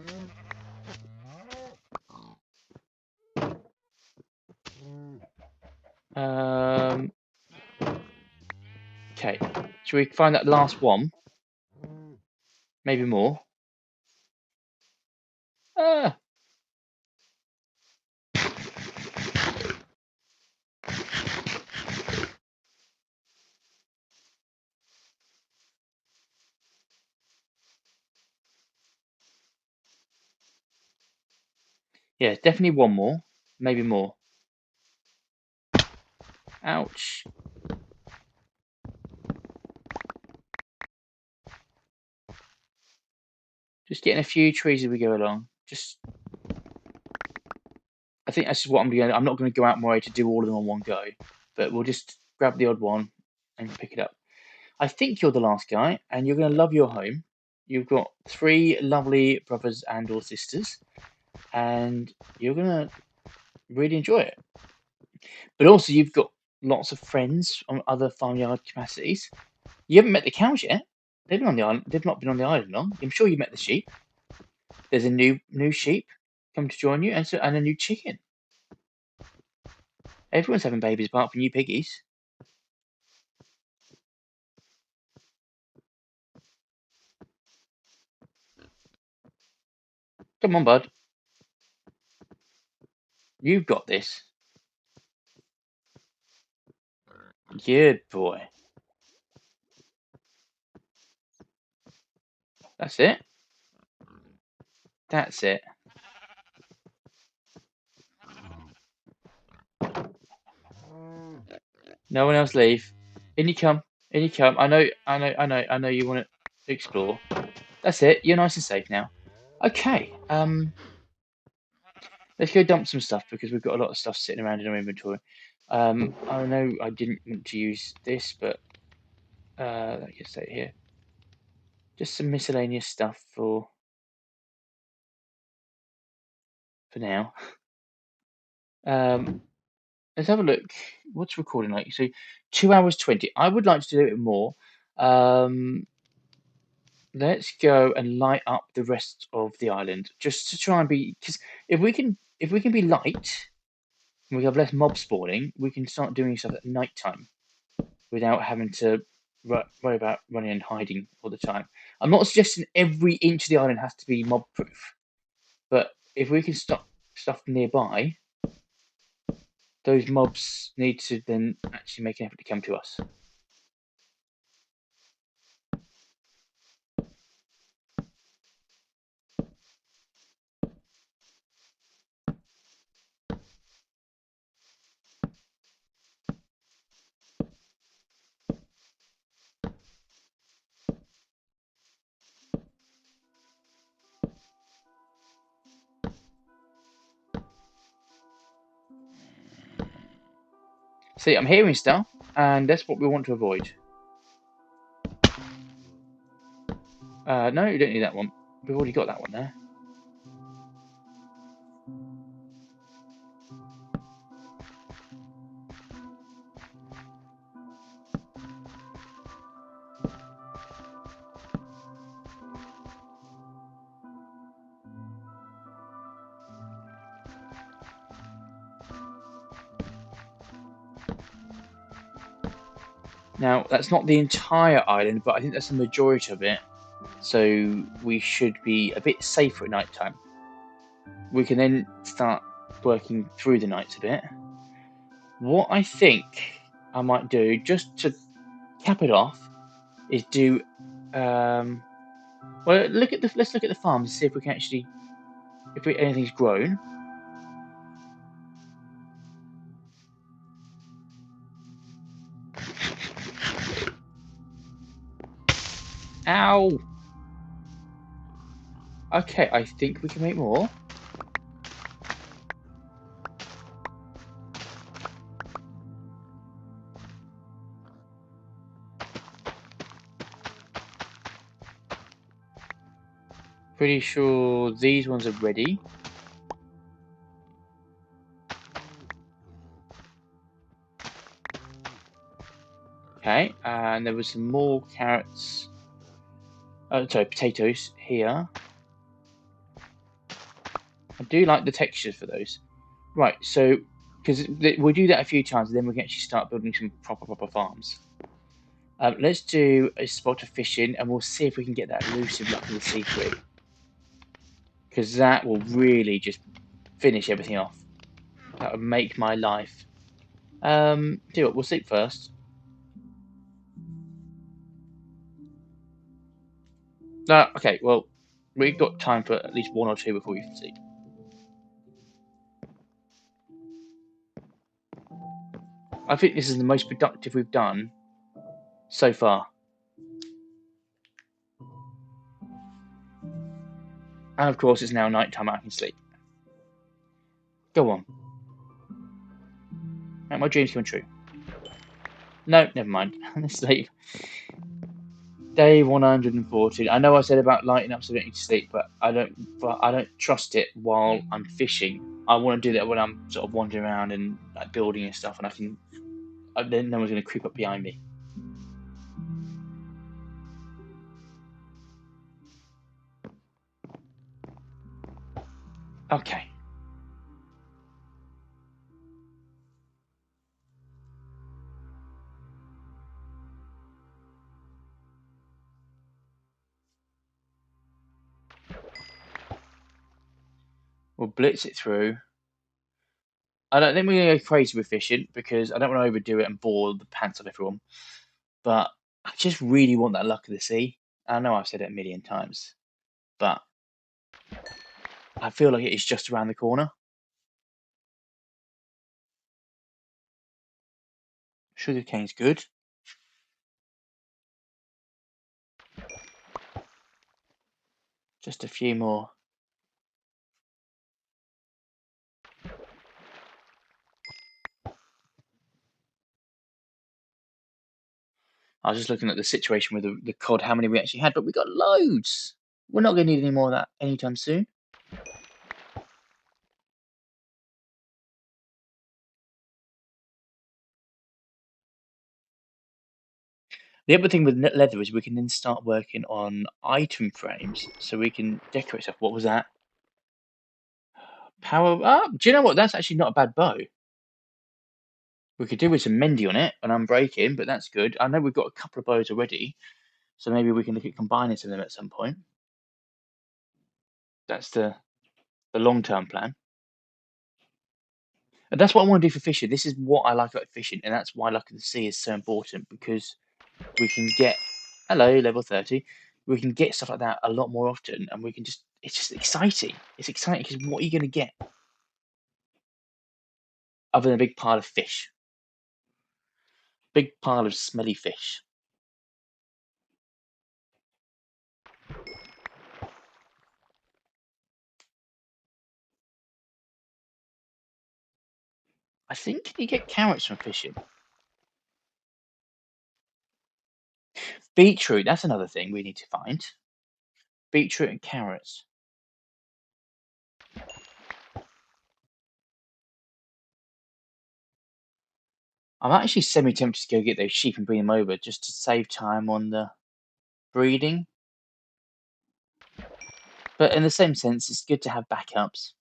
Okay. Should we find that last one? Maybe more. Ah, yeah, definitely one more. Maybe more. Ouch. Just getting a few trees as we go along. I think that's just what I'm doing. I'm not going to go out my way to do all of them on one go, but we'll just grab the odd one and pick it up. I think you're the last guy, and you're going to love your home. You've got 3 lovely brothers and or sisters, and you're going to really enjoy it. But also, you've got lots of friends on other farmyard capacities. You haven't met the cows yet. They've been on the island. They've not been on the island long. I'm sure you met the sheep. There's a new sheep come to join you, and a new chicken. Everyone's having babies apart from you piggies. Come on, bud. You've got this. Good boy. That's it. That's it. No one else leave. In you come. In you come. I know you want to explore. That's it. You're nice and safe now. Okay. Let's go dump some stuff because we've got a lot of stuff sitting around in our inventory. I know I didn't want to use this, but that can stay here. Just some miscellaneous stuff for now. Let's have a look. What's recording like? So 2 hours 20. I would like to do it more. Let's go and light up the rest of the island just to try and be, because if we can be light and we have less mob spawning, we can start doing stuff at night time without having to worry about running and hiding all the time. I'm not suggesting every inch of the island has to be mob proof, but if we can stop stuff nearby, those mobs need to then actually make an effort to come to us. See, I'm hearing stuff, and that's what we want to avoid. No, you don't need that one. We've already got that one there. Now, that's not the entire island, but I think that's the majority of it. So we should be a bit safer at night time. We can then start working through the nights a bit. What I think I might do, just to cap it off, is do. Well, let's look at the farms and see if we can actually, anything's grown. Ow! Okay, I think we can make more. Pretty sure these ones are ready. Okay, and there was some more carrots. Oh, sorry, potatoes here. I do like the textures for those. Right, so because we'll do that a few times, and then we can actually start building some proper farms. Let's do a spot of fishing, and we'll see if we can get that elusive luck of the sea free, because that will really just finish everything off. That would make my life. Do what we'll sleep first. No, okay. Well, we've got time for at least one or two before we sleep. I think this is the most productive we've done so far. And of course, it's now night time. I can sleep. Go on. Make my dreams come true. No, never mind. Sleep. Day 140. I know I said about lighting up so I don't need to sleep, but I don't trust it while I'm fishing. I want to do that when I'm sort of wandering around and like building and stuff, and then no one's going to creep up behind me. Okay. We'll blitz it through. I don't think we're going to go crazy with fishing because I don't want to overdo it and bore the pants off everyone. But I just really want that luck of the sea. I know I've said it a million times, but I feel like it is just around the corner. Sugarcane's good. Just a few more. I was just looking at the situation with the cod, how many we actually had, but we got loads. We're not going to need any more of that anytime soon. The other thing with leather is we can then start working on item frames, so we can decorate stuff. What was that? Power up. Do you know what? That's actually not a bad bow. We could do with some Mendy on it and unbreaking, but that's good. I know we've got a couple of bows already, so maybe we can look at combining some of them at some point. That's the long term plan. And that's what I want to do for fishing. This is what I like about fishing, and that's why luck of the sea is so important because we can get hello level 30. We can get stuff like that a lot more often, and we can just it's just exciting. It's exciting because what are you going to get other than a big pile of fish, big pile of smelly fish? I think you get carrots from fishing. Beetroot, that's another thing we need to find. Beetroot and carrots. I'm actually semi tempted to go get those sheep and bring them over just to save time on the breeding. But in the same sense, it's good to have backups.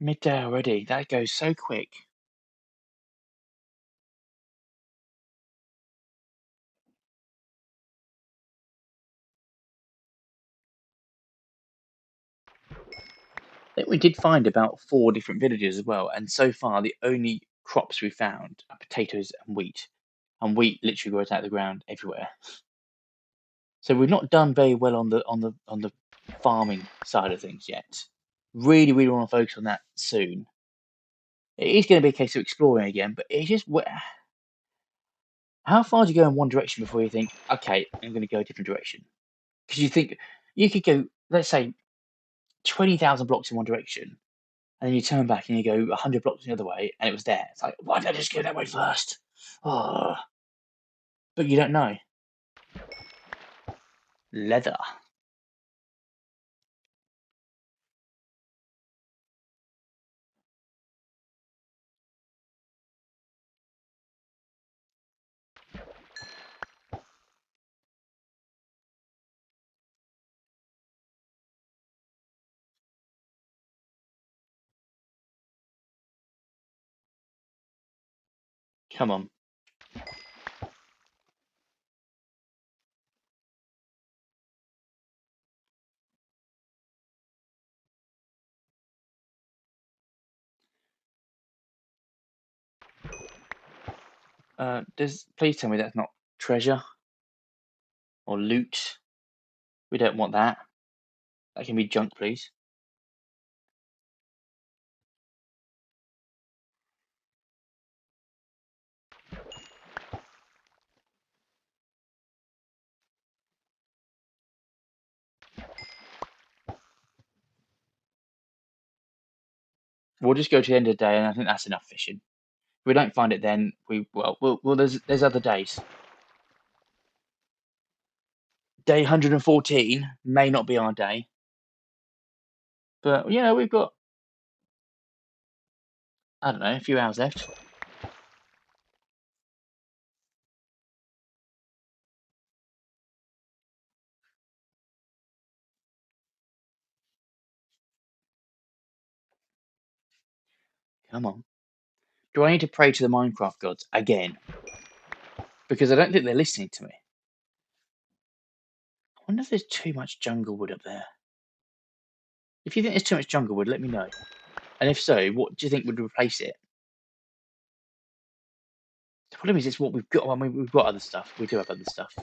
Midday already. That goes so quick. I think we did find about 4 different villages as well, and so far the only crops we found are potatoes and wheat. And wheat literally grows out of the ground everywhere. So we've not done very well on the farming side of things yet. Really, really want to focus on that soon. It is going to be a case of exploring again, but it's just how far do you go in one direction before you think, okay, I'm going to go a different direction? Because you think you could go, let's say, 20,000 blocks in one direction, and then you turn back and you go 100 blocks the other way, and it was there. It's like, why did I just go that way first? Oh, but you don't know. Leather. Come on. Please tell me that's not treasure or loot. We don't want that. That can be junk, please. We'll just go to the end of the day, and I think that's enough fishing. If we don't find it, then there's other days. Day 114 may not be our day, but we've got, I don't know, a few hours left. Come on. Do I need to pray to the Minecraft gods again? Because I don't think they're listening to me. I wonder if there's too much jungle wood up there. If you think there's too much jungle wood, let me know. And if so, what do you think would replace it? The problem is, it's what we've got. I mean, we've got other stuff. We do have other stuff.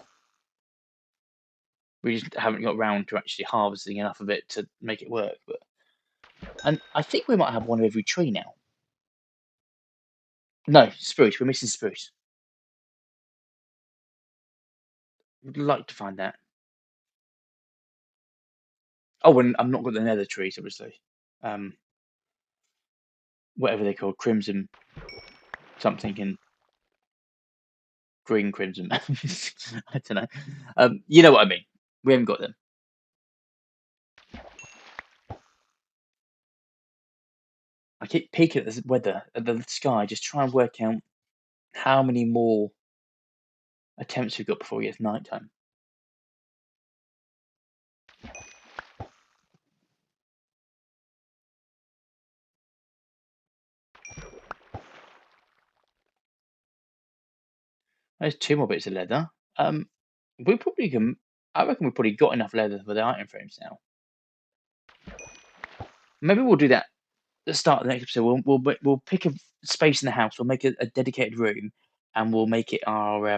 We just haven't got around to actually harvesting enough of it to make it work. And I think we might have one of every tree now. No, spruce. We're missing spruce. Would like to find that. Oh, and I've not got the nether trees, obviously. Um, Whatever they're called, crimson something and green crimson. I don't know. You know what I mean. We haven't got them. I keep peeking at the weather, at the sky, just try and work out how many more attempts we've got before it gets night time. There's two more bits of leather. We probably can. I reckon we've probably got enough leather for the item frames now. Maybe we'll do that at the start of the next episode. We'll pick a space in the house. We'll make a dedicated room, and we'll make it our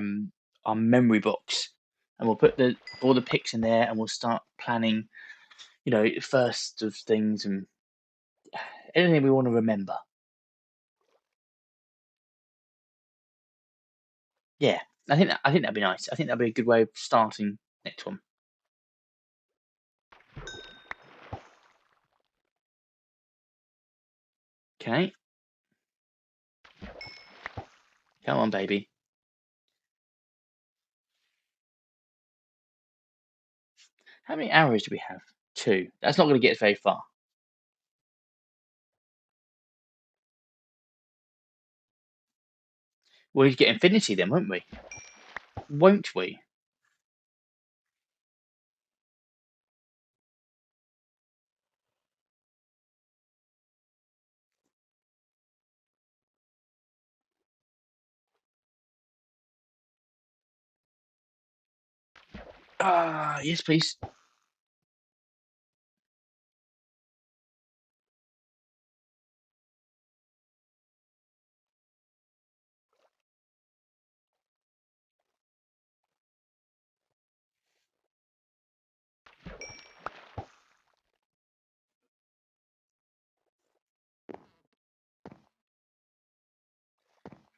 memory box, and we'll put all the pics in there, and we'll start planning. First of things and anything we want to remember. Yeah, I think that'd be nice. I think that'd be a good way of starting next one. Okay, come on, baby. How many arrows do we have? Two. That's not going to get us very far. We'll get infinity then, won't we? Won't we? Ah, yes, please.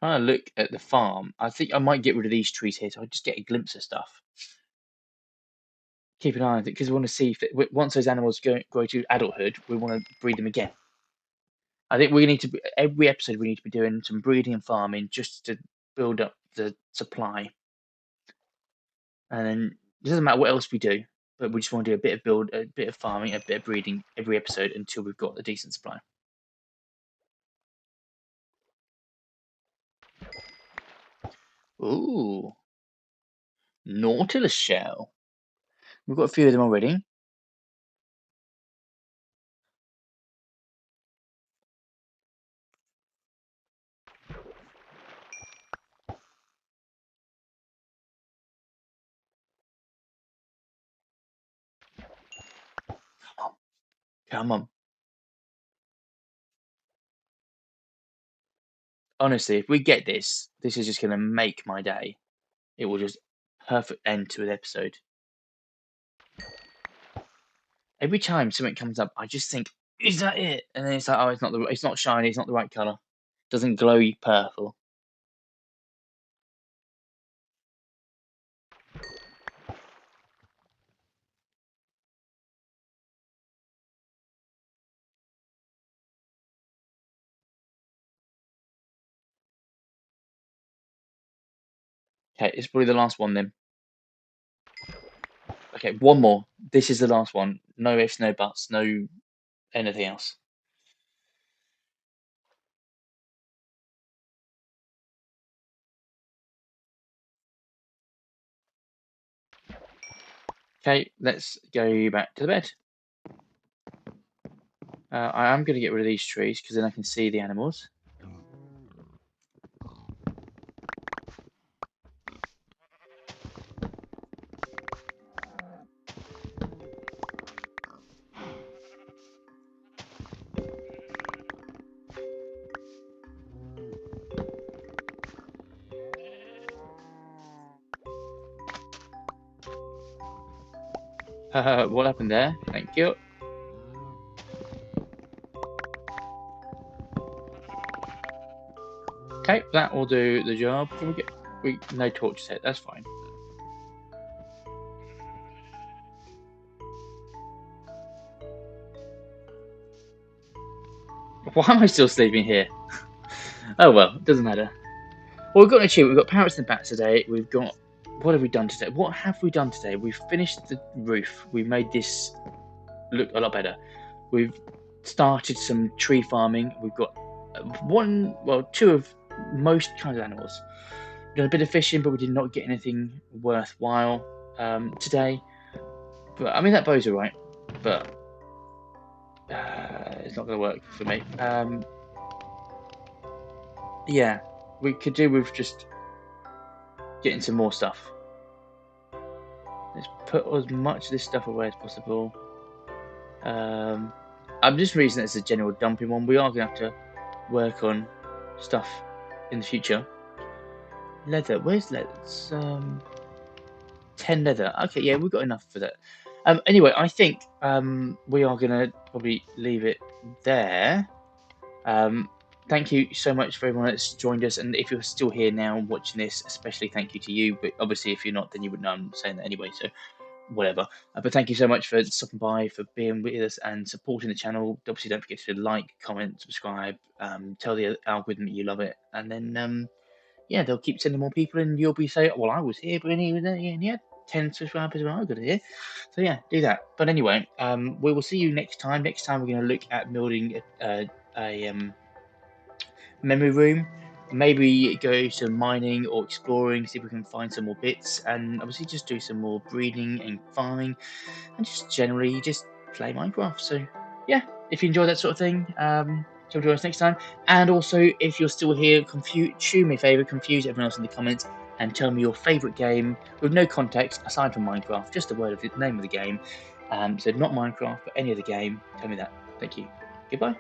Trying to look at the farm. I think I might get rid of these trees here, so I just get a glimpse of stuff. Keep an eye on it because we want to see if once those animals grow to adulthood, we want to breed them again. I think we need to every episode we need to be doing some breeding and farming just to build up the supply. And then it doesn't matter what else we do, but we just want to do a bit of farming, a bit of breeding every episode until we've got a decent supply. Ooh, Nautilus shell. We've got a few of them already. Come on. Honestly, if we get this, this is just gonna make my day. It will just perfect end to an episode. Every time something comes up, I just think, "Is that it?" And then it's like, "Oh, it's not shiny, it's not the right color. Doesn't glow purple." Okay, it's probably the last one then. Okay, one more. This is the last one. No ifs, no buts, no anything else. Okay, let's go back to the bed. I am going to get rid of these trees because then I can see the animals. What happened there? Thank you. Okay, that will do the job. Can we get no torch set? That's fine. Why am I still sleeping here? Oh well, it doesn't matter. Well, we've got an achievement. We've got parrots and bats today. We've got what have we done today? What have we done today? We've finished the roof. We made this look a lot better. We've started some tree farming. We've got two of most kinds of animals. We've done a bit of fishing, but we did not get anything worthwhile today. But I mean, that bow's alright, but it's not going to work for me. Yeah, we could do with just getting some more stuff. Let's put as much of this stuff away as possible. I'm just reason it's a general dumping one. We are going to have to work on stuff in the future. Leather, where's leather? It's 10 leather. Okay, yeah, we've got enough for that. Anyway, I think we are going to probably leave it there. Thank you so much for everyone that's joined us, and if you're still here now watching this, especially thank you to you. But obviously, if you're not, then you would know I'm saying that anyway. So whatever. But thank you so much for stopping by, for being with us, and supporting the channel. Obviously, don't forget to like, comment, subscribe, tell the algorithm that you love it, and then yeah, they'll keep sending more people, and you'll be saying, "Well, I was here, but he was there, and he had 10 subscribers when I got here." So yeah, do that. But anyway, we will see you next time. Next time, we're going to look at building a memory room. Maybe go some mining or exploring, see if we can find some more bits, and obviously just do some more breeding and farming, and just generally just play Minecraft. So yeah, if you enjoy that sort of thing, come join us next time. And also, if you're still here, shoot me a favour, confuse everyone else in the comments, and tell me your favourite game with no context aside from Minecraft, just a word of the name of the game. So not Minecraft, but any other game. Tell me that. Thank you. Goodbye.